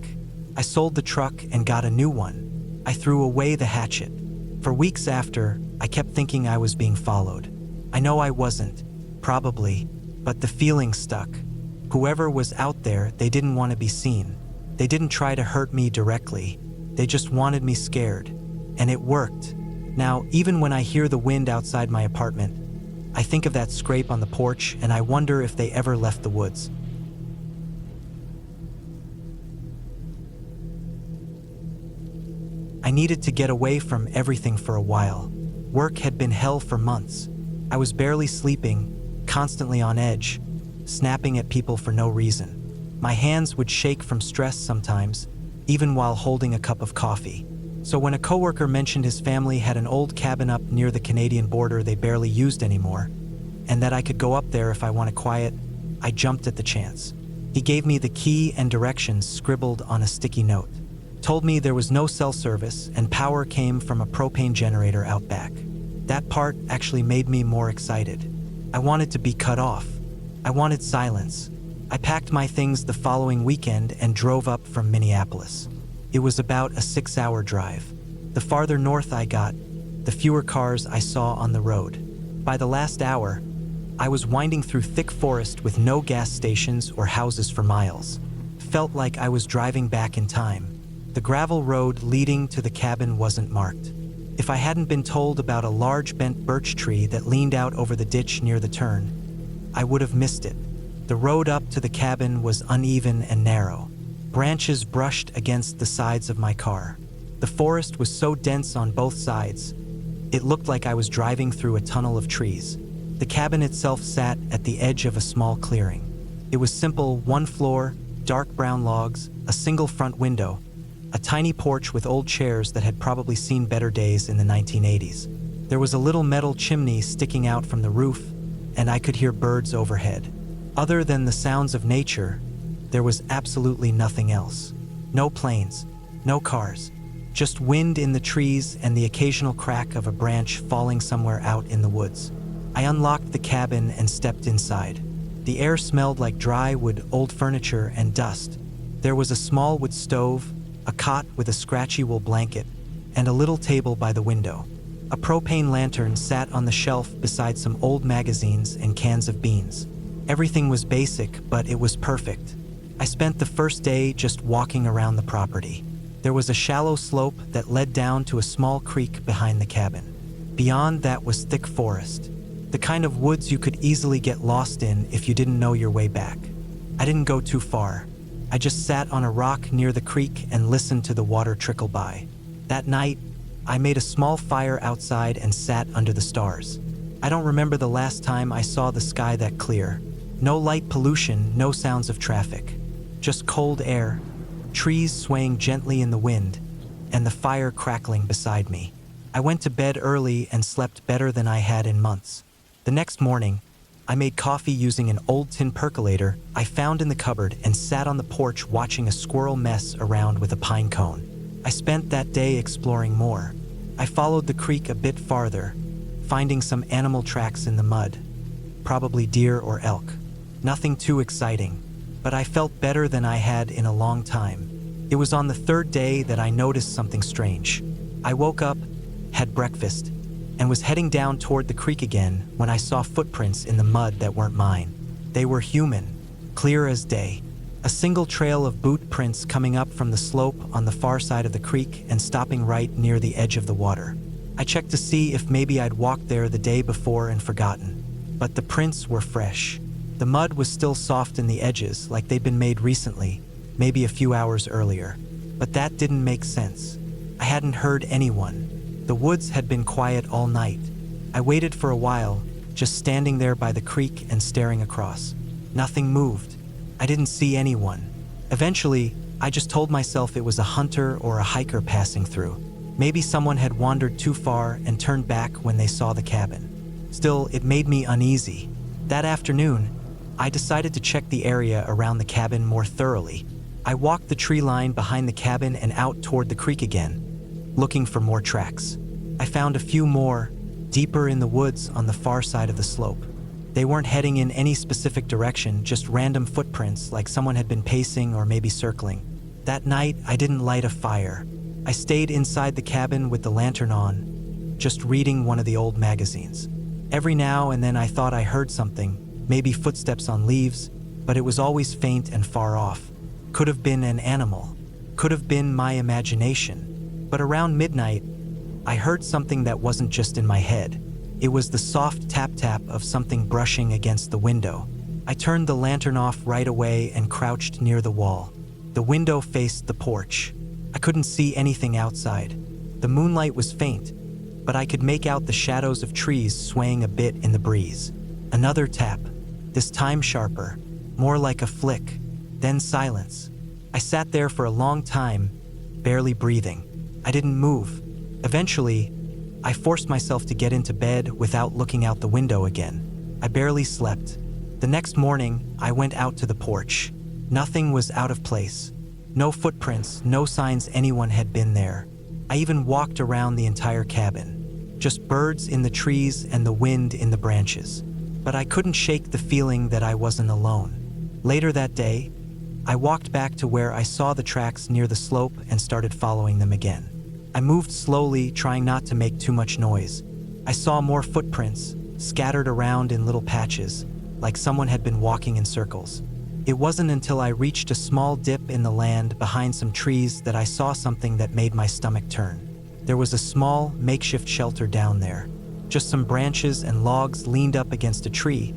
I sold the truck and got a new one. I threw away the hatchet. For weeks after, I kept thinking I was being followed. I know I wasn't, probably, but the feeling stuck. Whoever was out there, they didn't want to be seen. They didn't try to hurt me directly. They just wanted me scared. And it worked. Now, even when I hear the wind outside my apartment, I think of that scrape on the porch and I wonder if they ever left the woods. I needed to get away from everything for a while. Work had been hell for months. I was barely sleeping, constantly on edge, snapping at people for no reason. My hands would shake from stress sometimes, even while holding a cup of coffee. So when a coworker mentioned his family had an old cabin up near the Canadian border they barely used anymore, and that I could go up there if I wanted quiet, I jumped at the chance. He gave me the key and directions scribbled on a sticky note. Told me there was no cell service and power came from a propane generator out back. That part actually made me more excited. I wanted to be cut off. I wanted silence. I packed my things the following weekend and drove up from Minneapolis. It was about a 6-hour drive. The farther north I got, the fewer cars I saw on the road. By the last hour, I was winding through thick forest with no gas stations or houses for miles. Felt like I was driving back in time. The gravel road leading to the cabin wasn't marked. If I hadn't been told about a large bent birch tree that leaned out over the ditch near the turn, I would have missed it. The road up to the cabin was uneven and narrow. Branches brushed against the sides of my car. The forest was so dense on both sides, it looked like I was driving through a tunnel of trees. The cabin itself sat at the edge of a small clearing. It was simple, one floor, dark brown logs, a single front window, a tiny porch with old chairs that had probably seen better days in the 1980s. There was a little metal chimney sticking out from the roof, and I could hear birds overhead. Other than the sounds of nature, there was absolutely nothing else. No planes, no cars, just wind in the trees and the occasional crack of a branch falling somewhere out in the woods. I unlocked the cabin and stepped inside. The air smelled like dry wood, old furniture, and dust. There was a small wood stove, a cot with a scratchy wool blanket, and a little table by the window. A propane lantern sat on the shelf beside some old magazines and cans of beans. Everything was basic, but it was perfect. I spent the first day just walking around the property. There was a shallow slope that led down to a small creek behind the cabin. Beyond that was thick forest, the kind of woods you could easily get lost in if you didn't know your way back. I didn't go too far. I just sat on a rock near the creek and listened to the water trickle by. That night, I made a small fire outside and sat under the stars. I don't remember the last time I saw the sky that clear. No light pollution, no sounds of traffic. Just cold air, trees swaying gently in the wind, and the fire crackling beside me. I went to bed early and slept better than I had in months. The next morning, I made coffee using an old tin percolator I found in the cupboard and sat on the porch watching a squirrel mess around with a pine cone. I spent that day exploring more. I followed the creek a bit farther, finding some animal tracks in the mud, probably deer or elk. Nothing too exciting, but I felt better than I had in a long time. It was on the third day that I noticed something strange. I woke up, had breakfast, and was heading down toward the creek again when I saw footprints in the mud that weren't mine. They were human, clear as day. A single trail of boot prints coming up from the slope on the far side of the creek and stopping right near the edge of the water. I checked to see if maybe I'd walked there the day before and forgotten, but the prints were fresh. The mud was still soft in the edges, like they'd been made recently, maybe a few hours earlier. But that didn't make sense. I hadn't heard anyone. The woods had been quiet all night. I waited for a while, just standing there by the creek and staring across. Nothing moved. I didn't see anyone. Eventually, I just told myself it was a hunter or a hiker passing through. Maybe someone had wandered too far and turned back when they saw the cabin. Still, it made me uneasy. That afternoon, I decided to check the area around the cabin more thoroughly. I walked the tree line behind the cabin and out toward the creek again, looking for more tracks. I found a few more, deeper in the woods on the far side of the slope. They weren't heading in any specific direction, just random footprints like someone had been pacing or maybe circling. That night, I didn't light a fire. I stayed inside the cabin with the lantern on, just reading one of the old magazines. Every now and then I thought I heard something, maybe footsteps on leaves, but it was always faint and far off. Could have been an animal, could have been my imagination. But around midnight, I heard something that wasn't just in my head. It was the soft tap-tap of something brushing against the window. I turned the lantern off right away and crouched near the wall. The window faced the porch. I couldn't see anything outside. The moonlight was faint, but I could make out the shadows of trees swaying a bit in the breeze. Another tap, this time sharper, more like a flick, then silence. I sat there for a long time, barely breathing. I didn't move. Eventually, I forced myself to get into bed without looking out the window again. I barely slept. The next morning, I went out to the porch. Nothing was out of place. No footprints, no signs anyone had been there. I even walked around the entire cabin. Just birds in the trees and the wind in the branches. But I couldn't shake the feeling that I wasn't alone. Later that day, I walked back to where I saw the tracks near the slope and started following them again. I moved slowly, trying not to make too much noise. I saw more footprints, scattered around in little patches, like someone had been walking in circles. It wasn't until I reached a small dip in the land behind some trees that I saw something that made my stomach turn. There was a small, makeshift shelter down there. Just some branches and logs leaned up against a tree,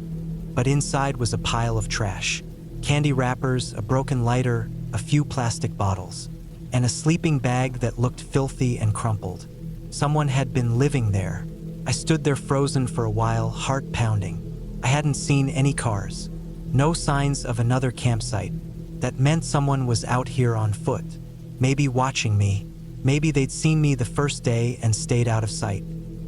but inside was a pile of trash. Candy wrappers, a broken lighter, a few plastic bottles, and a sleeping bag that looked filthy and crumpled. Someone had been living there. I stood there frozen for a while, heart pounding. I hadn't seen any cars, no signs of another campsite. That meant someone was out here on foot, maybe watching me. Maybe they'd seen me the first day and stayed out of sight.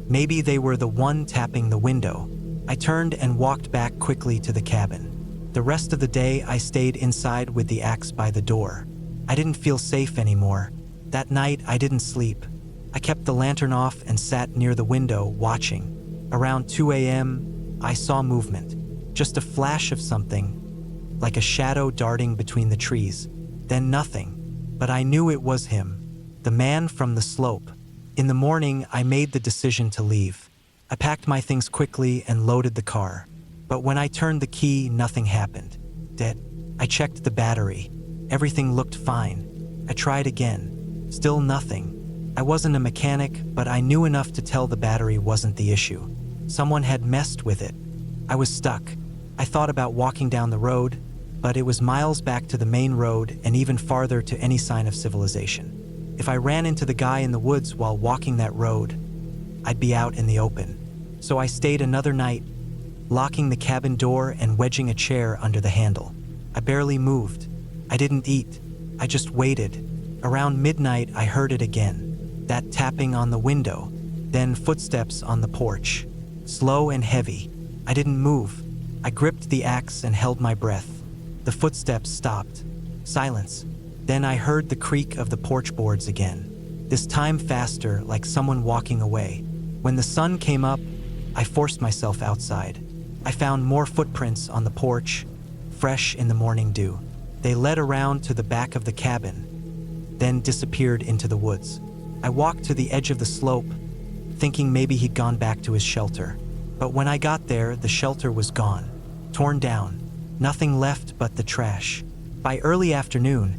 Maybe they were the one tapping the window. I turned and walked back quickly to the cabin. The rest of the day, I stayed inside with the axe by the door. I didn't feel safe anymore. That night, I didn't sleep. I kept the lantern off and sat near the window, watching. Around 2 a.m., I saw movement. Just a flash of something, like a shadow darting between the trees. Then nothing. But I knew it was him, the man from the slope. In the morning, I made the decision to leave. I packed my things quickly and loaded the car. But when I turned the key, nothing happened. Dead. I checked the battery. Everything looked fine. I tried again. Still nothing. I wasn't a mechanic, but I knew enough to tell the battery wasn't the issue. Someone had messed with it. I was stuck. I thought about walking down the road, but it was miles back to the main road and even farther to any sign of civilization. If I ran into the guy in the woods while walking that road, I'd be out in the open. So I stayed another night, locking the cabin door and wedging a chair under the handle. I barely moved. I didn't eat. I just waited. Around midnight, I heard it again. That tapping on the window, then footsteps on the porch. Slow and heavy. I didn't move. I gripped the axe and held my breath. The footsteps stopped. Silence. Then I heard the creak of the porch boards again. This time faster, like someone walking away. When the sun came up, I forced myself outside. I found more footprints on the porch, fresh in the morning dew. They led around to the back of the cabin, then disappeared into the woods. I walked to the edge of the slope, thinking maybe he'd gone back to his shelter. But when I got there, the shelter was gone, torn down, nothing left but the trash. By early afternoon,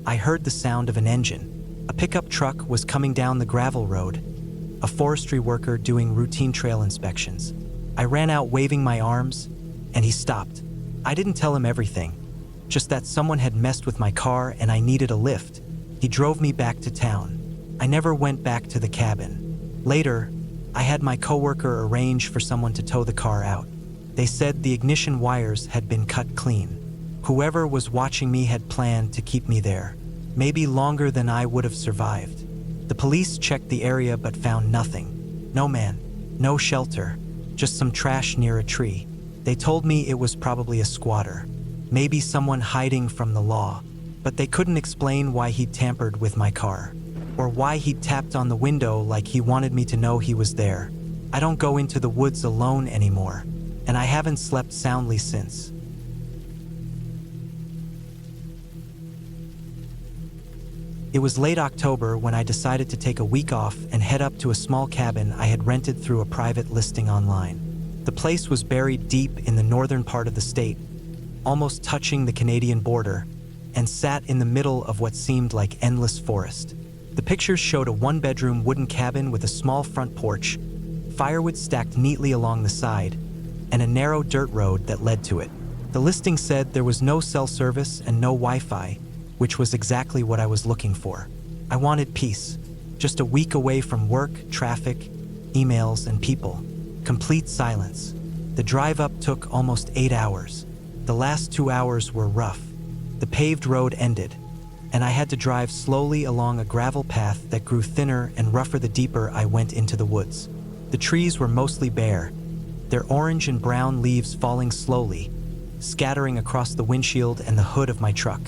I heard the sound of an engine. A pickup truck was coming down the gravel road, a forestry worker doing routine trail inspections. I ran out waving my arms, and he stopped. I didn't tell him everything, just that someone had messed with my car and I needed a lift. He drove me back to town. I never went back to the cabin. Later, I had my coworker arrange for someone to tow the car out. They said the ignition wires had been cut clean. Whoever was watching me had planned to keep me there, maybe longer than I would have survived. The police checked the area but found nothing. No man, no shelter, just some trash near a tree. They told me it was probably a squatter, maybe someone hiding from the law, but they couldn't explain why he'd tampered with my car, or why he'd tapped on the window like he wanted me to know he was there. I don't go into the woods alone anymore, and I haven't slept soundly since. It was late October when I decided to take a week off and head up to a small cabin I had rented through a private listing online. The place was buried deep in the northern part of the state, almost touching the Canadian border, and sat in the middle of what seemed like endless forest. The pictures showed a one-bedroom wooden cabin with a small front porch, firewood stacked neatly along the side, and a narrow dirt road that led to it. The listing said there was no cell service and no Wi-Fi, which was exactly what I was looking for. I wanted peace, just a week away from work, traffic, emails, and people. Complete silence. The drive up took almost 8 hours. The last 2 hours were rough. The paved road ended, and I had to drive slowly along a gravel path that grew thinner and rougher the deeper I went into the woods. The trees were mostly bare, their orange and brown leaves falling slowly, scattering across the windshield and the hood of my truck.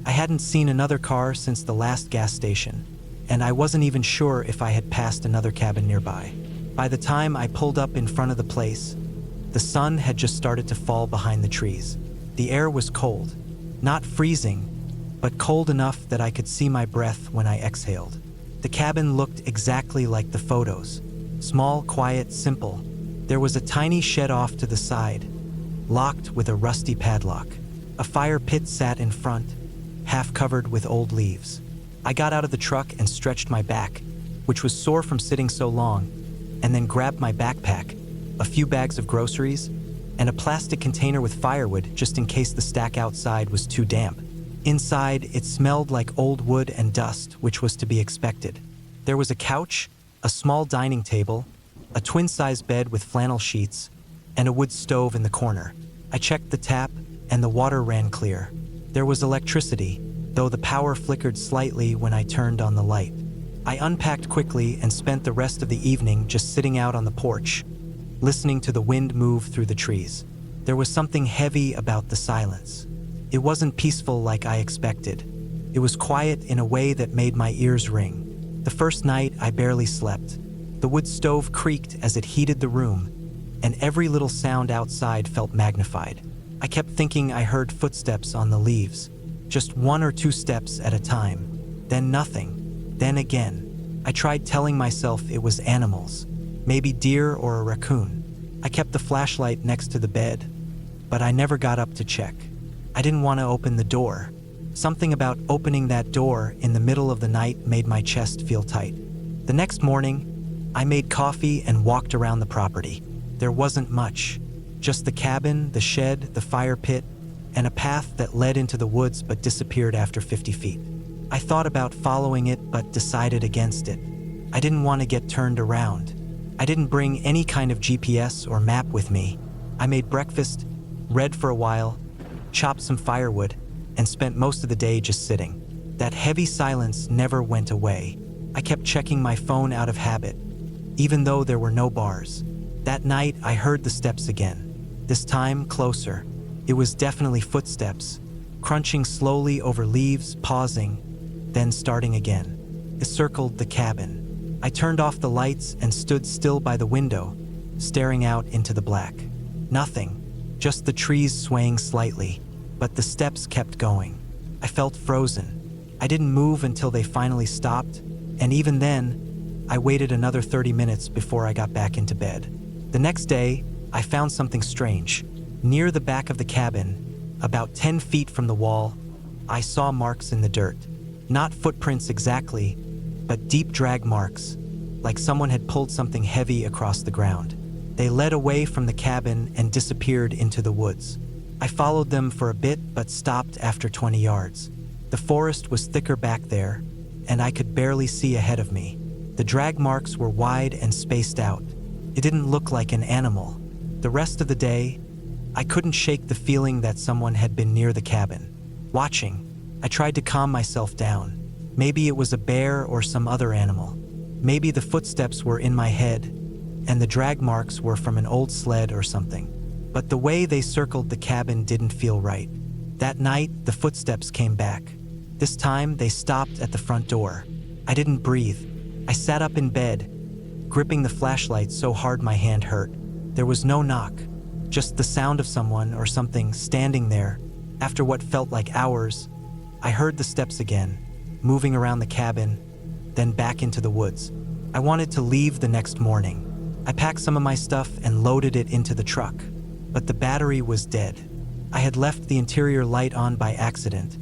I hadn't seen another car since the last gas station, and I wasn't even sure if I had passed another cabin nearby. By the time I pulled up in front of the place, the sun had just started to fall behind the trees. The air was cold, not freezing, but cold enough that I could see my breath when I exhaled. The cabin looked exactly like the photos. Small, quiet, simple. There was a tiny shed off to the side, locked with a rusty padlock. A fire pit sat in front, half covered with old leaves. I got out of the truck and stretched my back, which was sore from sitting so long, and then grabbed my backpack, a few bags of groceries, and a plastic container with firewood just in case the stack outside was too damp. Inside, it smelled like old wood and dust, which was to be expected. There was a couch, a small dining table, a twin-size bed with flannel sheets, and a wood stove in the corner. I checked the tap, and the water ran clear. There was electricity, though the power flickered slightly when I turned on the light. I unpacked quickly and spent the rest of the evening just sitting out on the porch, listening to the wind move through the trees. There was something heavy about the silence. It wasn't peaceful like I expected. It was quiet in a way that made my ears ring. The first night, I barely slept. The wood stove creaked as it heated the room, and every little sound outside felt magnified. I kept thinking I heard footsteps on the leaves, just 1 or 2 steps at a time, then nothing, then again. I tried telling myself it was animals, maybe deer or a raccoon. I kept the flashlight next to the bed, but I never got up to check. I didn't want to open the door. Something about opening that door in the middle of the night made my chest feel tight. The next morning, I made coffee and walked around the property. There wasn't much. Just the cabin, the shed, the fire pit, and a path that led into the woods but disappeared after 50 feet. I thought about following it but decided against it. I didn't want to get turned around. I didn't bring any kind of GPS or map with me. I made breakfast, read for a while, chopped some firewood, and spent most of the day just sitting. That heavy silence never went away. I kept checking my phone out of habit, even though there were no bars. That night, I heard the steps again. This time, closer. It was definitely footsteps, crunching slowly over leaves, pausing, then starting again. It circled the cabin. I turned off the lights and stood still by the window, staring out into the black. Nothing, just the trees swaying slightly, but the steps kept going. I felt frozen. I didn't move until they finally stopped, and even then, I waited another 30 minutes before I got back into bed. The next day, I found something strange. Near the back of the cabin, about 10 feet from the wall, I saw marks in the dirt. Not footprints exactly, but deep drag marks, like someone had pulled something heavy across the ground. They led away from the cabin and disappeared into the woods. I followed them for a bit but stopped after 20 yards. The forest was thicker back there, and I could barely see ahead of me. The drag marks were wide and spaced out. It didn't look like an animal. The rest of the day, I couldn't shake the feeling that someone had been near the cabin, watching. I tried to calm myself down. Maybe it was a bear or some other animal. Maybe the footsteps were in my head. and the drag marks were from an old sled or something. But the way they circled the cabin didn't feel right. That night, the footsteps came back. This time, they stopped at the front door. I didn't breathe. I sat up in bed, gripping the flashlight so hard my hand hurt. There was no knock, just the sound of someone or something standing there. After what felt like hours, I heard the steps again, moving around the cabin, then back into the woods. I wanted to leave the next morning. I packed some of my stuff and loaded it into the truck, but the battery was dead. I had left the interior light on by accident,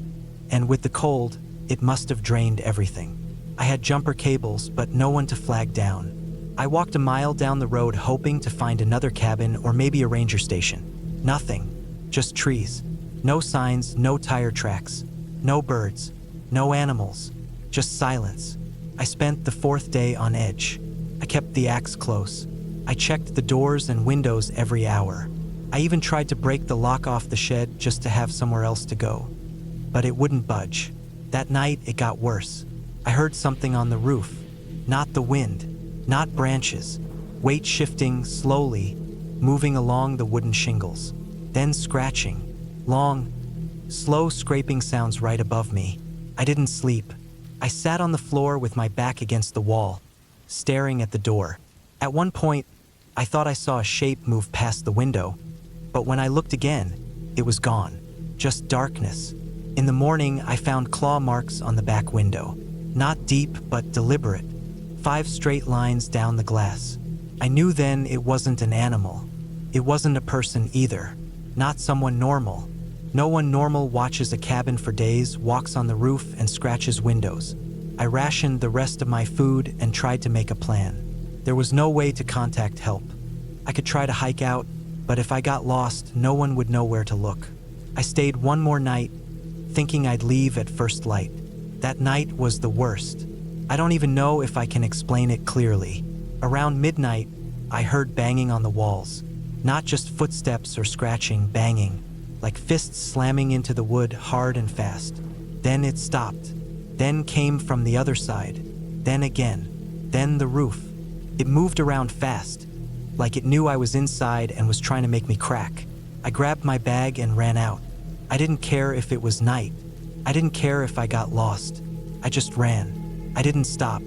and with the cold, it must have drained everything. I had jumper cables, but no one to flag down. I walked a mile down the road hoping to find another cabin or maybe a ranger station. Nothing, just trees. No signs, no tire tracks, no birds, no animals, just silence. I spent the fourth day on edge. I kept the axe close. I checked the doors and windows every hour. I even tried to break the lock off the shed just to have somewhere else to go. But it wouldn't budge. That night, it got worse. I heard something on the roof. Not the wind, not branches. Weight shifting slowly, moving along the wooden shingles. Then scratching. Long, slow scraping sounds right above me. I didn't sleep. I sat on the floor with my back against the wall, staring at the door. At one point, I thought I saw a shape move past the window, but when I looked again, it was gone. Just darkness. In the morning, I found claw marks on the back window. Not deep, but deliberate. 5 straight lines down the glass. I knew then it wasn't an animal. It wasn't a person either. Not someone normal. No one normal watches a cabin for days, walks on the roof, and scratches windows. I rationed the rest of my food and tried to make a plan. There was no way to contact help. I could try to hike out, but if I got lost, no one would know where to look. I stayed one more night, thinking I'd leave at first light. That night was the worst. I don't even know if I can explain it clearly. Around midnight, I heard banging on the walls. Not just footsteps or scratching, banging, like fists slamming into the wood hard and fast. Then it stopped. Then came from the other side. Then again. Then the roof. It moved around fast, like it knew I was inside and was trying to make me crack. I grabbed my bag and ran out. I didn't care if it was night. I didn't care if I got lost. I just ran. I didn't stop.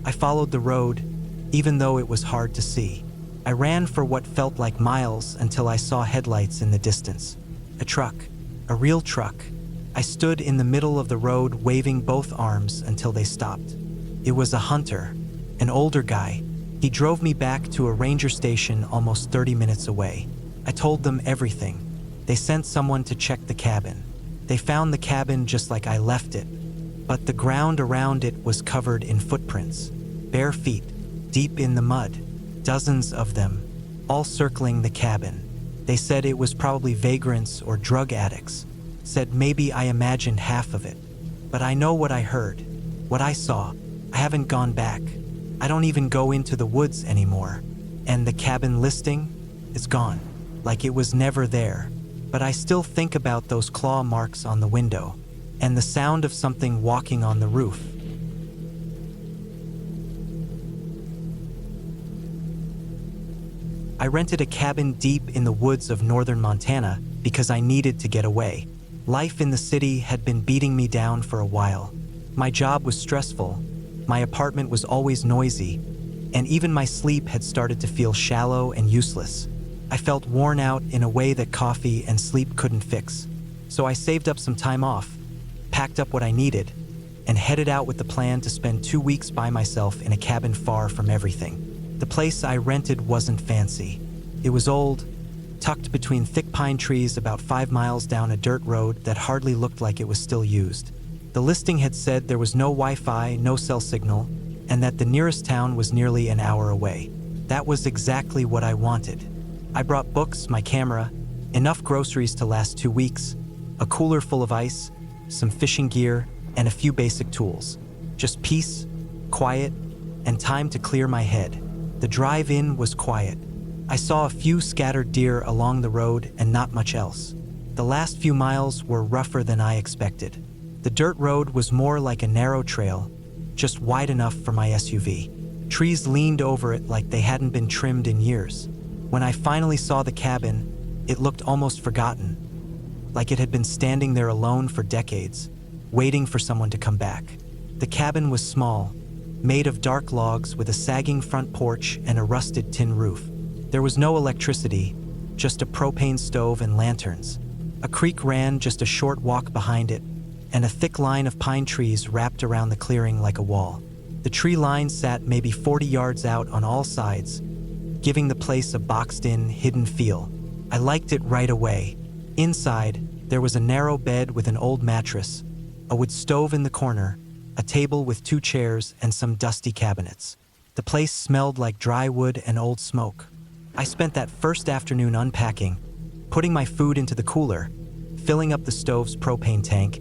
I followed the road, even though it was hard to see. I ran for what felt like miles until I saw headlights in the distance. A truck. A real truck. I stood in the middle of the road waving both arms until they stopped. It was a hunter, an older guy. He drove me back to a ranger station almost 30 minutes away. I told them everything. They sent someone to check the cabin. They found the cabin just like I left it, but the ground around it was covered in footprints. Bare feet, deep in the mud. Dozens of them, all circling the cabin. They said it was probably vagrants or drug addicts. Said maybe I imagined half of it. But I know what I heard, what I saw. I haven't gone back. I don't even go into the woods anymore. And the cabin listing is gone, like it was never there. But I still think about those claw marks on the window, and the sound of something walking on the roof. I rented a cabin deep in the woods of northern Montana because I needed to get away. Life in the city had been beating me down for a while. My job was stressful, my apartment was always noisy, and even my sleep had started to feel shallow and useless. I felt worn out in a way that coffee and sleep couldn't fix. So I saved up some time off, packed up what I needed, and headed out with the plan to spend 2 weeks by myself in a cabin far from everything. The place I rented wasn't fancy. It was old, tucked between thick pine trees about 5 miles down a dirt road that hardly looked like it was still used. The listing had said there was no Wi-Fi, no cell signal, and that the nearest town was nearly an hour away. That was exactly what I wanted. I brought books, my camera, enough groceries to last 2 weeks, a cooler full of ice, some fishing gear, and a few basic tools. Just peace, quiet, and time to clear my head. The drive-in was quiet. I saw a few scattered deer along the road and not much else. The last few miles were rougher than I expected. The dirt road was more like a narrow trail, just wide enough for my SUV. Trees leaned over it like they hadn't been trimmed in years. When I finally saw the cabin, it looked almost forgotten, like it had been standing there alone for decades, waiting for someone to come back. The cabin was small, made of dark logs with a sagging front porch and a rusted tin roof. There was no electricity, just a propane stove and lanterns. A creek ran just a short walk behind it, and a thick line of pine trees wrapped around the clearing like a wall. The tree line sat maybe 40 yards out on all sides, giving the place a boxed-in, hidden feel. I liked it right away. Inside, there was a narrow bed with an old mattress, a wood stove in the corner, a table with 2 chairs, and some dusty cabinets. The place smelled like dry wood and old smoke. I spent that first afternoon unpacking, putting my food into the cooler, filling up the stove's propane tank,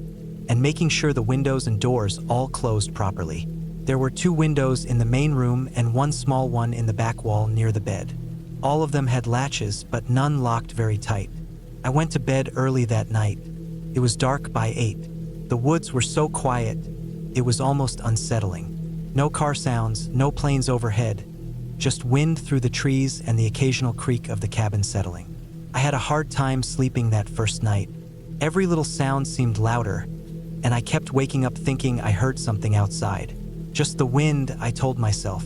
and making sure the windows and doors all closed properly. There were 2 windows in the main room and 1 small one in the back wall near the bed. All of them had latches, but none locked very tight. I went to bed early that night. It was dark by 8. The woods were so quiet, it was almost unsettling. No car sounds, no planes overhead, just wind through the trees and the occasional creak of the cabin settling. I had a hard time sleeping that first night. Every little sound seemed louder, and I kept waking up thinking I heard something outside. Just the wind, I told myself,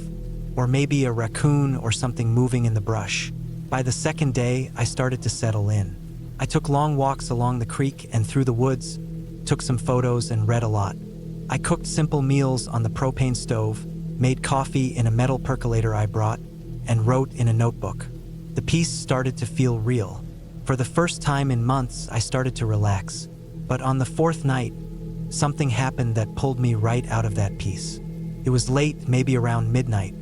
or maybe a raccoon or something moving in the brush. By the second day, I started to settle in. I took long walks along the creek and through the woods, took some photos and read a lot. I cooked simple meals on the propane stove, made coffee in a metal percolator I brought, and wrote in a notebook. The peace started to feel real. For the first time in months, I started to relax. But on the 4th night, something happened that pulled me right out of that peace. It was late, maybe around midnight.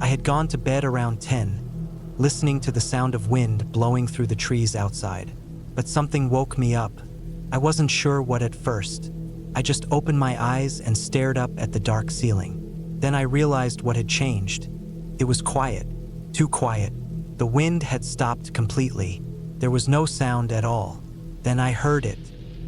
I had gone to bed around 10, listening to the sound of wind blowing through the trees outside. But something woke me up. I wasn't sure what at first. I just opened my eyes and stared up at the dark ceiling. Then I realized what had changed. It was quiet, too quiet. The wind had stopped completely. There was no sound at all. Then I heard it,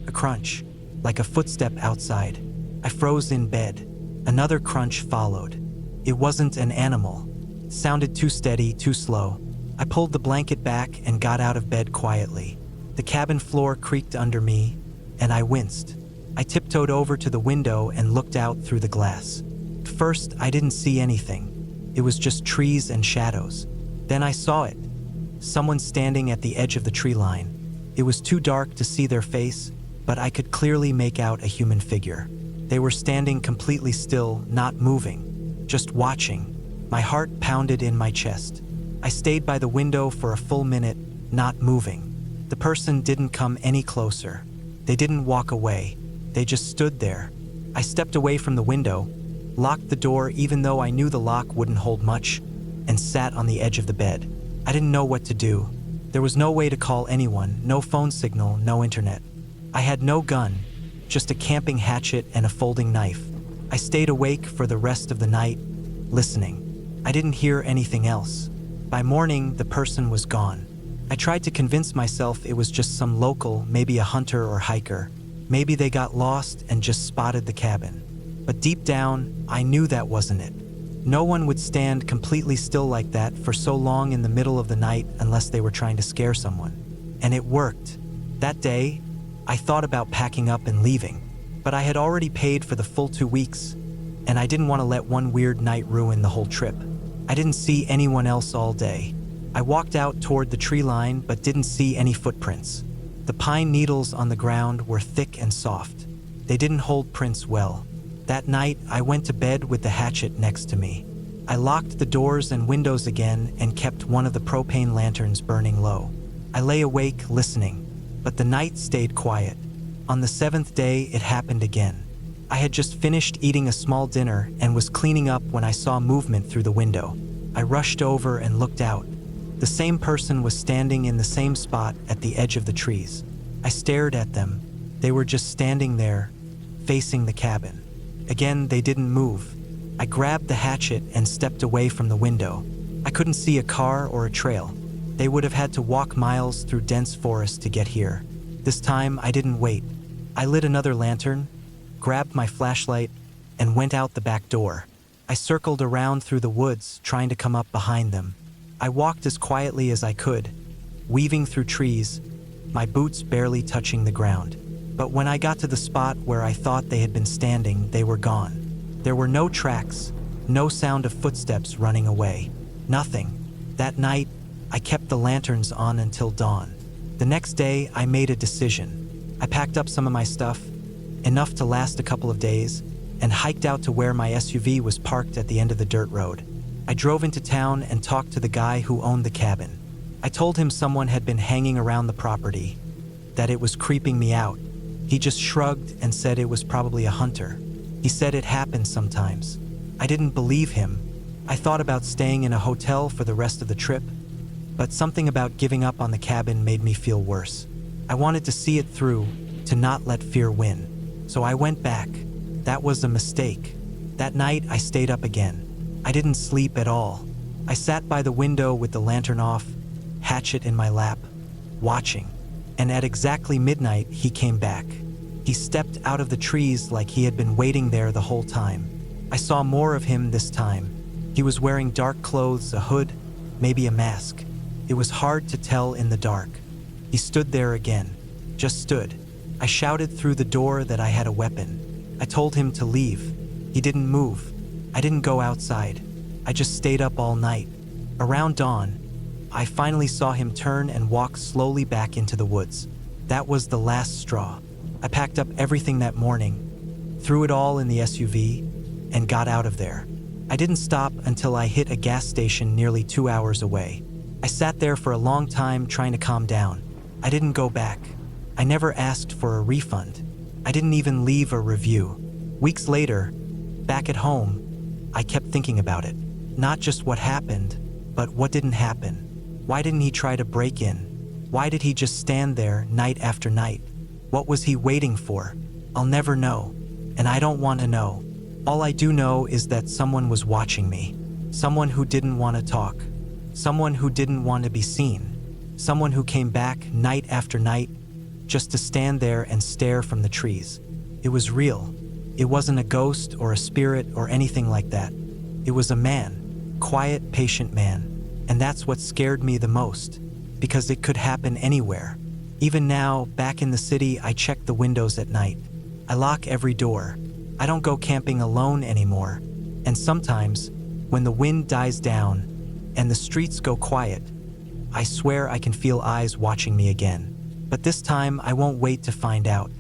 a crunch, like a footstep outside. I froze in bed. Another crunch followed. It wasn't an animal. It sounded too steady, too slow. I pulled the blanket back and got out of bed quietly. The cabin floor creaked under me, and I winced. I tiptoed over to the window and looked out through the glass. At first, I didn't see anything. It was just trees and shadows. Then I saw it. Someone standing at the edge of the tree line. It was too dark to see their face, but I could clearly make out a human figure. They were standing completely still, not moving, just watching. My heart pounded in my chest. I stayed by the window for a full minute, not moving. The person didn't come any closer. They didn't walk away. They just stood there. I stepped away from the window, locked the door even though I knew the lock wouldn't hold much, and sat on the edge of the bed. I didn't know what to do. There was no way to call anyone, no phone signal, no internet. I had no gun, just a camping hatchet and a folding knife. I stayed awake for the rest of the night, listening. I didn't hear anything else. By morning, the person was gone. I tried to convince myself it was just some local, maybe a hunter or hiker. Maybe they got lost and just spotted the cabin. But deep down, I knew that wasn't it. No one would stand completely still like that for so long in the middle of the night unless they were trying to scare someone. And it worked. That day, I thought about packing up and leaving. But I had already paid for the full 2 weeks, and I didn't want to let one weird night ruin the whole trip. I didn't see anyone else all day. I walked out toward the tree line but didn't see any footprints. The pine needles on the ground were thick and soft. They didn't hold prints well. That night, I went to bed with the hatchet next to me. I locked the doors and windows again and kept one of the propane lanterns burning low. I lay awake, listening, but the night stayed quiet. On the 7th day, it happened again. I had just finished eating a small dinner and was cleaning up when I saw movement through the window. I rushed over and looked out. The same person was standing in the same spot at the edge of the trees. I stared at them. They were just standing there, facing the cabin. Again, they didn't move. I grabbed the hatchet and stepped away from the window. I couldn't see a car or a trail. They would have had to walk miles through dense forest to get here. This time, I didn't wait. I lit another lantern, grabbed my flashlight, and went out the back door. I circled around through the woods, trying to come up behind them. I walked as quietly as I could, weaving through trees, my boots barely touching the ground. But when I got to the spot where I thought they had been standing, they were gone. There were no tracks, no sound of footsteps running away. Nothing. That night, I kept the lanterns on until dawn. The next day, I made a decision. I packed up some of my stuff, enough to last a couple of days, and hiked out to where my SUV was parked at the end of the dirt road. I drove into town and talked to the guy who owned the cabin. I told him someone had been hanging around the property, that it was creeping me out. He just shrugged and said it was probably a hunter. He said it happens sometimes. I didn't believe him. I thought about staying in a hotel for the rest of the trip, but something about giving up on the cabin made me feel worse. I wanted to see it through, to not let fear win. So I went back. That was a mistake. That night, I stayed up again. I didn't sleep at all. I sat by the window with the lantern off, hatchet in my lap, watching. And at exactly midnight, he came back. He stepped out of the trees like he had been waiting there the whole time. I saw more of him this time. He was wearing dark clothes, a hood, maybe a mask. It was hard to tell in the dark. He stood there again, just stood. I shouted through the door that I had a weapon. I told him to leave. He didn't move. I didn't go outside. I just stayed up all night. Around dawn, I finally saw him turn and walk slowly back into the woods. That was the last straw. I packed up everything that morning, threw it all in the SUV, and got out of there. I didn't stop until I hit a gas station nearly 2 hours away. I sat there for a long time trying to calm down. I didn't go back. I never asked for a refund. I didn't even leave a review. Weeks later, back at home, I kept thinking about it. Not just what happened, but what didn't happen. Why didn't he try to break in? Why did he just stand there night after night? What was he waiting for? I'll never know, and I don't want to know. All I do know is that someone was watching me. Someone who didn't want to talk. Someone who didn't want to be seen. Someone who came back night after night just to stand there and stare from the trees. It was real. It wasn't a ghost or a spirit or anything like that. It was a man, quiet, patient man. And that's what scared me the most, because it could happen anywhere. Even now, back in the city, I check the windows at night. I lock every door. I don't go camping alone anymore. And sometimes, when the wind dies down and the streets go quiet, I swear I can feel eyes watching me again. But this time, I won't wait to find out.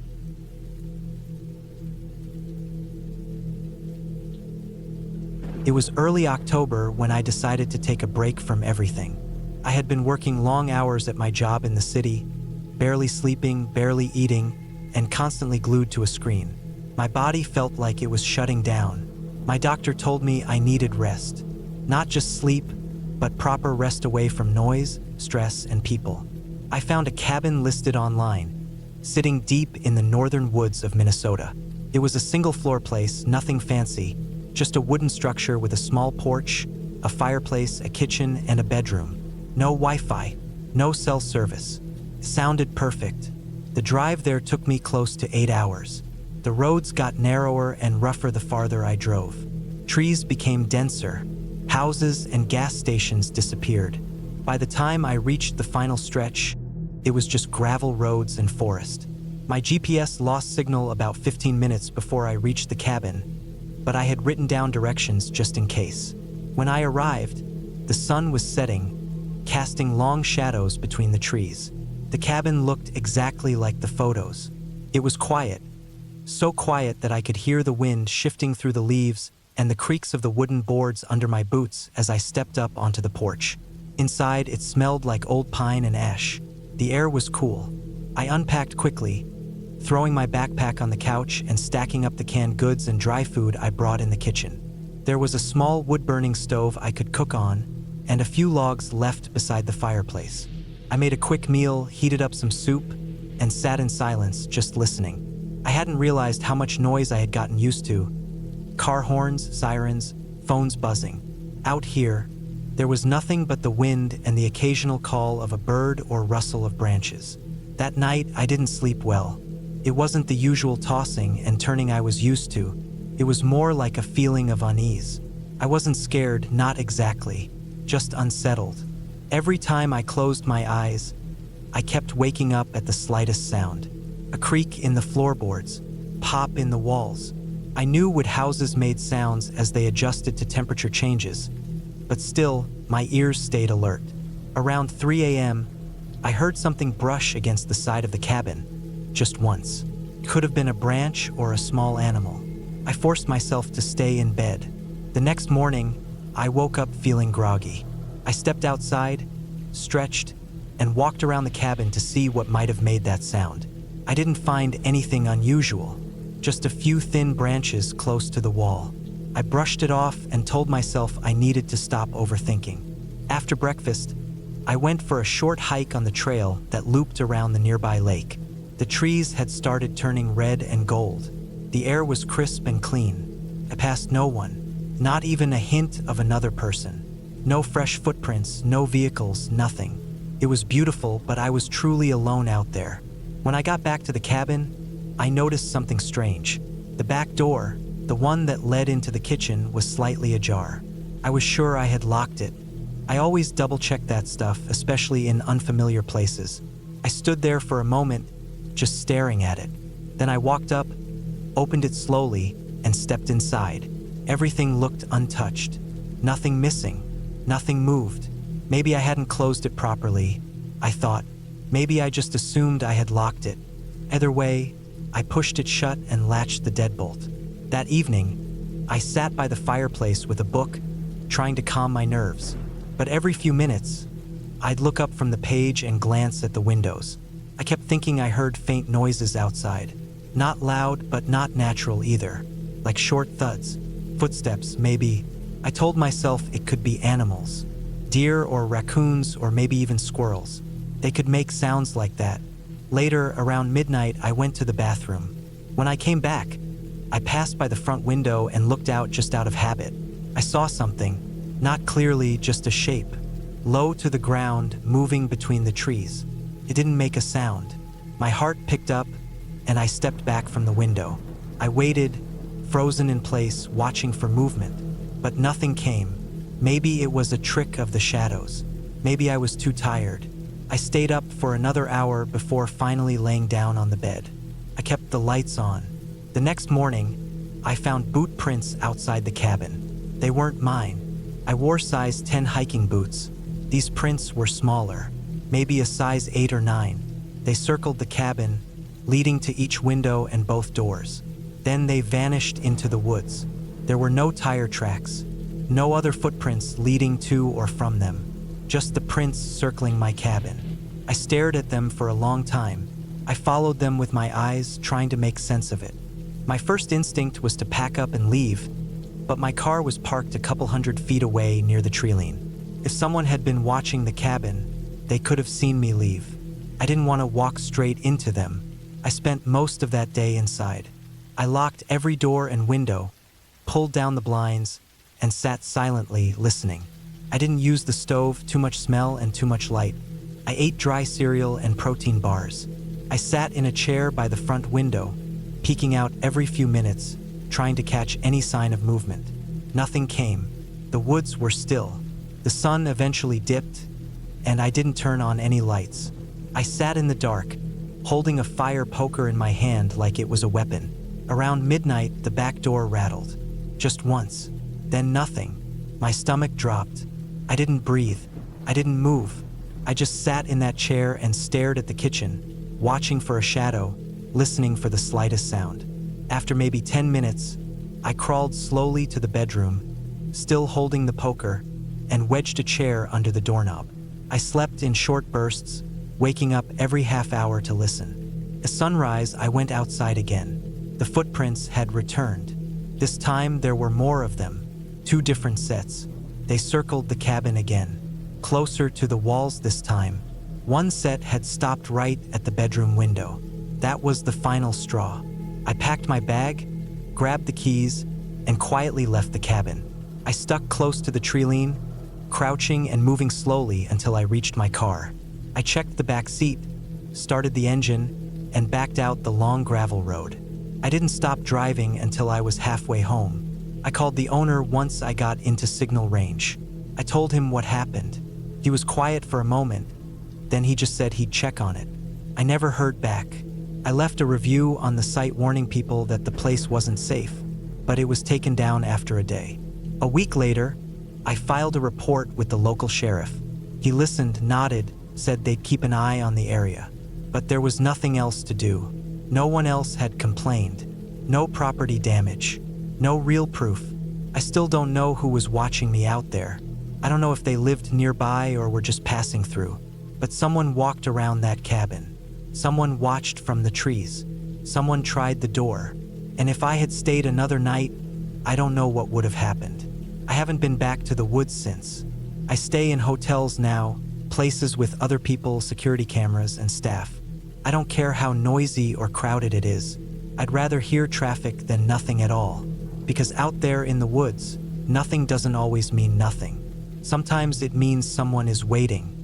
It was early October when I decided to take a break from everything. I had been working long hours at my job in the city, barely sleeping, barely eating, and constantly glued to a screen. My body felt like it was shutting down. My doctor told me I needed rest. Not just sleep, but proper rest away from noise, stress, and people. I found a cabin listed online, sitting deep in the northern woods of Minnesota. It was a single-floor place, nothing fancy, just a wooden structure with a small porch, a fireplace, a kitchen, and a bedroom. No Wi-Fi, no cell service. Sounded perfect. The drive there took me close to 8 hours. The roads got narrower and rougher the farther I drove. Trees became denser. Houses and gas stations disappeared. By the time I reached the final stretch, it was just gravel roads and forest. My GPS lost signal about 15 minutes before I reached the cabin, but I had written down directions just in case. When I arrived, the sun was setting, casting long shadows between the trees. The cabin looked exactly like the photos. It was quiet, so quiet that I could hear the wind shifting through the leaves and the creaks of the wooden boards under my boots as I stepped up onto the porch. Inside, it smelled like old pine and ash. The air was cool. I unpacked quickly, throwing my backpack on the couch and stacking up the canned goods and dry food I brought in the kitchen. There was a small wood-burning stove I could cook on, and a few logs left beside the fireplace. I made a quick meal, heated up some soup, and sat in silence, just listening. I hadn't realized how much noise I had gotten used to. Car horns, sirens, phones buzzing. Out here, there was nothing but the wind and the occasional call of a bird or rustle of branches. That night, I didn't sleep well. It wasn't the usual tossing and turning I was used to. It was more like a feeling of unease. I wasn't scared, not exactly, just unsettled. Every time I closed my eyes, I kept waking up at the slightest sound. A creak in the floorboards, pop in the walls. I knew what houses made sounds as they adjusted to temperature changes, but still, my ears stayed alert. Around 3 a.m., I heard something brush against the side of the cabin, just once. Could have been a branch or a small animal. I forced myself to stay in bed. The next morning, I woke up feeling groggy. I stepped outside, stretched, and walked around the cabin to see what might have made that sound. I didn't find anything unusual, just a few thin branches close to the wall. I brushed it off and told myself I needed to stop overthinking. After breakfast, I went for a short hike on the trail that looped around the nearby lake. The trees had started turning red and gold. The air was crisp and clean. I passed no one, not even a hint of another person. No fresh footprints, no vehicles, nothing. It was beautiful, but I was truly alone out there. When I got back to the cabin, I noticed something strange. The back door, the one that led into the kitchen, was slightly ajar. I was sure I had locked it. I always double-check that stuff, especially in unfamiliar places. I stood there for a moment, just staring at it. Then I walked up, opened it slowly, and stepped inside. Everything looked untouched. Nothing missing. Nothing moved. Maybe I hadn't closed it properly, I thought. Maybe I just assumed I had locked it. Either way, I pushed it shut and latched the deadbolt. That evening, I sat by the fireplace with a book, trying to calm my nerves. But every few minutes, I'd look up from the page and glance at the windows. I kept thinking I heard faint noises outside. Not loud, but not natural either. Like short thuds. Footsteps, maybe. I told myself it could be animals. Deer or raccoons or maybe even squirrels. They could make sounds like that. Later, around midnight, I went to the bathroom. When I came back, I passed by the front window and looked out just out of habit. I saw something, not clearly, just a shape, low to the ground, moving between the trees. It didn't make a sound. My heart picked up, and I stepped back from the window. I waited, frozen in place, watching for movement, but nothing came. Maybe it was a trick of the shadows. Maybe I was too tired. I stayed up for another hour before finally laying down on the bed. I kept the lights on. The next morning, I found boot prints outside the cabin. They weren't mine. I wore size 10 hiking boots. These prints were smaller, maybe a size 8 or 9. They circled the cabin, leading to each window and both doors. Then they vanished into the woods. There were no tire tracks, no other footprints leading to or from them, just the prints circling my cabin. I stared at them for a long time. I followed them with my eyes, trying to make sense of it. My first instinct was to pack up and leave, but my car was parked a couple hundred feet away near the treeline. If someone had been watching the cabin, they could have seen me leave. I didn't want to walk straight into them. I spent most of that day inside. I locked every door and window, pulled down the blinds, and sat silently listening. I didn't use the stove, too much smell and too much light. I ate dry cereal and protein bars. I sat in a chair by the front window, peeking out every few minutes, trying to catch any sign of movement. Nothing came. The woods were still. The sun eventually dipped, and I didn't turn on any lights. I sat in the dark, holding a fire poker in my hand like it was a weapon. Around midnight, the back door rattled. Just once. Then nothing. My stomach dropped. I didn't breathe. I didn't move. I just sat in that chair and stared at the kitchen, watching for a shadow, listening for the slightest sound. After maybe 10 minutes, I crawled slowly to the bedroom, still holding the poker, and wedged a chair under the doorknob. I slept in short bursts, waking up every half hour to listen. At sunrise, I went outside again. The footprints had returned. This time, there were more of them, 2 different sets. They circled the cabin again, closer to the walls this time. One set had stopped right at the bedroom window. That was the final straw. I packed my bag, grabbed the keys, and quietly left the cabin. I stuck close to the treeline, crouching and moving slowly until I reached my car. I checked the back seat, started the engine, and backed out the long gravel road. I didn't stop driving until I was halfway home. I called the owner once I got into signal range. I told him what happened. He was quiet for a moment, then he just said he'd check on it. I never heard back. I left a review on the site warning people that the place wasn't safe, but it was taken down after a day. A week later, I filed a report with the local sheriff. He listened, nodded, said they'd keep an eye on the area. But there was nothing else to do. No one else had complained. No property damage. No real proof. I still don't know who was watching me out there. I don't know if they lived nearby or were just passing through. But someone walked around that cabin. Someone watched from the trees. Someone tried the door. And if I had stayed another night, I don't know what would have happened. I haven't been back to the woods since. I stay in hotels now, places with other people, security cameras, and staff. I don't care how noisy or crowded it is. I'd rather hear traffic than nothing at all. Because out there in the woods, nothing doesn't always mean nothing. Sometimes it means someone is waiting.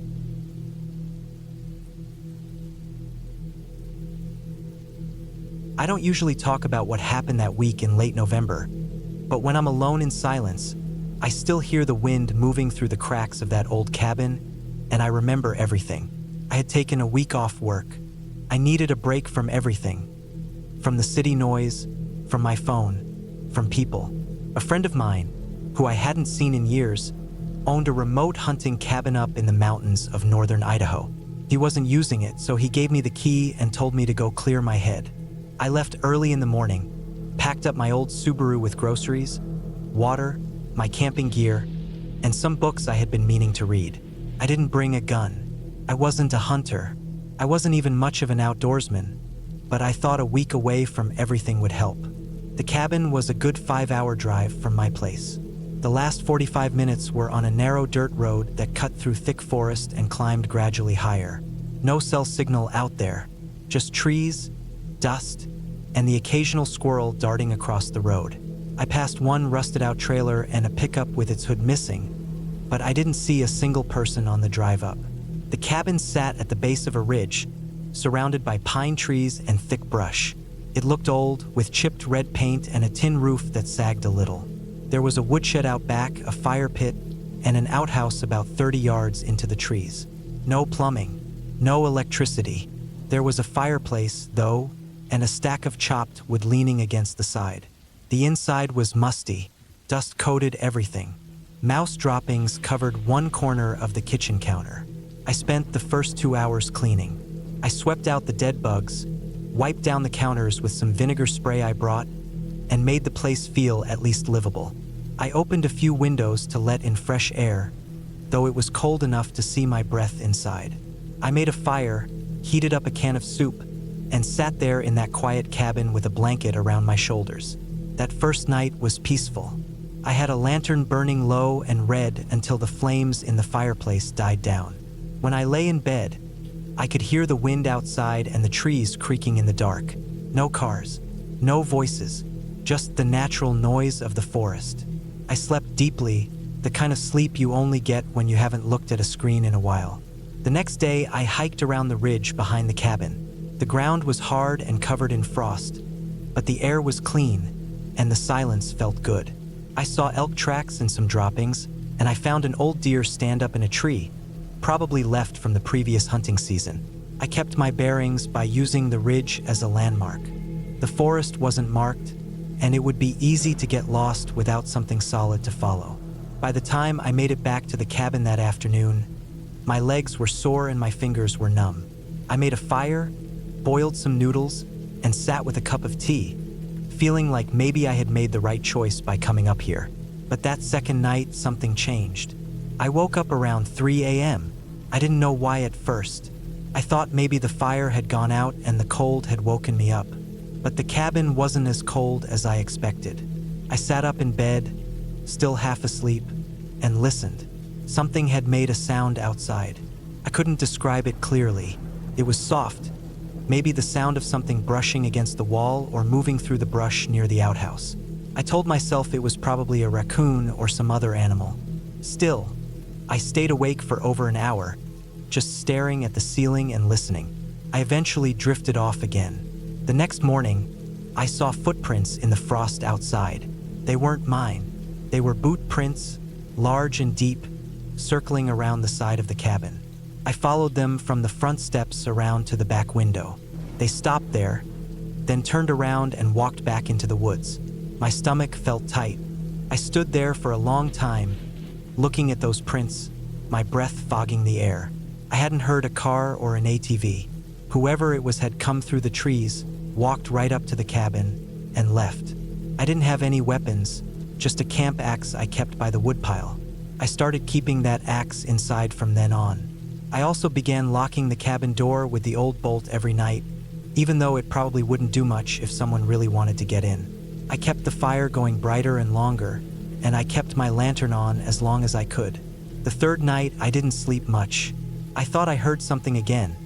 I don't usually talk about what happened that week in late November, but when I'm alone in silence, I still hear the wind moving through the cracks of that old cabin, and I remember everything. I had taken a week off work. I needed a break from everything. From the city noise, from my phone, from people. A friend of mine, who I hadn't seen in years, owned a remote hunting cabin up in the mountains of northern Idaho. He wasn't using it, so he gave me the key and told me to go clear my head. I left early in the morning, packed up my old Subaru with groceries, water, my camping gear, and some books I had been meaning to read. I didn't bring a gun. I wasn't a hunter. I wasn't even much of an outdoorsman, but I thought a week away from everything would help. The cabin was a good 5-hour drive from my place. The last 45 minutes were on a narrow dirt road that cut through thick forest and climbed gradually higher. No cell signal out there, just trees, dust, and the occasional squirrel darting across the road. I passed one rusted-out trailer and a pickup with its hood missing, but I didn't see a single person on the drive up. The cabin sat at the base of a ridge, surrounded by pine trees and thick brush. It looked old, with chipped red paint and a tin roof that sagged a little. There was a woodshed out back, a fire pit, and an outhouse about 30 yards into the trees. No plumbing, no electricity. There was a fireplace, though, and a stack of chopped wood leaning against the side. The inside was musty. Dust coated everything. Mouse droppings covered one corner of the kitchen counter. I spent the first 2 hours cleaning. I swept out the dead bugs, wiped down the counters with some vinegar spray I brought, and made the place feel at least livable. I opened a few windows to let in fresh air, though it was cold enough to see my breath inside. I made a fire, heated up a can of soup, and sat there in that quiet cabin with a blanket around my shoulders. That first night was peaceful. I had a lantern burning low and red until the flames in the fireplace died down. When I lay in bed, I could hear the wind outside and the trees creaking in the dark. No cars, no voices, just the natural noise of the forest. I slept deeply, the kind of sleep you only get when you haven't looked at a screen in a while. The next day, I hiked around the ridge behind the cabin. The ground was hard and covered in frost, but the air was clean, and the silence felt good. I saw elk tracks and some droppings, and I found an old deer stand up in a tree, probably left from the previous hunting season. I kept my bearings by using the ridge as a landmark. The forest wasn't marked, and it would be easy to get lost without something solid to follow. By the time I made it back to the cabin that afternoon, my legs were sore and my fingers were numb. I made a fire, boiled some noodles, and sat with a cup of tea, feeling like maybe I had made the right choice by coming up here. But that second night, something changed. I woke up around 3 a.m. I didn't know why at first. I thought maybe the fire had gone out and the cold had woken me up. But the cabin wasn't as cold as I expected. I sat up in bed, still half asleep, and listened. Something had made a sound outside. I couldn't describe it clearly. It was soft, maybe the sound of something brushing against the wall or moving through the brush near the outhouse. I told myself it was probably a raccoon or some other animal. Still, I stayed awake for over an hour, just staring at the ceiling and listening. I eventually drifted off again. The next morning, I saw footprints in the frost outside. They weren't mine. They were boot prints, large and deep, circling around the side of the cabin. I followed them from the front steps around to the back window. They stopped there, then turned around and walked back into the woods. My stomach felt tight. I stood there for a long time, looking at those prints, my breath fogging the air. I hadn't heard a car or an ATV. Whoever it was had come through the trees, walked right up to the cabin, and left. I didn't have any weapons, just a camp axe I kept by the woodpile. I started keeping that axe inside from then on. I also began locking the cabin door with the old bolt every night, even though it probably wouldn't do much if someone really wanted to get in. I kept the fire going brighter and longer, and I kept my lantern on as long as I could. The third night, I didn't sleep much. I thought I heard something again,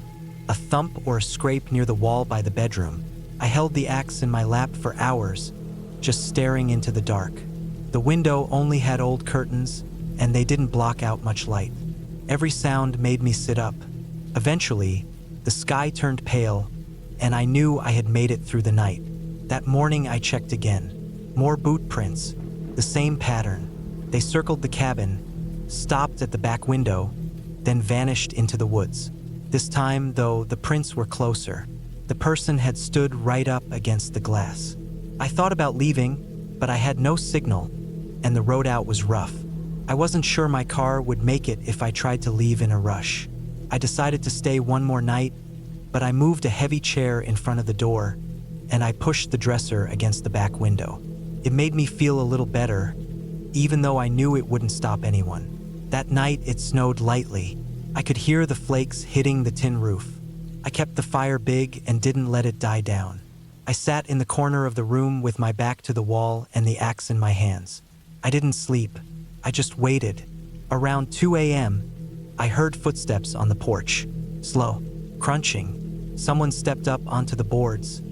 a thump or a scrape near the wall by the bedroom. I held the axe in my lap for hours, just staring into the dark. The window only had old curtains, and they didn't block out much light. Every sound made me sit up. Eventually, the sky turned pale, and I knew I had made it through the night. That morning, I checked again. More boot prints, the same pattern. They circled the cabin, stopped at the back window, then vanished into the woods. This time, though, the prints were closer. The person had stood right up against the glass. I thought about leaving, but I had no signal, and the road out was rough. I wasn't sure my car would make it if I tried to leave in a rush. I decided to stay one more night, but I moved a heavy chair in front of the door, and I pushed the dresser against the back window. It made me feel a little better, even though I knew it wouldn't stop anyone. That night, it snowed lightly. I could hear the flakes hitting the tin roof. I kept the fire big and didn't let it die down. I sat in the corner of the room with my back to the wall and the axe in my hands. I didn't sleep. I just waited. Around 2 a.m., I heard footsteps on the porch. Slow, crunching. Someone stepped up onto the boards,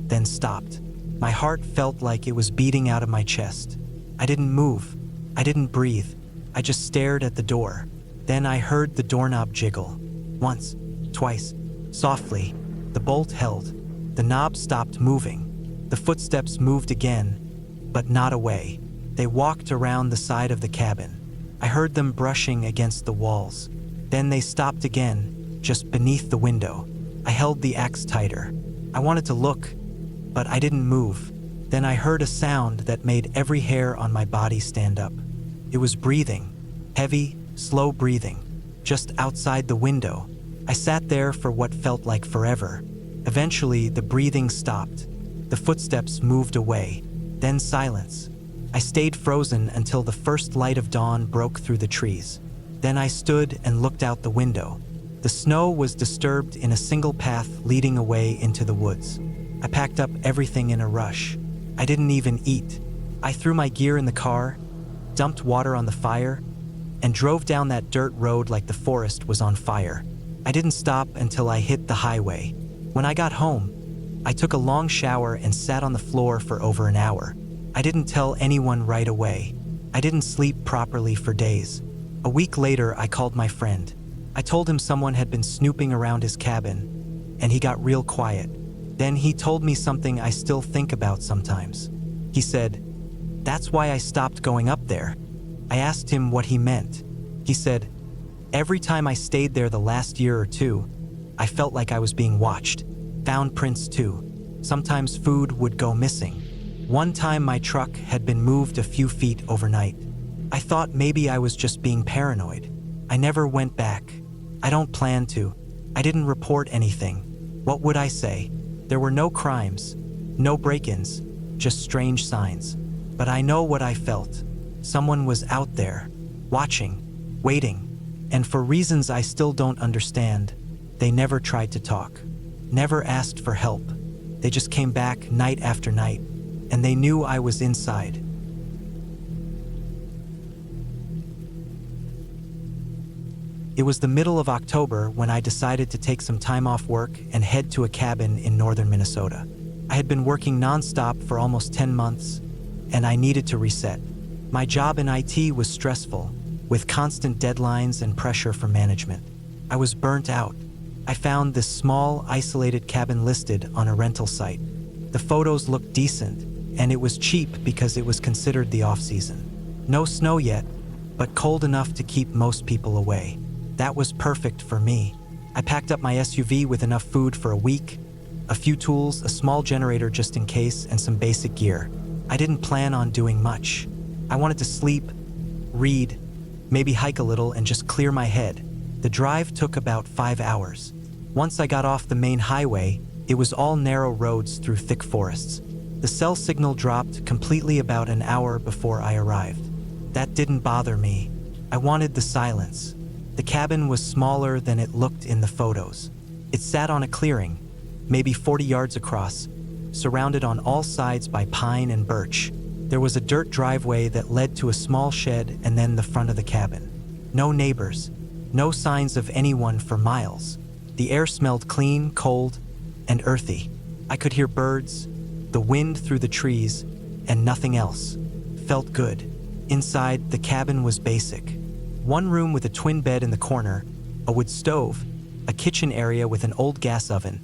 then stopped. My heart felt like it was beating out of my chest. I didn't move. I didn't breathe. I just stared at the door. Then I heard the doorknob jiggle. Once, twice, softly. The bolt held. The knob stopped moving. The footsteps moved again, but not away. They walked around the side of the cabin. I heard them brushing against the walls. Then they stopped again, just beneath the window. I held the axe tighter. I wanted to look, but I didn't move. Then I heard a sound that made every hair on my body stand up. It was breathing, heavy, slow breathing, just outside the window. I sat there for what felt like forever. Eventually, the breathing stopped. The footsteps moved away, then silence. I stayed frozen until the first light of dawn broke through the trees. Then I stood and looked out the window. The snow was disturbed in a single path leading away into the woods. I packed up everything in a rush. I didn't even eat. I threw my gear in the car, dumped water on the fire, and drove down that dirt road like the forest was on fire. I didn't stop until I hit the highway. When I got home, I took a long shower and sat on the floor for over an hour. I didn't tell anyone right away. I didn't sleep properly for days. A week later, I called my friend. I told him someone had been snooping around his cabin, and he got real quiet. Then he told me something I still think about sometimes. He said, "That's why I stopped going up there." I asked him what he meant. He said, "Every time I stayed there the last year or two, I felt like I was being watched. Found prints too. Sometimes food would go missing. One time my truck had been moved a few feet overnight. I thought maybe I was just being paranoid. I never went back. I don't plan to. I didn't report anything. What would I say? There were no crimes, no break-ins, just strange signs. But I know what I felt. Someone was out there, watching, waiting, and for reasons I still don't understand, they never tried to talk, never asked for help. They just came back night after night, and they knew I was inside." It was the middle of October when I decided to take some time off work and head to a cabin in northern Minnesota. I had been working nonstop for almost 10 months, and I needed to reset. My job in IT was stressful, with constant deadlines and pressure from management. I was burnt out. I found this small, isolated cabin listed on a rental site. The photos looked decent, and it was cheap because it was considered the off-season. No snow yet, but cold enough to keep most people away. That was perfect for me. I packed up my SUV with enough food for a week, a few tools, a small generator just in case, and some basic gear. I didn't plan on doing much. I wanted to sleep, read, maybe hike a little and just clear my head. The drive took about 5 hours. Once I got off the main highway, it was all narrow roads through thick forests. The cell signal dropped completely about an hour before I arrived. That didn't bother me. I wanted the silence. The cabin was smaller than it looked in the photos. It sat on a clearing, maybe 40 yards across, surrounded on all sides by pine and birch. There was a dirt driveway that led to a small shed and then the front of the cabin. No neighbors, no signs of anyone for miles. The air smelled clean, cold, and earthy. I could hear birds, the wind through the trees, and nothing else. Felt good. Inside, the cabin was basic. One room with a twin bed in the corner, a wood stove, a kitchen area with an old gas oven,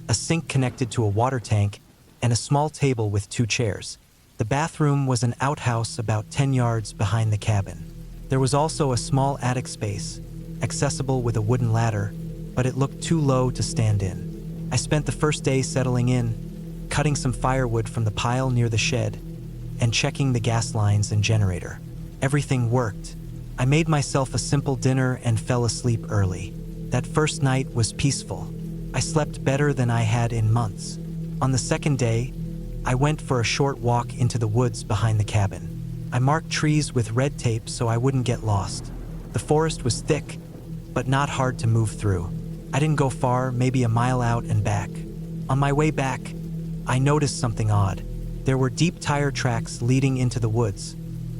a sink connected to a water tank, and a small table with 2 chairs. The bathroom was an outhouse about 10 yards behind the cabin. There was also a small attic space, accessible with a wooden ladder, but it looked too low to stand in. I spent the first day settling in, cutting some firewood from the pile near the shed, and checking the gas lines and generator. Everything worked. I made myself a simple dinner and fell asleep early. That first night was peaceful. I slept better than I had in months. On the second day, I went for a short walk into the woods behind the cabin. I marked trees with red tape so I wouldn't get lost. The forest was thick, but not hard to move through. I didn't go far, maybe a mile out and back. On my way back, I noticed something odd. There were deep tire tracks leading into the woods,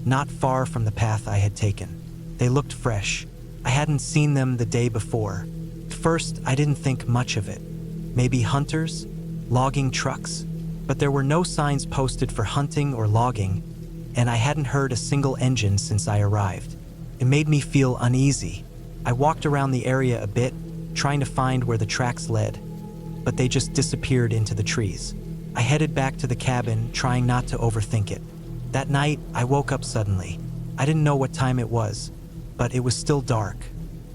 not far from the path I had taken. They looked fresh. I hadn't seen them the day before. At first, I didn't think much of it. Maybe hunters? Logging trucks? But there were no signs posted for hunting or logging, and I hadn't heard a single engine since I arrived. It made me feel uneasy. I walked around the area a bit, trying to find where the tracks led, but they just disappeared into the trees. I headed back to the cabin, trying not to overthink it. That night, I woke up suddenly. I didn't know what time it was, but it was still dark.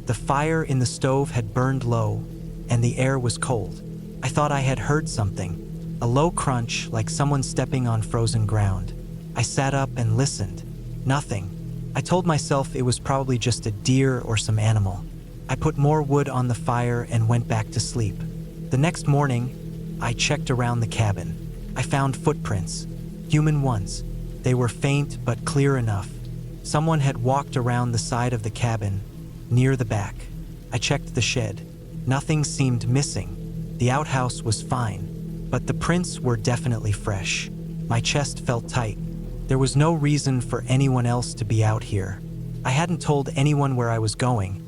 The fire in the stove had burned low, and the air was cold. I thought I had heard something, a low crunch like someone stepping on frozen ground. I sat up and listened. Nothing. I told myself it was probably just a deer or some animal. I put more wood on the fire and went back to sleep. The next morning, I checked around the cabin. I found footprints, human ones. They were faint but clear enough. Someone had walked around the side of the cabin, near the back. I checked the shed. Nothing seemed missing. The outhouse was fine, but the prints were definitely fresh. My chest felt tight. There was no reason for anyone else to be out here. I hadn't told anyone where I was going,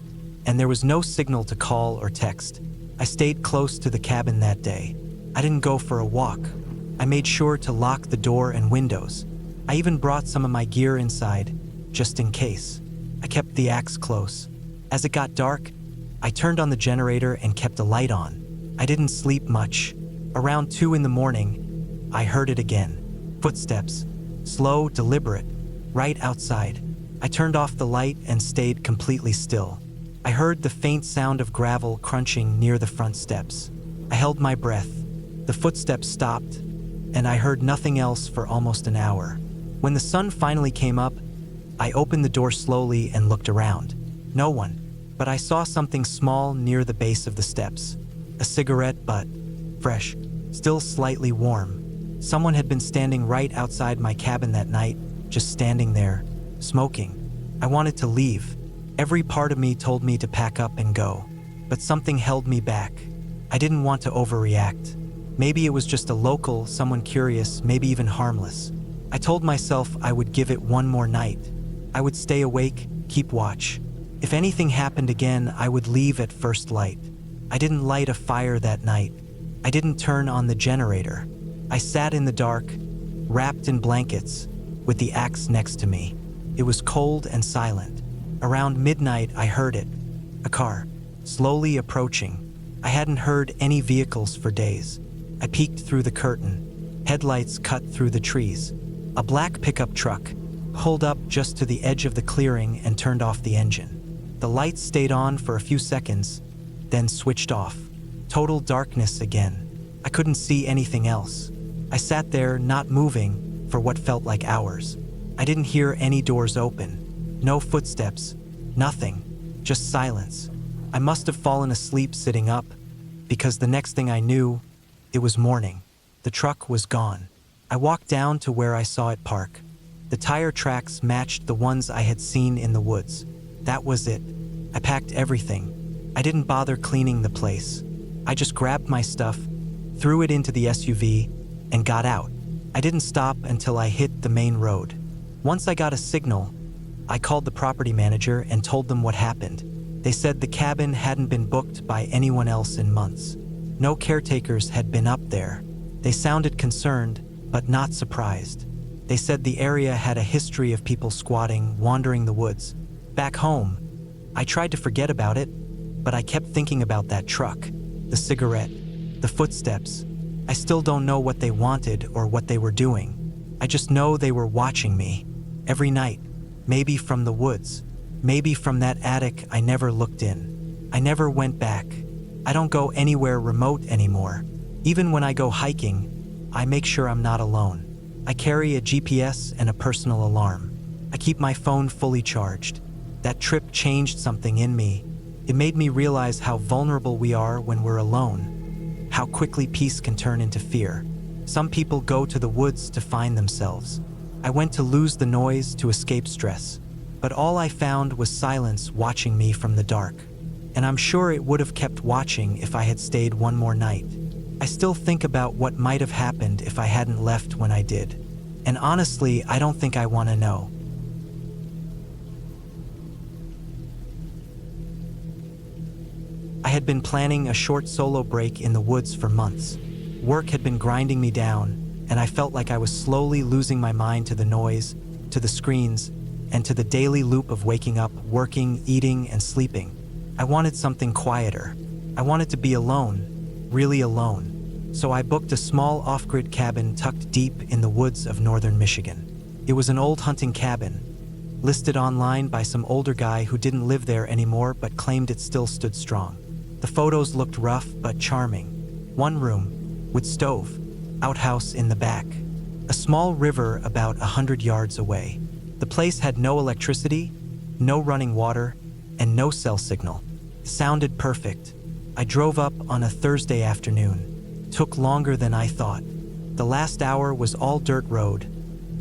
and there was no signal to call or text. I stayed close to the cabin that day. I didn't go for a walk. I made sure to lock the door and windows. I even brought some of my gear inside, just in case. I kept the axe close. As it got dark, I turned on the generator and kept a light on. I didn't sleep much. Around 2 in the morning, I heard it again. Footsteps. Slow, deliberate, right outside. I turned off the light and stayed completely still. I heard the faint sound of gravel crunching near the front steps. I held my breath. The footsteps stopped, and I heard nothing else for almost an hour. When the sun finally came up, I opened the door slowly and looked around. No one, but I saw something small near the base of the steps. A cigarette butt, fresh, still slightly warm. Someone had been standing right outside my cabin that night, just standing there, smoking. I wanted to leave. Every part of me told me to pack up and go, but something held me back. I didn't want to overreact. Maybe it was just a local, someone curious, maybe even harmless. I told myself I would give it one more night. I would stay awake, keep watch. If anything happened again, I would leave at first light. I didn't light a fire that night. I didn't turn on the generator. I sat in the dark, wrapped in blankets, with the axe next to me. It was cold and silent. Around midnight, I heard it. A car, slowly approaching. I hadn't heard any vehicles for days. I peeked through the curtain. Headlights cut through the trees. A black pickup truck pulled up just to the edge of the clearing and turned off the engine. The lights stayed on for a few seconds, then switched off. Total darkness again. I couldn't see anything else. I sat there, not moving, for what felt like hours. I didn't hear any doors open. No footsteps. Nothing. Just silence. I must have fallen asleep sitting up, because the next thing I knew, it was morning. The truck was gone. I walked down to where I saw it park. The tire tracks matched the ones I had seen in the woods. That was it. I packed everything. I didn't bother cleaning the place. I just grabbed my stuff, threw it into the SUV, and got out. I didn't stop until I hit the main road. Once I got a signal, I called the property manager and told them what happened. They said the cabin hadn't been booked by anyone else in months. No caretakers had been up there. They sounded concerned, but not surprised. They said the area had a history of people squatting, wandering the woods. Back home, I tried to forget about it, but I kept thinking about that truck, the cigarette, the footsteps. I still don't know what they wanted or what they were doing. I just know they were watching me. Every night. Maybe from the woods. Maybe from that attic I never looked in. I never went back. I don't go anywhere remote anymore. Even when I go hiking, I make sure I'm not alone. I carry a GPS and a personal alarm. I keep my phone fully charged. That trip changed something in me. It made me realize how vulnerable we are when we're alone. How quickly peace can turn into fear. Some people go to the woods to find themselves. I went to lose the noise to escape stress. But all I found was silence watching me from the dark. And I'm sure it would have kept watching if I had stayed one more night. I still think about what might have happened if I hadn't left when I did. And honestly, I don't think I want to know. I had been planning a short solo break in the woods for months. Work had been grinding me down, and I felt like I was slowly losing my mind to the noise, to the screens, and to the daily loop of waking up, working, eating, and sleeping. I wanted something quieter. I wanted to be alone, really alone. So I booked a small off-grid cabin tucked deep in the woods of northern Michigan. It was an old hunting cabin, listed online by some older guy who didn't live there anymore but claimed it still stood strong. The photos looked rough but charming. One room, with stove, outhouse in the back. A small river about 100 yards away. The place had no electricity, no running water, and no cell signal. Sounded perfect. I drove up on a Thursday afternoon. Took longer than I thought. The last hour was all dirt road,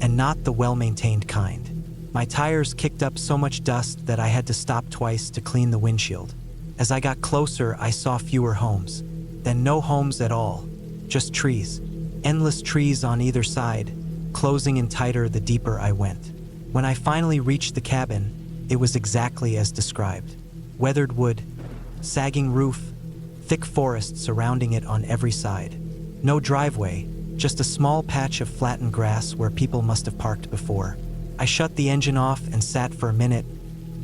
and not the well-maintained kind. My tires kicked up so much dust that I had to stop twice to clean the windshield. As I got closer, I saw fewer homes. Then no homes at all. Just trees. Endless trees on either side, closing in tighter the deeper I went. When I finally reached the cabin, it was exactly as described. Weathered wood, sagging roof, thick forest surrounding it on every side. No driveway, just a small patch of flattened grass where people must have parked before. I shut the engine off and sat for a minute,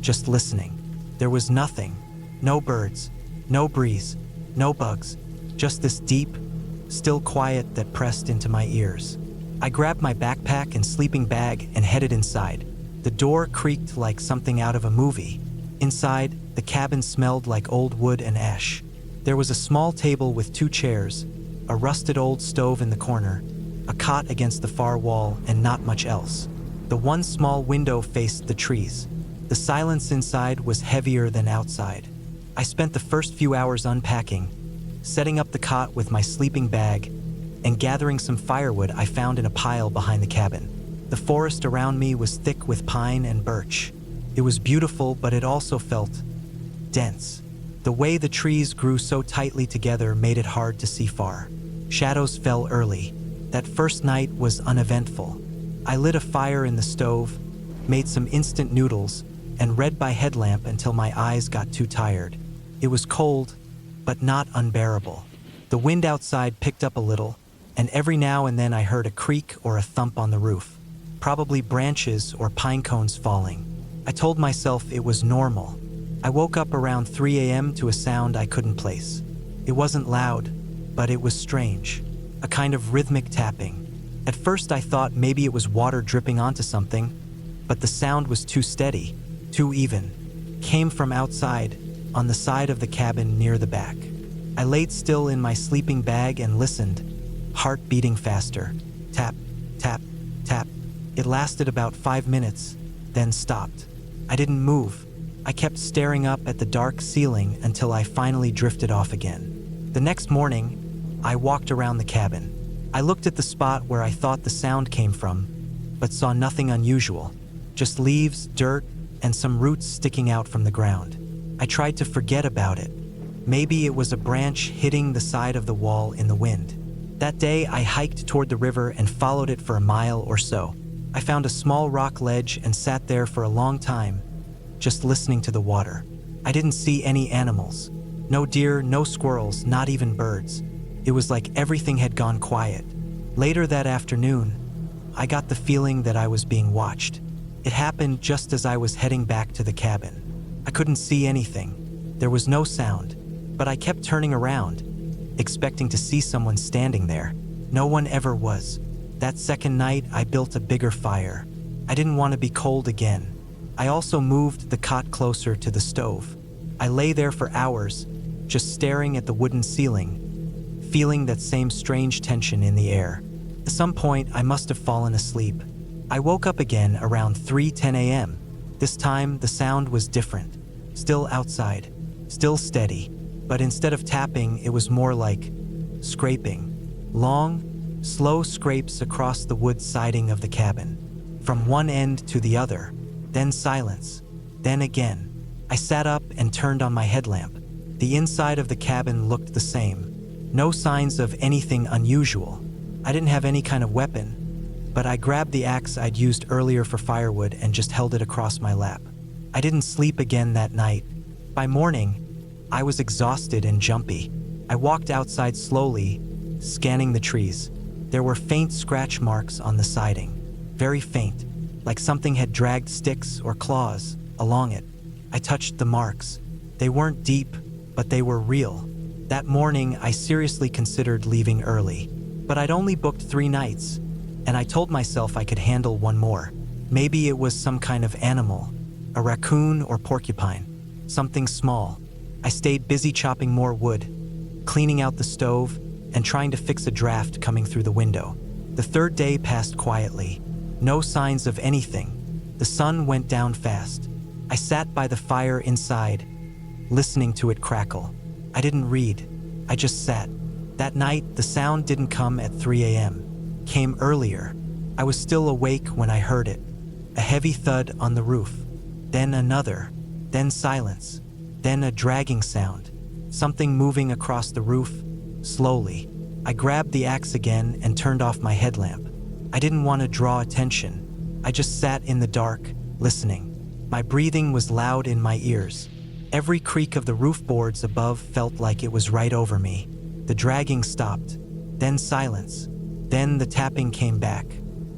just listening. There was nothing. No birds, no breeze, no bugs, just this deep, still quiet that pressed into my ears. I grabbed my backpack and sleeping bag and headed inside. The door creaked like something out of a movie. Inside, the cabin smelled like old wood and ash. There was a small table with 2 chairs, a rusted old stove in the corner, a cot against the far wall, and not much else. The one small window faced the trees. The silence inside was heavier than outside. I spent the first few hours unpacking, setting up the cot with my sleeping bag, and gathering some firewood I found in a pile behind the cabin. The forest around me was thick with pine and birch. It was beautiful, but it also felt dense. The way the trees grew so tightly together made it hard to see far. Shadows fell early. That first night was uneventful. I lit a fire in the stove, made some instant noodles, and read by headlamp until my eyes got too tired. It was cold, but not unbearable. The wind outside picked up a little, and every now and then I heard a creak or a thump on the roof. Probably branches or pine cones falling. I told myself it was normal. I woke up around 3 a.m. to a sound I couldn't place. It wasn't loud, but it was strange. A kind of rhythmic tapping. At first I thought maybe it was water dripping onto something, but the sound was too steady, too even. Came from outside, on the side of the cabin near the back. I laid still in my sleeping bag and listened, heart beating faster. Tap, tap, tap. It lasted about 5 minutes, then stopped. I didn't move. I kept staring up at the dark ceiling until I finally drifted off again. The next morning, I walked around the cabin. I looked at the spot where I thought the sound came from, but saw nothing unusual. Just leaves, dirt, and some roots sticking out from the ground. I tried to forget about it. Maybe it was a branch hitting the side of the wall in the wind. That day, I hiked toward the river and followed it for a mile or so. I found a small rock ledge and sat there for a long time, just listening to the water. I didn't see any animals. No deer, no squirrels, not even birds. It was like everything had gone quiet. Later that afternoon, I got the feeling that I was being watched. It happened just as I was heading back to the cabin. I couldn't see anything. There was no sound, but I kept turning around, expecting to see someone standing there. No one ever was. That second night, I built a bigger fire. I didn't want to be cold again. I also moved the cot closer to the stove. I lay there for hours, just staring at the wooden ceiling, feeling that same strange tension in the air. At some point, I must have fallen asleep. I woke up again around 3:10 a.m. This time, the sound was different. Still outside, still steady, but instead of tapping, it was more like scraping. Long, slow scrapes across the wood siding of the cabin, from one end to the other, then silence, then again. I sat up and turned on my headlamp. The inside of the cabin looked the same. No signs of anything unusual. I didn't have any kind of weapon, but I grabbed the axe I'd used earlier for firewood and just held it across my lap. I didn't sleep again that night. By morning, I was exhausted and jumpy. I walked outside slowly, scanning the trees. There were faint scratch marks on the siding, very faint, like something had dragged sticks or claws along it. I touched the marks. They weren't deep, but they were real. That morning, I seriously considered leaving early, but I'd only booked 3 nights, and I told myself I could handle one more. Maybe it was some kind of animal, a raccoon or porcupine, something small. I stayed busy chopping more wood, cleaning out the stove, and trying to fix a draft coming through the window. The third day passed quietly. No signs of anything. The sun went down fast. I sat by the fire inside, listening to it crackle. I didn't read. I just sat. That night, the sound didn't come at 3 a.m. Came earlier. I was still awake when I heard it. A heavy thud on the roof. Then another. Then silence. Then a dragging sound. Something moving across the roof, slowly. I grabbed the axe again and turned off my headlamp. I didn't want to draw attention. I just sat in the dark, listening. My breathing was loud in my ears. Every creak of the roof boards above felt like it was right over me. The dragging stopped. Then silence. Then the tapping came back.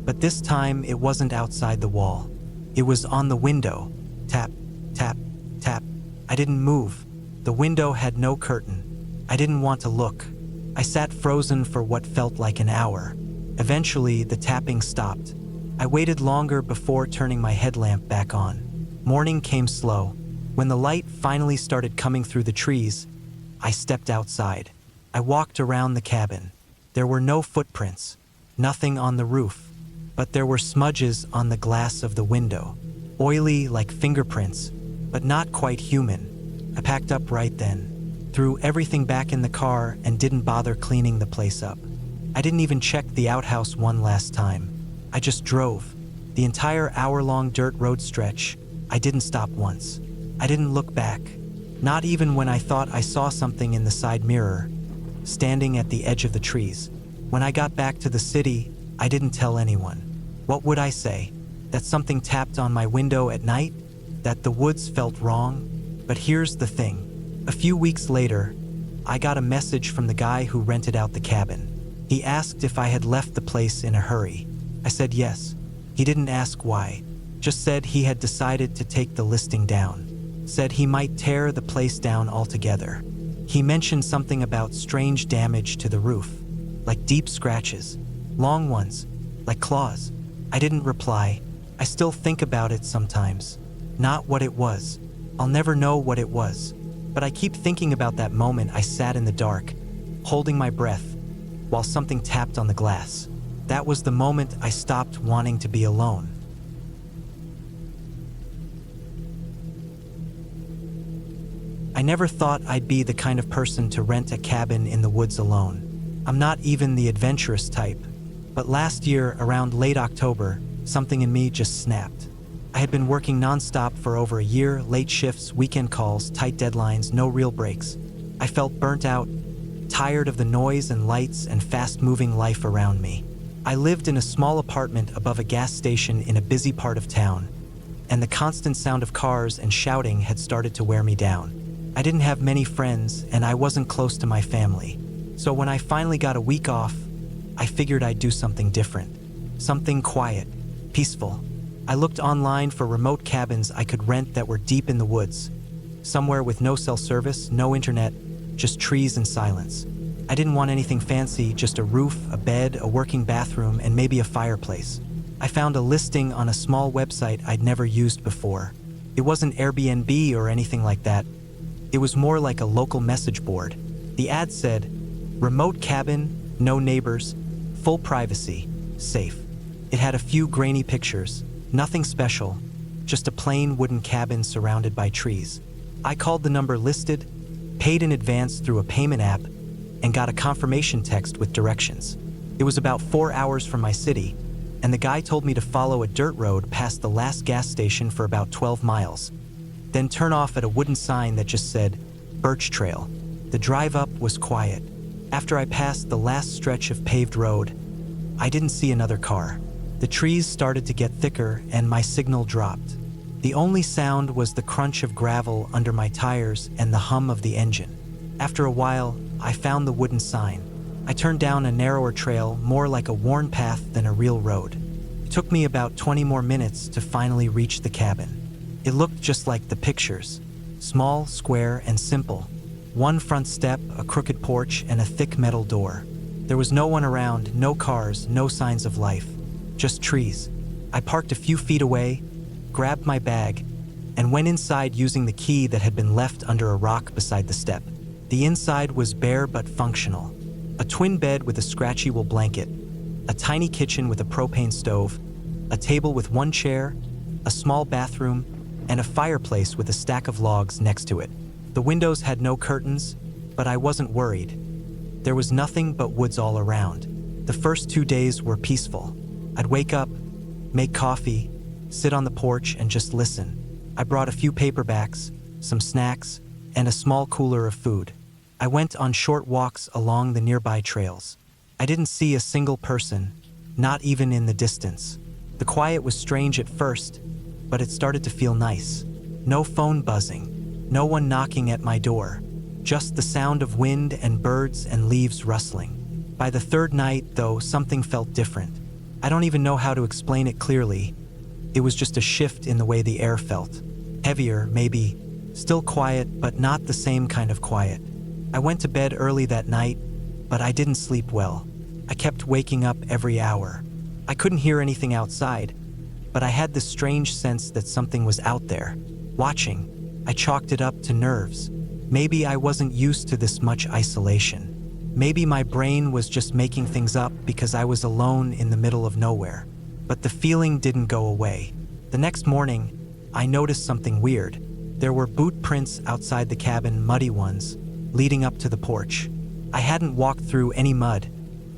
But this time it wasn't outside the wall. It was on the window. Tap, tap, tap. I didn't move. The window had no curtain. I didn't want to look. I sat frozen for what felt like an hour. Eventually, the tapping stopped. I waited longer before turning my headlamp back on. Morning came slow. When the light finally started coming through the trees, I stepped outside. I walked around the cabin. There were no footprints, nothing on the roof, but there were smudges on the glass of the window, oily like fingerprints, but not quite human. I packed up right then, threw everything back in the car and didn't bother cleaning the place up. I didn't even check the outhouse one last time. I just drove. The entire hour-long dirt road stretch, I didn't stop once. I didn't look back, not even when I thought I saw something in the side mirror, standing at the edge of the trees. When I got back to the city, I didn't tell anyone. What would I say? That something tapped on my window at night? That the woods felt wrong? But here's the thing. A few weeks later, I got a message from the guy who rented out the cabin. He asked if I had left the place in a hurry. I said yes. He didn't ask why, just said he had decided to take the listing down. Said he might tear the place down altogether. He mentioned something about strange damage to the roof, like deep scratches, long ones, like claws. I didn't reply. I still think about it sometimes. Not what it was. I'll never know what it was. But I keep thinking about that moment I sat in the dark, holding my breath, while something tapped on the glass. That was the moment I stopped wanting to be alone. I never thought I'd be the kind of person to rent a cabin in the woods alone. I'm not even the adventurous type. But last year, around late October, something in me just snapped. I had been working nonstop for over a year, late shifts, weekend calls, tight deadlines, no real breaks. I felt burnt out, tired of the noise and lights and fast-moving life around me. I lived in a small apartment above a gas station in a busy part of town, and the constant sound of cars and shouting had started to wear me down. I didn't have many friends, and I wasn't close to my family. So when I finally got a week off, I figured I'd do something different. Something quiet, peaceful. I looked online for remote cabins I could rent that were deep in the woods. Somewhere with no cell service, no internet, just trees and silence. I didn't want anything fancy, just a roof, a bed, a working bathroom, and maybe a fireplace. I found a listing on a small website I'd never used before. It wasn't Airbnb or anything like that. It was more like a local message board. The ad said, "Remote cabin, no neighbors, full privacy, safe." It had a few grainy pictures, nothing special, just a plain wooden cabin surrounded by trees. I called the number listed, paid in advance through a payment app, and got a confirmation text with directions. It was about 4 hours from my city, and the guy told me to follow a dirt road past the last gas station for about 12 miles. Then turn off at a wooden sign that just said, "Birch Trail." The drive up was quiet. After I passed the last stretch of paved road, I didn't see another car. The trees started to get thicker and my signal dropped. The only sound was the crunch of gravel under my tires and the hum of the engine. After a while, I found the wooden sign. I turned down a narrower trail, more like a worn path than a real road. It took me about 20 more minutes to finally reach the cabin. It looked just like the pictures. Small, square, and simple. One front step, a crooked porch, and a thick metal door. There was no one around, no cars, no signs of life. Just trees. I parked a few feet away, grabbed my bag, and went inside using the key that had been left under a rock beside the step. The inside was bare but functional. A twin bed with a scratchy wool blanket, a tiny kitchen with a propane stove, a table with one chair, a small bathroom, and a fireplace with a stack of logs next to it. The windows had no curtains, but I wasn't worried. There was nothing but woods all around. The first 2 days were peaceful. I'd wake up, make coffee, sit on the porch, and just listen. I brought a few paperbacks, some snacks, and a small cooler of food. I went on short walks along the nearby trails. I didn't see a single person, not even in the distance. The quiet was strange at first, but it started to feel nice. No phone buzzing, no one knocking at my door, just the sound of wind and birds and leaves rustling. By the third night, though, something felt different. I don't even know how to explain it clearly. It was just a shift in the way the air felt. Heavier, maybe, still quiet, but not the same kind of quiet. I went to bed early that night, but I didn't sleep well. I kept waking up every hour. I couldn't hear anything outside, but I had this strange sense that something was out there, watching. I chalked it up to nerves. Maybe I wasn't used to this much isolation. Maybe my brain was just making things up because I was alone in the middle of nowhere. But the feeling didn't go away. The next morning, I noticed something weird. There were boot prints outside the cabin, muddy ones, leading up to the porch. I hadn't walked through any mud,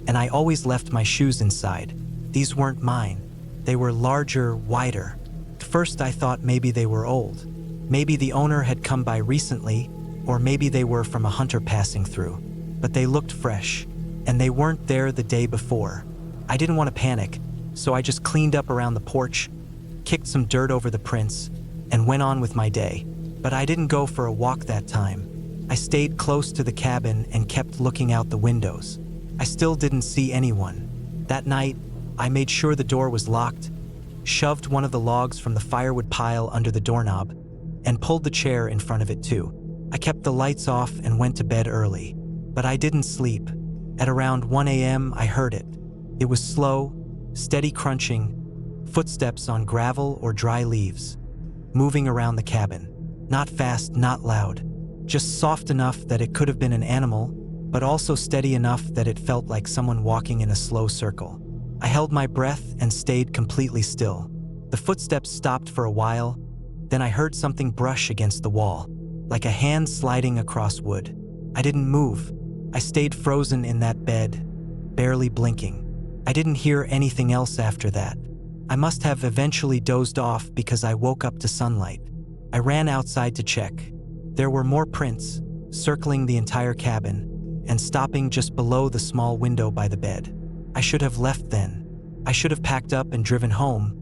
and I always left my shoes inside. These weren't mine. They were larger, wider. At first I thought maybe they were old. Maybe the owner had come by recently, or maybe they were from a hunter passing through. But they looked fresh, and they weren't there the day before. I didn't want to panic, so I just cleaned up around the porch, kicked some dirt over the prints, and went on with my day. But I didn't go for a walk that time. I stayed close to the cabin and kept looking out the windows. I still didn't see anyone. That night, I made sure the door was locked, shoved one of the logs from the firewood pile under the doorknob, and pulled the chair in front of it too. I kept the lights off and went to bed early. But I didn't sleep. At around 1 a.m., I heard it. It was slow, steady crunching, footsteps on gravel or dry leaves, moving around the cabin. Not fast, not loud, just soft enough that it could have been an animal, but also steady enough that it felt like someone walking in a slow circle. I held my breath and stayed completely still. The footsteps stopped for a while, then I heard something brush against the wall, like a hand sliding across wood. I didn't move. I stayed frozen in that bed, barely blinking. I didn't hear anything else after that. I must have eventually dozed off because I woke up to sunlight. I ran outside to check. There were more prints, circling the entire cabin, and stopping just below the small window by the bed. I should have left then. I should have packed up and driven home,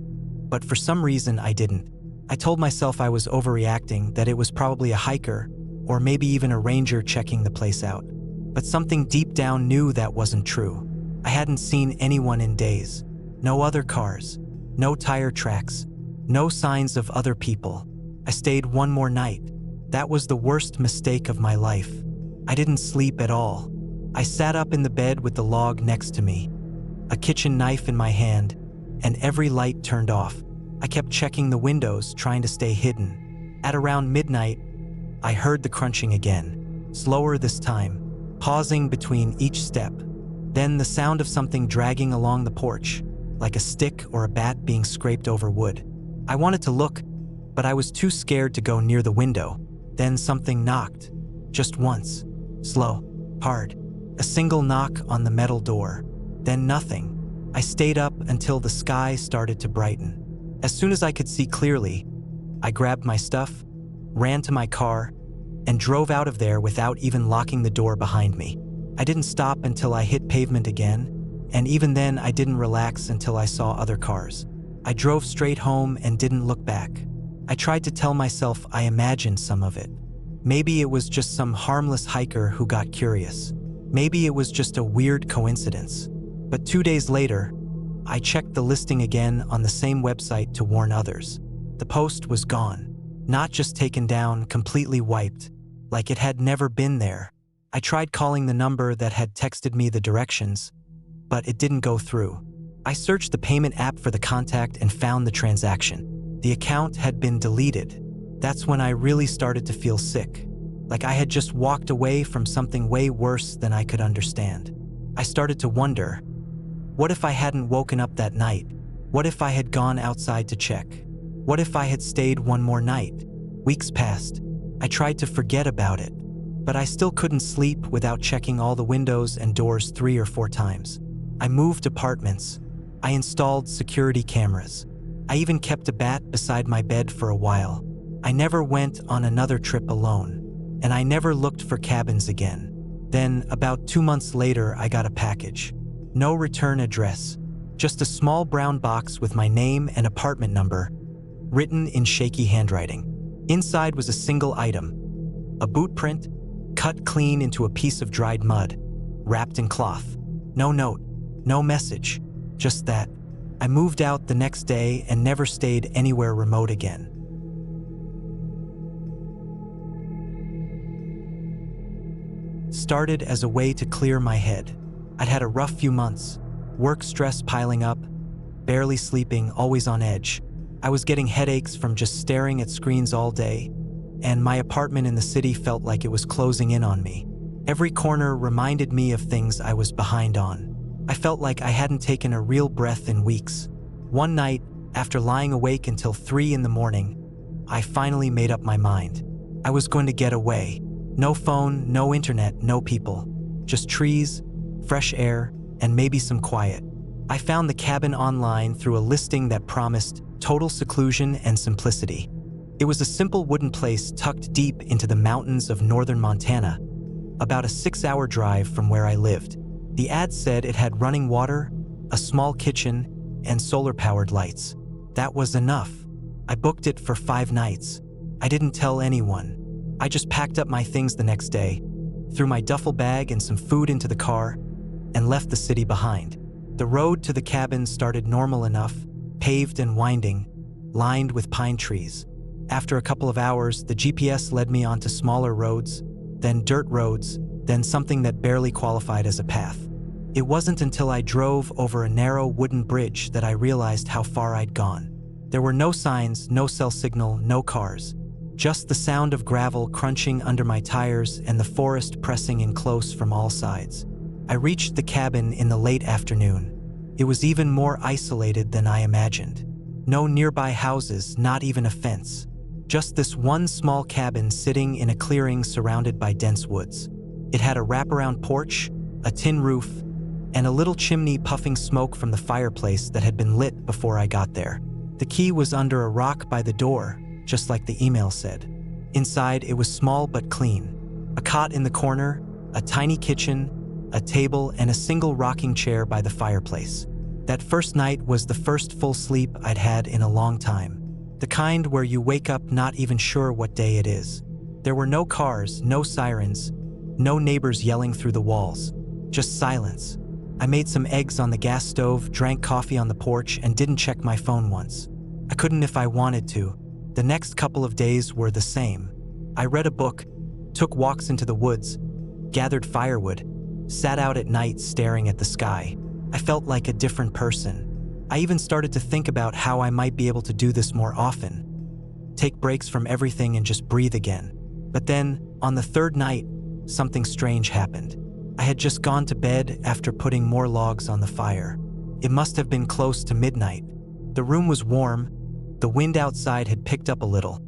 but for some reason I didn't. I told myself I was overreacting, that it was probably a hiker, or maybe even a ranger checking the place out. But something deep down knew that wasn't true. I hadn't seen anyone in days. No other cars, no tire tracks, no signs of other people. I stayed one more night. That was the worst mistake of my life. I didn't sleep at all. I sat up in the bed with the log next to me, a kitchen knife in my hand, and every light turned off. I kept checking the windows, trying to stay hidden. At around midnight, I heard the crunching again, slower this time, pausing between each step. Then the sound of something dragging along the porch, like a stick or a bat being scraped over wood. I wanted to look, but I was too scared to go near the window. Then something knocked, just once, slow, hard. A single knock on the metal door, then nothing. I stayed up until the sky started to brighten. As soon as I could see clearly, I grabbed my stuff, ran to my car, and drove out of there without even locking the door behind me. I didn't stop until I hit pavement again, and even then I didn't relax until I saw other cars. I drove straight home and didn't look back. I tried to tell myself I imagined some of it. Maybe it was just some harmless hiker who got curious. Maybe it was just a weird coincidence. But 2 days later, I checked the listing again on the same website to warn others. The post was gone. Not just taken down, completely wiped, like it had never been there. I tried calling the number that had texted me the directions, but it didn't go through. I searched the payment app for the contact and found the transaction. The account had been deleted. That's when I really started to feel sick, like I had just walked away from something way worse than I could understand. I started to wonder, what if I hadn't woken up that night? What if I had gone outside to check? What if I had stayed one more night? Weeks passed. I tried to forget about it, but I still couldn't sleep without checking all the windows and doors 3 or 4 times. I moved apartments. I installed security cameras. I even kept a bat beside my bed for a while. I never went on another trip alone, and I never looked for cabins again. Then, about 2 months later, I got a package. No return address, just a small brown box with my name and apartment number, written in shaky handwriting. Inside was a single item, a boot print, cut clean into a piece of dried mud, wrapped in cloth. No note, no message, just that. I moved out the next day and never stayed anywhere remote again. Started as a way to clear my head. I'd had a rough few months, work stress piling up, barely sleeping, always on edge. I was getting headaches from just staring at screens all day, and my apartment in the city felt like it was closing in on me. Every corner reminded me of things I was behind on. I felt like I hadn't taken a real breath in weeks. One night, after lying awake until 3 in the morning, I finally made up my mind. I was going to get away. No phone, no internet, no people. Just trees, fresh air, and maybe some quiet. I found the cabin online through a listing that promised total seclusion and simplicity. It was a simple wooden place tucked deep into the mountains of northern Montana, about a 6-hour drive from where I lived. The ad said it had running water, a small kitchen, and solar-powered lights. That was enough. I booked it for 5 nights. I didn't tell anyone. I just packed up my things the next day, threw my duffel bag and some food into the car, and left the city behind. The road to the cabin started normal enough, paved and winding, lined with pine trees. After a couple of hours, the GPS led me onto smaller roads, then dirt roads, then something that barely qualified as a path. It wasn't until I drove over a narrow wooden bridge that I realized how far I'd gone. There were no signs, no cell signal, no cars. Just the sound of gravel crunching under my tires and the forest pressing in close from all sides. I reached the cabin in the late afternoon. It was even more isolated than I imagined. No nearby houses, not even a fence. Just this one small cabin sitting in a clearing surrounded by dense woods. It had a wraparound porch, a tin roof, and a little chimney puffing smoke from the fireplace that had been lit before I got there. The key was under a rock by the door, just like the email said. Inside, it was small but clean. A cot in the corner, a tiny kitchen, a table, and a single rocking chair by the fireplace. That first night was the first full sleep I'd had in a long time. The kind where you wake up not even sure what day it is. There were no cars, no sirens, no neighbors yelling through the walls. Just silence. I made some eggs on the gas stove, drank coffee on the porch, and didn't check my phone once. I couldn't if I wanted to. The next couple of days were the same. I read a book, took walks into the woods, gathered firewood, sat out at night staring at the sky. I felt like a different person. I even started to think about how I might be able to do this more often. Take breaks from everything and just breathe again. But then, on the third night, something strange happened. I had just gone to bed after putting more logs on the fire. It must have been close to midnight. The room was warm, the wind outside had picked up a little,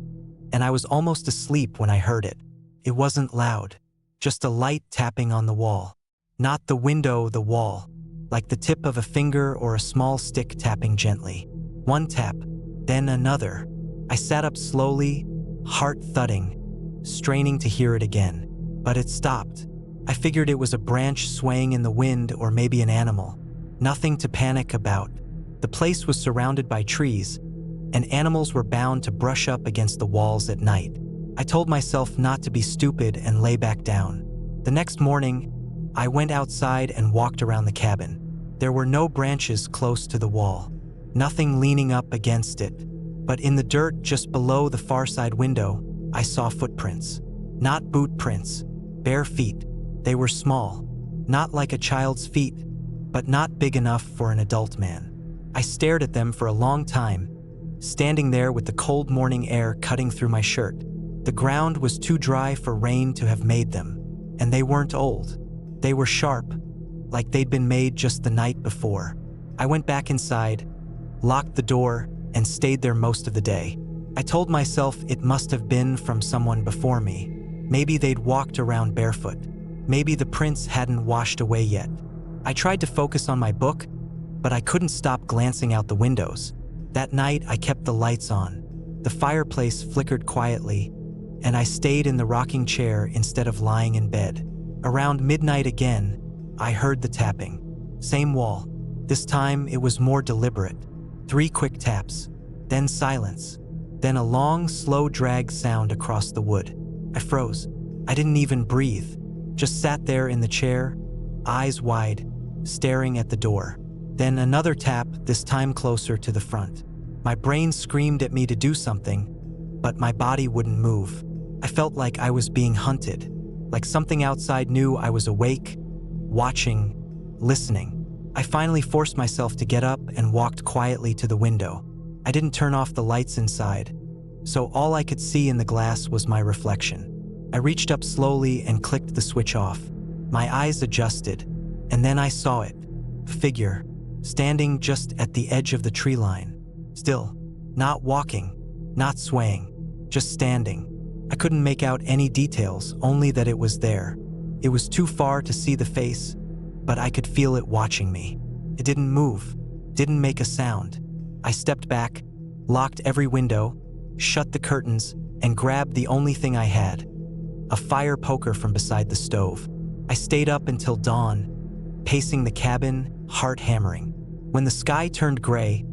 and I was almost asleep when I heard it. It wasn't loud, just a light tapping on the wall. Not the window, the wall, like the tip of a finger or a small stick tapping gently. One tap, then another. I sat up slowly, heart thudding, straining to hear it again. But it stopped. I figured it was a branch swaying in the wind or maybe an animal. Nothing to panic about. The place was surrounded by trees, and animals were bound to brush up against the walls at night. I told myself not to be stupid and lay back down. The next morning, I went outside and walked around the cabin. There were no branches close to the wall, nothing leaning up against it. But in the dirt just below the far side window, I saw footprints. Not boot prints, bare feet. They were small, not like a child's feet, but not big enough for an adult man. I stared at them for a long time, standing there with the cold morning air cutting through my shirt. The ground was too dry for rain to have made them, and they weren't old. They were sharp, like they'd been made just the night before. I went back inside, locked the door, and stayed there most of the day. I told myself it must have been from someone before me. Maybe they'd walked around barefoot. Maybe the prints hadn't washed away yet. I tried to focus on my book, but I couldn't stop glancing out the windows. That night, I kept the lights on. The fireplace flickered quietly, and I stayed in the rocking chair instead of lying in bed. Around midnight again, I heard the tapping. Same wall. This time, it was more deliberate. 3 quick taps, then silence, then a long, slow drag sound across the wood. I froze. I didn't even breathe. Just sat there in the chair, eyes wide, staring at the door. Then another tap, this time closer to the front. My brain screamed at me to do something, but my body wouldn't move. I felt like I was being hunted, like something outside knew I was awake, watching, listening. I finally forced myself to get up and walked quietly to the window. I didn't turn off the lights inside, so all I could see in the glass was my reflection. I reached up slowly and clicked the switch off. My eyes adjusted, and then I saw it. A figure, standing just at the edge of the tree line. Still, not walking, not swaying, just standing. I couldn't make out any details, only that it was there. It was too far to see the face, but I could feel it watching me. It didn't move, didn't make a sound. I stepped back, locked every window, shut the curtains, and grabbed the only thing I had, a fire poker from beside the stove. I stayed up until dawn, pacing the cabin, heart hammering. When the sky turned gray,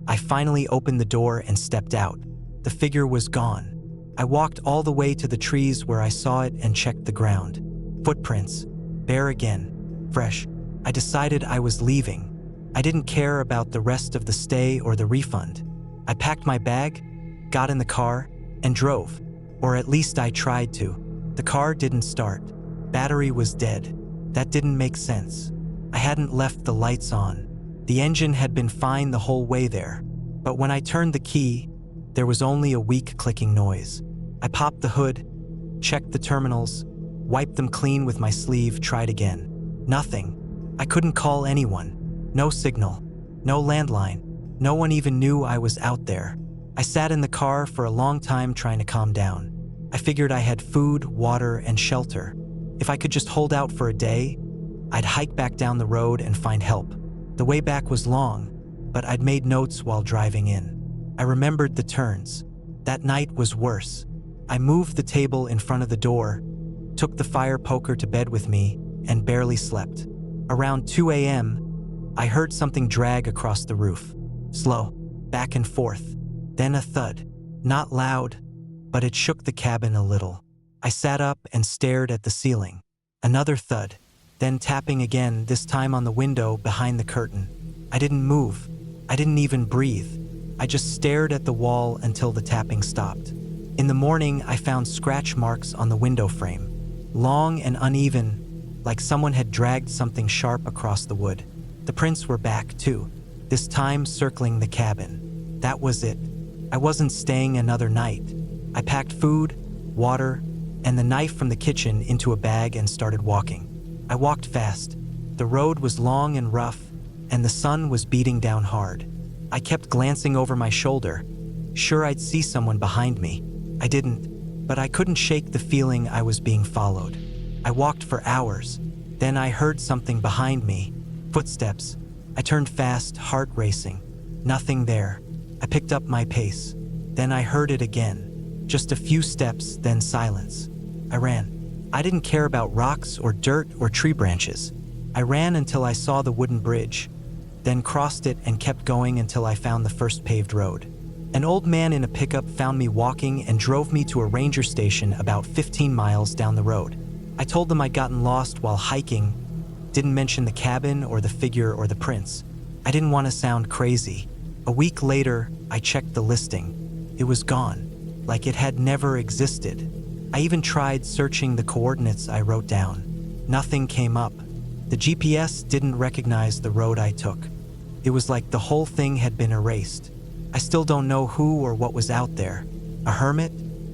I finally opened the door and stepped out. The figure was gone. I walked all the way to the trees where I saw it and checked the ground. Footprints, bare again, fresh. I decided I was leaving. I didn't care about the rest of the stay or the refund. I packed my bag, got in the car, and drove. Or at least I tried to. The car didn't start. Battery was dead. That didn't make sense. I hadn't left the lights on. The engine had been fine the whole way there. But when I turned the key, there was only a weak clicking noise. I popped the hood, checked the terminals, wiped them clean with my sleeve, tried again. Nothing. I couldn't call anyone. No signal. No landline. No one even knew I was out there. I sat in the car for a long time trying to calm down. I figured I had food, water, and shelter. If I could just hold out for a day, I'd hike back down the road and find help. The way back was long, but I'd made notes while driving in. I remembered the turns. That night was worse. I moved the table in front of the door, took the fire poker to bed with me, and barely slept. Around 2 a.m., I heard something drag across the roof. Slow, back and forth. Then a thud. Not loud, but it shook the cabin a little. I sat up and stared at the ceiling. Another thud. Then tapping again, this time on the window behind the curtain. I didn't move. I didn't even breathe. I just stared at the wall until the tapping stopped. In the morning, I found scratch marks on the window frame. Long and uneven, like someone had dragged something sharp across the wood. The prints were back too, this time circling the cabin. That was it. I wasn't staying another night. I packed food, water, and the knife from the kitchen into a bag and started walking. I walked fast. The road was long and rough, and the sun was beating down hard. I kept glancing over my shoulder, sure I'd see someone behind me. I didn't, but I couldn't shake the feeling I was being followed. I walked for hours. Then I heard something behind me. Footsteps. I turned fast, heart racing. Nothing there. I picked up my pace. Then I heard it again. Just a few steps, then silence. I ran. I didn't care about rocks or dirt or tree branches. I ran until I saw the wooden bridge, then crossed it and kept going until I found the first paved road. An old man in a pickup found me walking and drove me to a ranger station about 15 miles down the road. I told them I'd gotten lost while hiking, didn't mention the cabin or the figure or the prints. I didn't want to sound crazy. A week later, I checked the listing. It was gone, like it had never existed. I even tried searching the coordinates I wrote down. Nothing came up. The GPS didn't recognize the road I took. It was like the whole thing had been erased. I still don't know who or what was out there. A hermit?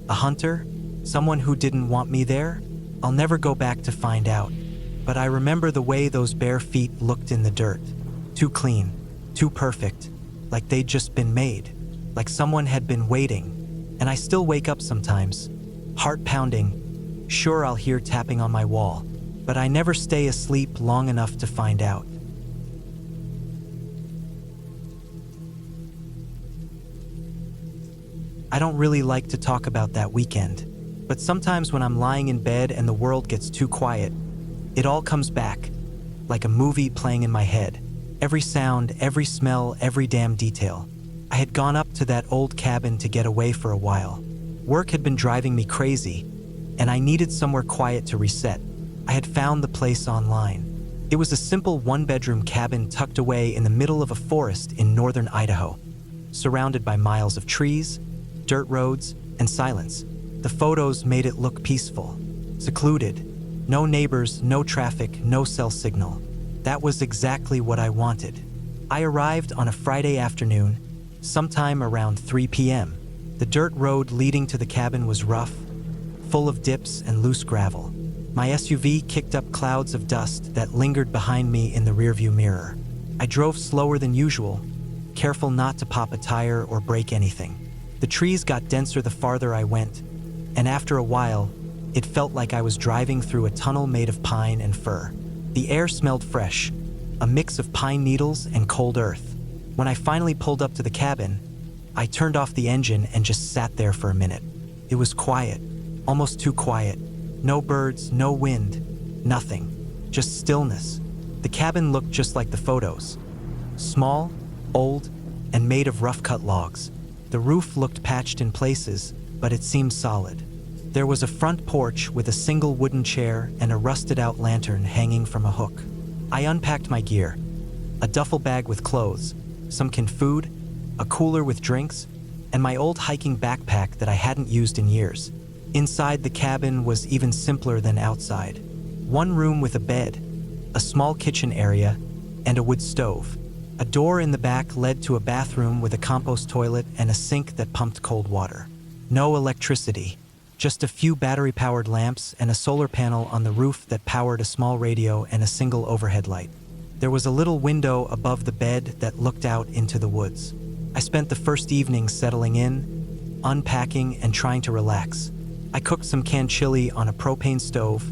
A hunter? Someone who didn't want me there? I'll never go back to find out. But I remember the way those bare feet looked in the dirt. Too clean, too perfect, like they'd just been made, like someone had been waiting. And I still wake up sometimes, heart pounding. Sure, I'll hear tapping on my wall, but I never stay asleep long enough to find out. I don't really like to talk about that weekend, but sometimes when I'm lying in bed and the world gets too quiet, it all comes back, like a movie playing in my head. Every sound, every smell, every damn detail. I had gone up to that old cabin to get away for a while. Work had been driving me crazy, and I needed somewhere quiet to reset. I had found the place online. It was a simple one-bedroom cabin tucked away in the middle of a forest in northern Idaho, surrounded by miles of trees, dirt roads, and silence. The photos made it look peaceful, secluded. No neighbors, no traffic, no cell signal. That was exactly what I wanted. I arrived on a Friday afternoon, sometime around 3 p.m. The dirt road leading to the cabin was rough, full of dips and loose gravel. My SUV kicked up clouds of dust that lingered behind me in the rearview mirror. I drove slower than usual, careful not to pop a tire or break anything. The trees got denser the farther I went, and after a while, it felt like I was driving through a tunnel made of pine and fir. The air smelled fresh, a mix of pine needles and cold earth. When I finally pulled up to the cabin, I turned off the engine and just sat there for a minute. It was quiet, almost too quiet. No birds, no wind, nothing, just stillness. The cabin looked just like the photos. Small, old, and made of rough-cut logs. The roof looked patched in places, but it seemed solid. There was a front porch with a single wooden chair and a rusted-out lantern hanging from a hook. I unpacked my gear, a duffel bag with clothes, some canned food, a cooler with drinks, and my old hiking backpack that I hadn't used in years. Inside the cabin was even simpler than outside. One room with a bed, a small kitchen area, and a wood stove. A door in the back led to a bathroom with a compost toilet and a sink that pumped cold water. No electricity, just a few battery-powered lamps and a solar panel on the roof that powered a small radio and a single overhead light. There was a little window above the bed that looked out into the woods. I spent the first evening settling in, unpacking, and trying to relax. I cooked some canned chili on a propane stove,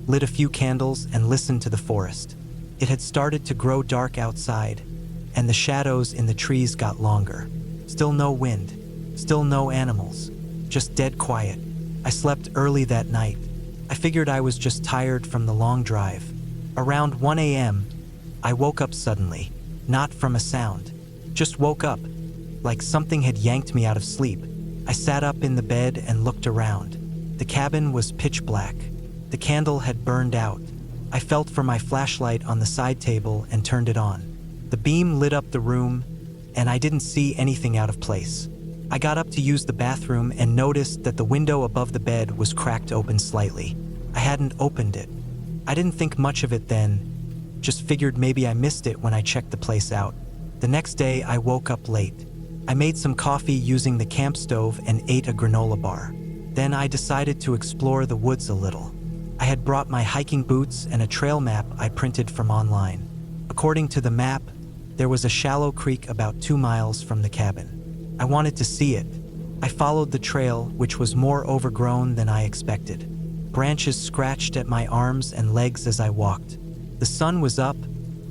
lit a few candles, and listened to the forest. It had started to grow dark outside, and the shadows in the trees got longer. Still no wind, still no animals, just dead quiet. I slept early that night. I figured I was just tired from the long drive. Around 1 a.m., I woke up suddenly, not from a sound. Just woke up, like something had yanked me out of sleep. I sat up in the bed and looked around. The cabin was pitch black. The candle had burned out. I felt for my flashlight on the side table and turned it on. The beam lit up the room, and I didn't see anything out of place. I got up to use the bathroom and noticed that the window above the bed was cracked open slightly. I hadn't opened it. I didn't think much of it then, just figured maybe I missed it when I checked the place out. The next day, I woke up late. I made some coffee using the camp stove and ate a granola bar. Then I decided to explore the woods a little. I had brought my hiking boots and a trail map I printed from online. According to the map, there was a shallow creek about 2 miles from the cabin. I wanted to see it. I followed the trail, which was more overgrown than I expected. Branches scratched at my arms and legs as I walked. The sun was up,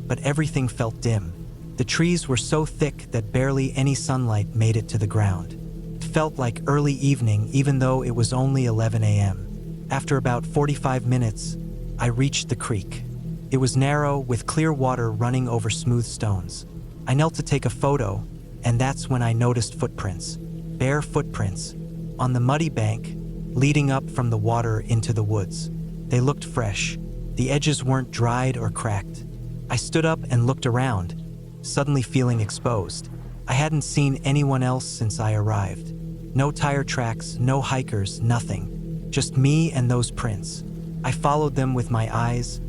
but everything felt dim. The trees were so thick that barely any sunlight made it to the ground. It felt like early evening even though it was only 11 a.m. After about 45 minutes, I reached the creek. It was narrow with clear water running over smooth stones. I knelt to take a photo, and that's when I noticed footprints. Bare footprints, on the muddy bank, leading up from the water into the woods. They looked fresh. The edges weren't dried or cracked. I stood up and looked around, suddenly feeling exposed. I hadn't seen anyone else since I arrived. No tire tracks, no hikers, nothing. Just me and those prints. I followed them with my eyes,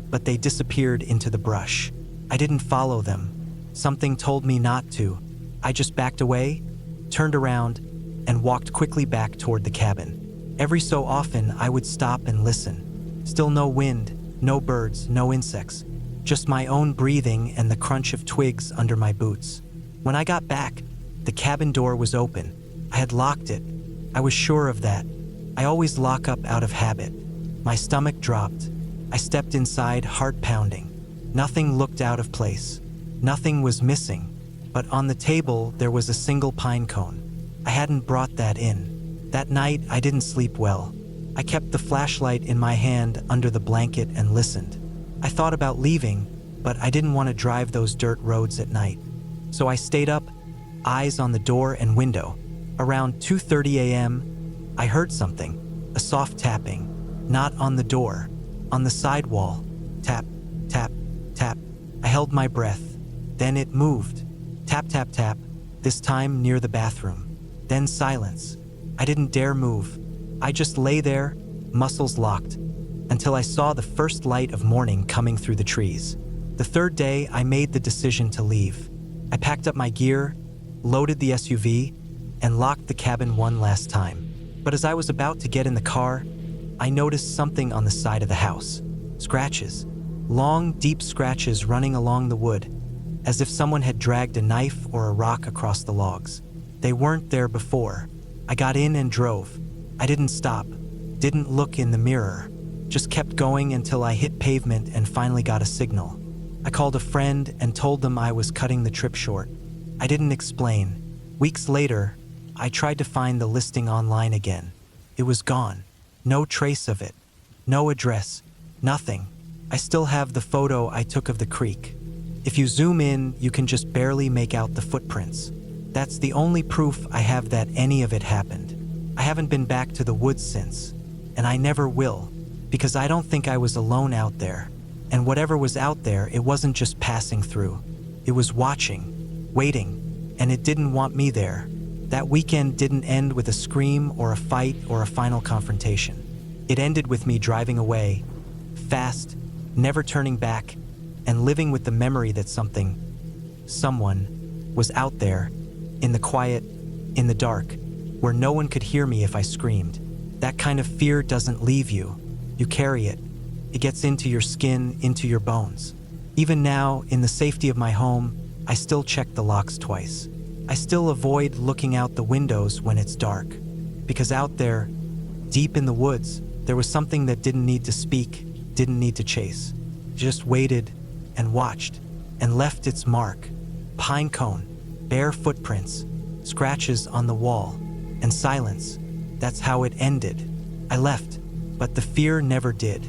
but they disappeared into the brush. I didn't follow them. Something told me not to. I just backed away, turned around, and walked quickly back toward the cabin. Every so often, I would stop and listen. Still no wind, no birds, no insects. Just my own breathing and the crunch of twigs under my boots. When I got back, the cabin door was open. I had locked it. I was sure of that. I always lock up out of habit. My stomach dropped. I stepped inside, heart pounding. Nothing looked out of place. Nothing was missing. But on the table, there was a single pine cone. I hadn't brought that in. That night, I didn't sleep well. I kept the flashlight in my hand under the blanket and listened. I thought about leaving, but I didn't want to drive those dirt roads at night. So I stayed up, eyes on the door and window. Around 2:30 a.m., I heard something, a soft tapping, not on the door, on the side wall. Tap, tap, tap. I held my breath. Then it moved. Tap, tap, tap, this time near the bathroom. Then silence. I didn't dare move. I just lay there, muscles locked, until I saw the first light of morning coming through the trees. The third day, I made the decision to leave. I packed up my gear, loaded the SUV, and locked the cabin one last time. But as I was about to get in the car, I noticed something on the side of the house. Scratches. Long, deep scratches running along the wood, as if someone had dragged a knife or a rock across the logs. They weren't there before. I got in and drove. I didn't stop, didn't look in the mirror, just kept going until I hit pavement and finally got a signal. I called a friend and told them I was cutting the trip short. I didn't explain. Weeks later, I tried to find the listing online again. It was gone. No trace of it. No address. Nothing. I still have the photo I took of the creek. If you zoom in, you can just barely make out the footprints. That's the only proof I have that any of it happened. I haven't been back to the woods since, and I never will, because I don't think I was alone out there. And whatever was out there, it wasn't just passing through. It was watching, waiting, and it didn't want me there. That weekend didn't end with a scream or a fight or a final confrontation. It ended with me driving away, fast, never turning back, and living with the memory that someone, was out there, in the quiet, in the dark, where no one could hear me if I screamed. That kind of fear doesn't leave you. You carry it. It gets into your skin, into your bones. Even now, in the safety of my home, I still check the locks twice. I still avoid looking out the windows when it's dark. Because out there, deep in the woods, there was something that didn't need to speak, didn't need to chase. Just waited and watched and left its mark. Pine cone, bare footprints, scratches on the wall, and silence. That's how it ended. I left, but the fear never did.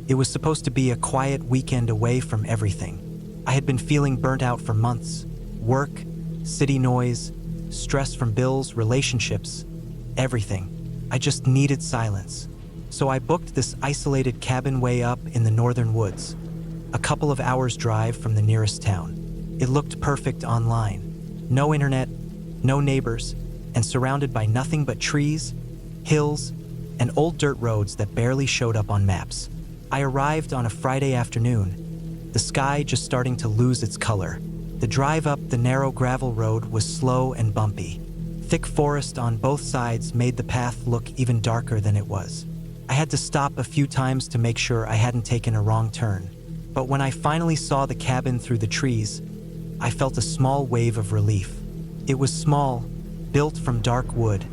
It was supposed to be a quiet weekend away from everything. I had been feeling burnt out for months. Work, city noise, stress from bills, relationships, everything. I just needed silence. So I booked this isolated cabin way up in the northern woods, a couple of hours' drive from the nearest town. It looked perfect online. No internet, no neighbors, and surrounded by nothing but trees, hills, and old dirt roads that barely showed up on maps. I arrived on a Friday afternoon, the sky just starting to lose its color. The drive up the narrow gravel road was slow and bumpy. Thick forest on both sides made the path look even darker than it was. I had to stop a few times to make sure I hadn't taken a wrong turn. But when I finally saw the cabin through the trees, I felt a small wave of relief. It was small, built from dark wood,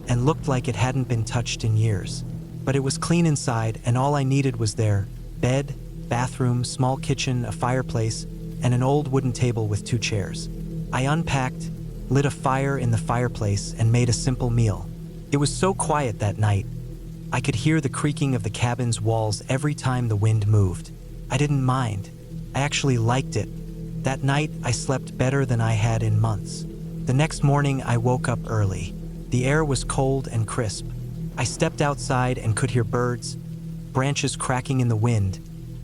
and looked like it hadn't been touched in years. But it was clean inside, and all I needed was there: bed, bathroom, small kitchen, a fireplace, and an old wooden table with 2 chairs. I unpacked, lit a fire in the fireplace, and made a simple meal. It was so quiet that night. I could hear the creaking of the cabin's walls every time the wind moved. I didn't mind. I actually liked it. That night, I slept better than I had in months. The next morning, I woke up early. The air was cold and crisp. I stepped outside and could hear birds, branches cracking in the wind,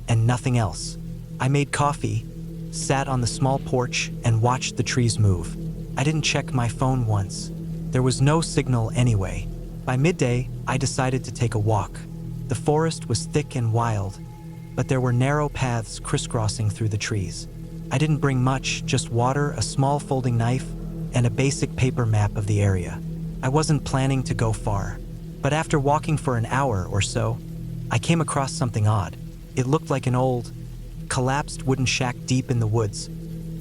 and nothing else. I made coffee, sat on the small porch, and watched the trees move. I didn't check my phone once. There was no signal anyway. By midday, I decided to take a walk. The forest was thick and wild, but there were narrow paths crisscrossing through the trees. I didn't bring much, just water, a small folding knife, and a basic paper map of the area. I wasn't planning to go far. But after walking for an hour or so, I came across something odd. It looked like an old, collapsed wooden shack deep in the woods,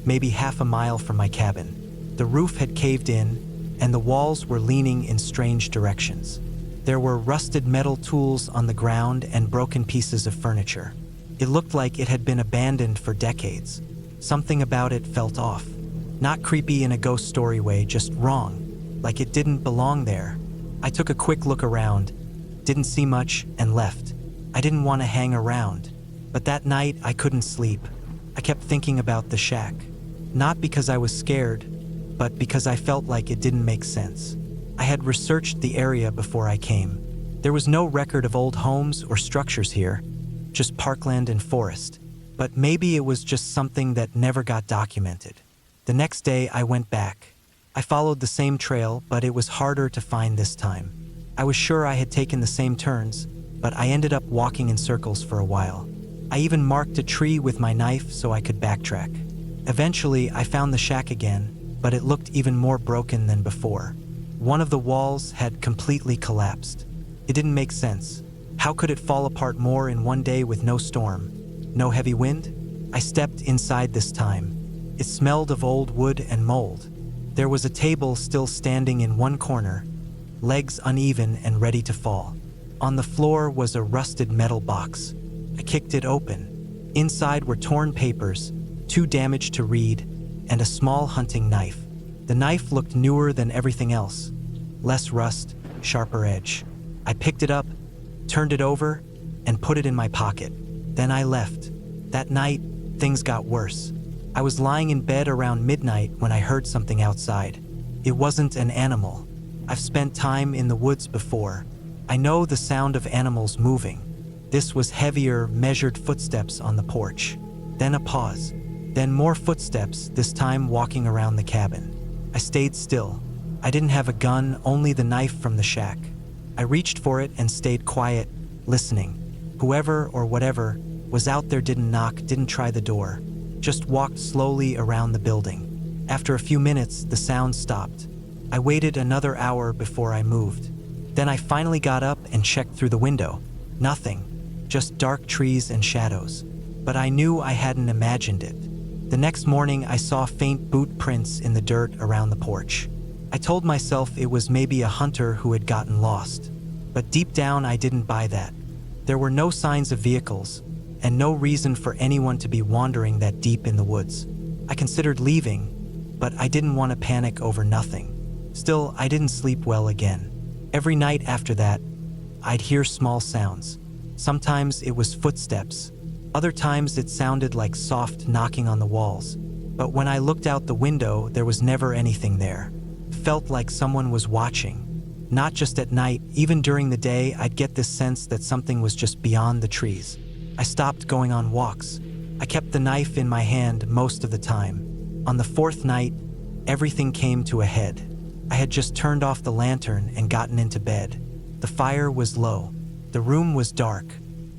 maybe half a mile from my cabin. The roof had caved in, and the walls were leaning in strange directions. There were rusted metal tools on the ground and broken pieces of furniture. It looked like it had been abandoned for decades. Something about it felt off. Not creepy in a ghost story way, just wrong, like it didn't belong there. I took a quick look around, didn't see much, and left. I didn't want to hang around, but that night I couldn't sleep. I kept thinking about the shack. Not because I was scared, but because I felt like it didn't make sense. I had researched the area before I came. There was no record of old homes or structures here, just parkland and forest. But maybe it was just something that never got documented. The next day I went back. I followed the same trail, but it was harder to find this time. I was sure I had taken the same turns, but I ended up walking in circles for a while. I even marked a tree with my knife so I could backtrack. Eventually, I found the shack again, but it looked even more broken than before. One of the walls had completely collapsed. It didn't make sense. How could it fall apart more in one day with no storm? No heavy wind? I stepped inside this time. It smelled of old wood and mold. There was a table still standing in one corner, legs uneven and ready to fall. On the floor was a rusted metal box. I kicked it open. Inside were torn papers, too damaged to read, and a small hunting knife. The knife looked newer than everything else. Less rust, sharper edge. I picked it up, turned it over, and put it in my pocket. Then I left. That night, things got worse. I was lying in bed around midnight when I heard something outside. It wasn't an animal. I've spent time in the woods before. I know the sound of animals moving. This was heavier, measured footsteps on the porch. Then a pause. Then more footsteps, this time walking around the cabin. I stayed still. I didn't have a gun, only the knife from the shack. I reached for it and stayed quiet, listening. Whoever or whatever was out there didn't knock, didn't try the door, just walked slowly around the building. After a few minutes, the sound stopped. I waited another hour before I moved. Then I finally got up and checked through the window. Nothing, just dark trees and shadows. But I knew I hadn't imagined it. The next morning, I saw faint boot prints in the dirt around the porch. I told myself it was maybe a hunter who had gotten lost. But deep down, I didn't buy that. There were no signs of vehicles, and no reason for anyone to be wandering that deep in the woods. I considered leaving, but I didn't want to panic over nothing. Still, I didn't sleep well again. Every night after that, I'd hear small sounds. Sometimes it was footsteps. Other times it sounded like soft knocking on the walls. But when I looked out the window, there was never anything there. It felt like someone was watching. Not just at night, even during the day, I'd get this sense that something was just beyond the trees. I stopped going on walks. I kept the knife in my hand most of the time. On the fourth night, everything came to a head. I had just turned off the lantern and gotten into bed. The fire was low. The room was dark.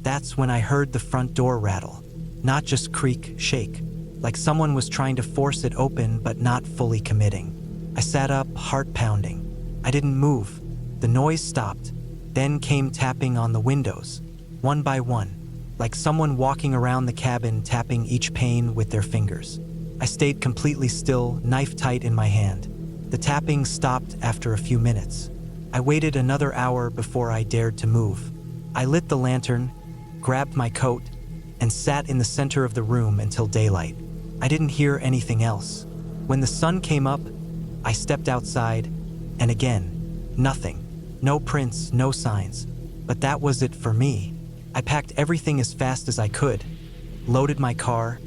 That's when I heard the front door rattle. Not just creak, shake, like someone was trying to force it open but not fully committing. I sat up, heart pounding. I didn't move. The noise stopped. Then came tapping on the windows, one by one, like someone walking around the cabin tapping each pane with their fingers. I stayed completely still, knife tight in my hand. The tapping stopped after a few minutes. I waited another hour before I dared to move. I lit the lantern, grabbed my coat, and sat in the center of the room until daylight. I didn't hear anything else. When the sun came up, I stepped outside, and again, nothing. No prints, no signs. But that was it for me. I packed everything as fast as I could, loaded my car,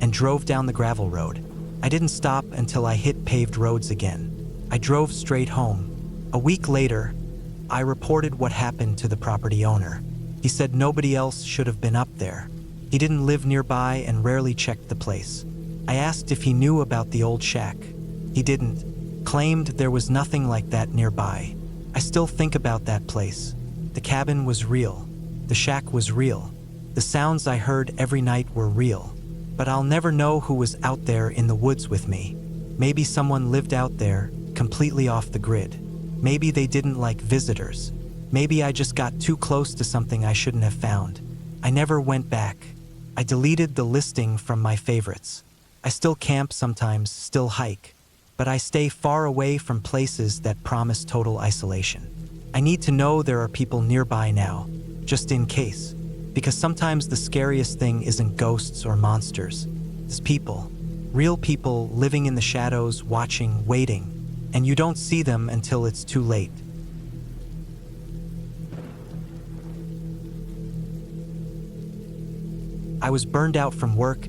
and drove down the gravel road. I didn't stop until I hit paved roads again. I drove straight home. A week later, I reported what happened to the property owner. He said nobody else should have been up there. He didn't live nearby and rarely checked the place. I asked if he knew about the old shack. He didn't. Claimed there was nothing like that nearby. I still think about that place. The cabin was real. The shack was real. The sounds I heard every night were real. But I'll never know who was out there in the woods with me. Maybe someone lived out there, completely off the grid. Maybe they didn't like visitors. Maybe I just got too close to something I shouldn't have found. I never went back. I deleted the listing from my favorites. I still camp sometimes, still hike. But I stay far away from places that promise total isolation. I need to know there are people nearby now, just in case. Because sometimes the scariest thing isn't ghosts or monsters. It's people. Real people living in the shadows, watching, waiting. And you don't see them until it's too late. I was burned out from work,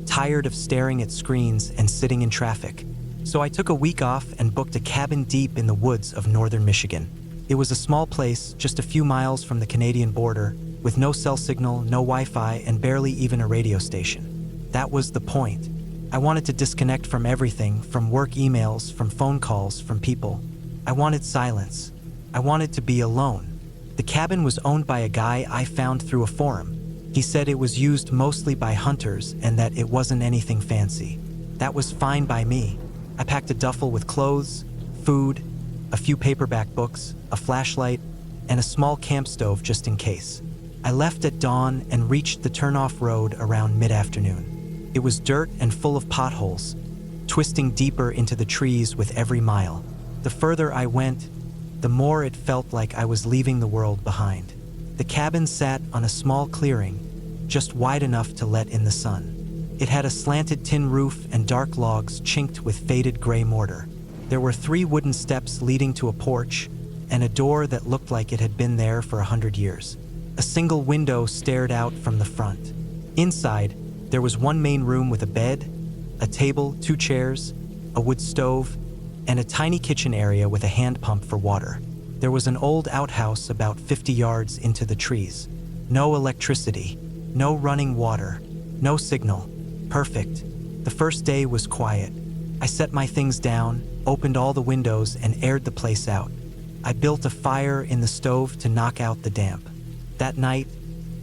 tired of staring at screens and sitting in traffic. So I took a week off and booked a cabin deep in the woods of northern Michigan. It was a small place, just a few miles from the Canadian border, with no cell signal, no Wi-Fi, and barely even a radio station. That was the point. I wanted to disconnect from everything, from work emails, from phone calls, from people. I wanted silence. I wanted to be alone. The cabin was owned by a guy I found through a forum. He said it was used mostly by hunters and that it wasn't anything fancy. That was fine by me. I packed a duffel with clothes, food, a few paperback books, a flashlight, and a small camp stove just in case. I left at dawn and reached the turnoff road around mid-afternoon. It was dirt and full of potholes, twisting deeper into the trees with every mile. The further I went, the more it felt like I was leaving the world behind. The cabin sat on a small clearing, just wide enough to let in the sun. It had a slanted tin roof and dark logs chinked with faded gray mortar. There were 3 wooden steps leading to a porch and a door that looked like it had been there for 100 years. A single window stared out from the front. Inside, there was one main room with a bed, a table, 2 chairs, a wood stove, and a tiny kitchen area with a hand pump for water. There was an old outhouse about 50 yards into the trees. No electricity, no running water, no signal. Perfect. The first day was quiet. I set my things down, opened all the windows, and aired the place out. I built a fire in the stove to knock out the damp. That night,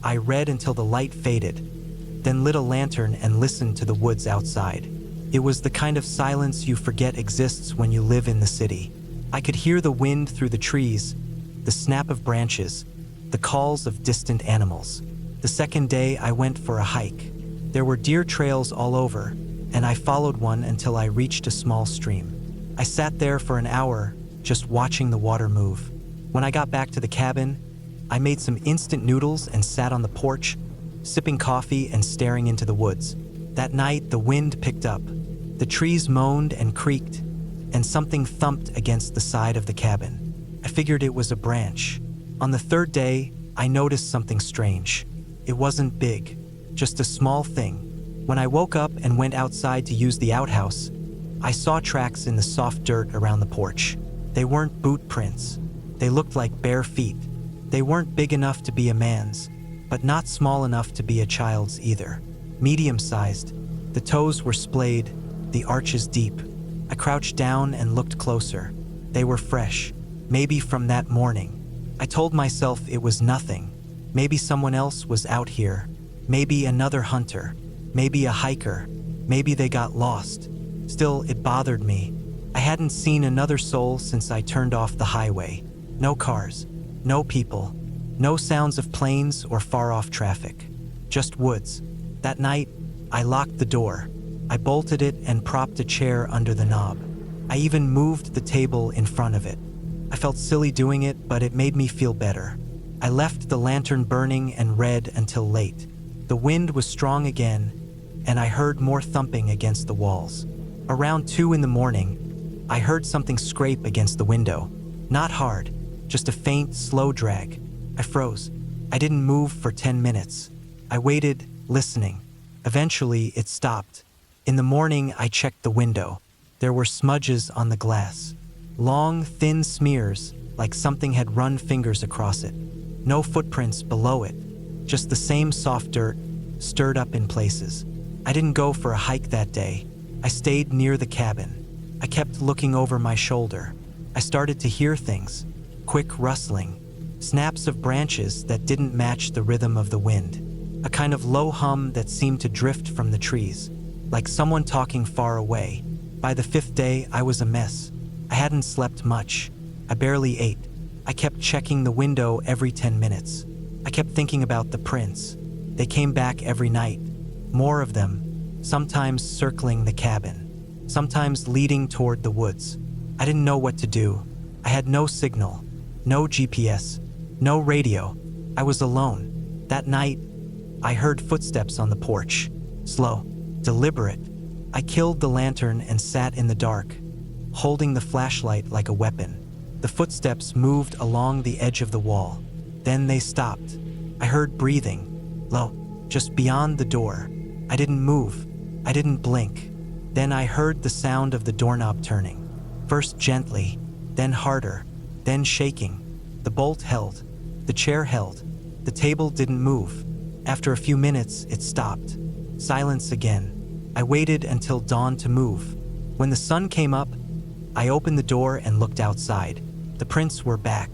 I read until the light faded, then lit a lantern and listened to the woods outside. It was the kind of silence you forget exists when you live in the city. I could hear the wind through the trees, the snap of branches, the calls of distant animals. The second day, I went for a hike. There were deer trails all over, and I followed one until I reached a small stream. I sat there for an hour, just watching the water move. When I got back to the cabin, I made some instant noodles and sat on the porch, sipping coffee and staring into the woods. That night, the wind picked up. The trees moaned and creaked, and something thumped against the side of the cabin. I figured it was a branch. On the third day, I noticed something strange. It wasn't big, just a small thing. When I woke up and went outside to use the outhouse, I saw tracks in the soft dirt around the porch. They weren't boot prints. They looked like bare feet. They weren't big enough to be a man's, but not small enough to be a child's either. Medium-sized. The toes were splayed, the arches deep. I crouched down and looked closer. They were fresh, maybe from that morning. I told myself it was nothing. Maybe someone else was out here. Maybe another hunter. Maybe a hiker. Maybe they got lost. Still, it bothered me. I hadn't seen another soul since I turned off the highway. No cars. No people. No sounds of planes or far-off traffic. Just woods. That night, I locked the door. I bolted it and propped a chair under the knob. I even moved the table in front of it. I felt silly doing it, but it made me feel better. I left the lantern burning and read until late. The wind was strong again, and I heard more thumping against the walls. Around 2 in the morning, I heard something scrape against the window. Not hard, just a faint, slow drag. I froze. I didn't move for 10 minutes. I waited, listening. Eventually, it stopped. In the morning, I checked the window. There were smudges on the glass. Long, thin smears, like something had run fingers across it. No footprints below it, just the same soft dirt, stirred up in places. I didn't go for a hike that day. I stayed near the cabin. I kept looking over my shoulder. I started to hear things. Quick rustling. Snaps of branches that didn't match the rhythm of the wind. A kind of low hum that seemed to drift from the trees, like someone talking far away. By the 5th day, I was a mess. I hadn't slept much. I barely ate. I kept checking the window every 10 minutes. I kept thinking about the prints. They came back every night. More of them, sometimes circling the cabin, sometimes leading toward the woods. I didn't know what to do. I had no signal, no GPS, no radio. I was alone. That night, I heard footsteps on the porch. Slow, deliberate. I killed the lantern and sat in the dark, holding the flashlight like a weapon. The footsteps moved along the edge of the wall. Then they stopped. I heard breathing, low, just beyond the door. I didn't move. I didn't blink. Then I heard the sound of the doorknob turning. First gently, then harder, then shaking. The bolt held. The chair held. The table didn't move. After a few minutes, it stopped. Silence again. I waited until dawn to move. When the sun came up, I opened the door and looked outside. The prints were back.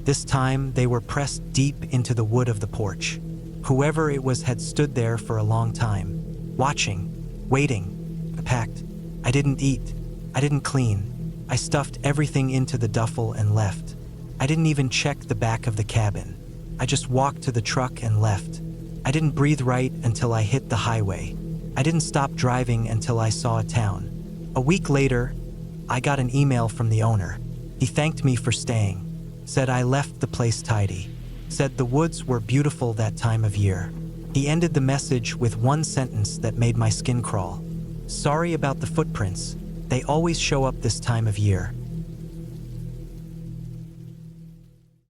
This time, they were pressed deep into the wood of the porch. Whoever it was had stood there for a long time, watching, waiting. I packed. I didn't eat. I didn't clean. I stuffed everything into the duffel and left. I didn't even check the back of the cabin. I just walked to the truck and left. I didn't breathe right until I hit the highway. I didn't stop driving until I saw a town. A week later, I got an email from the owner. He thanked me for staying, said I left the place tidy, said the woods were beautiful that time of year. He ended the message with one sentence that made my skin crawl. Sorry about the footprints. They always show up this time of year.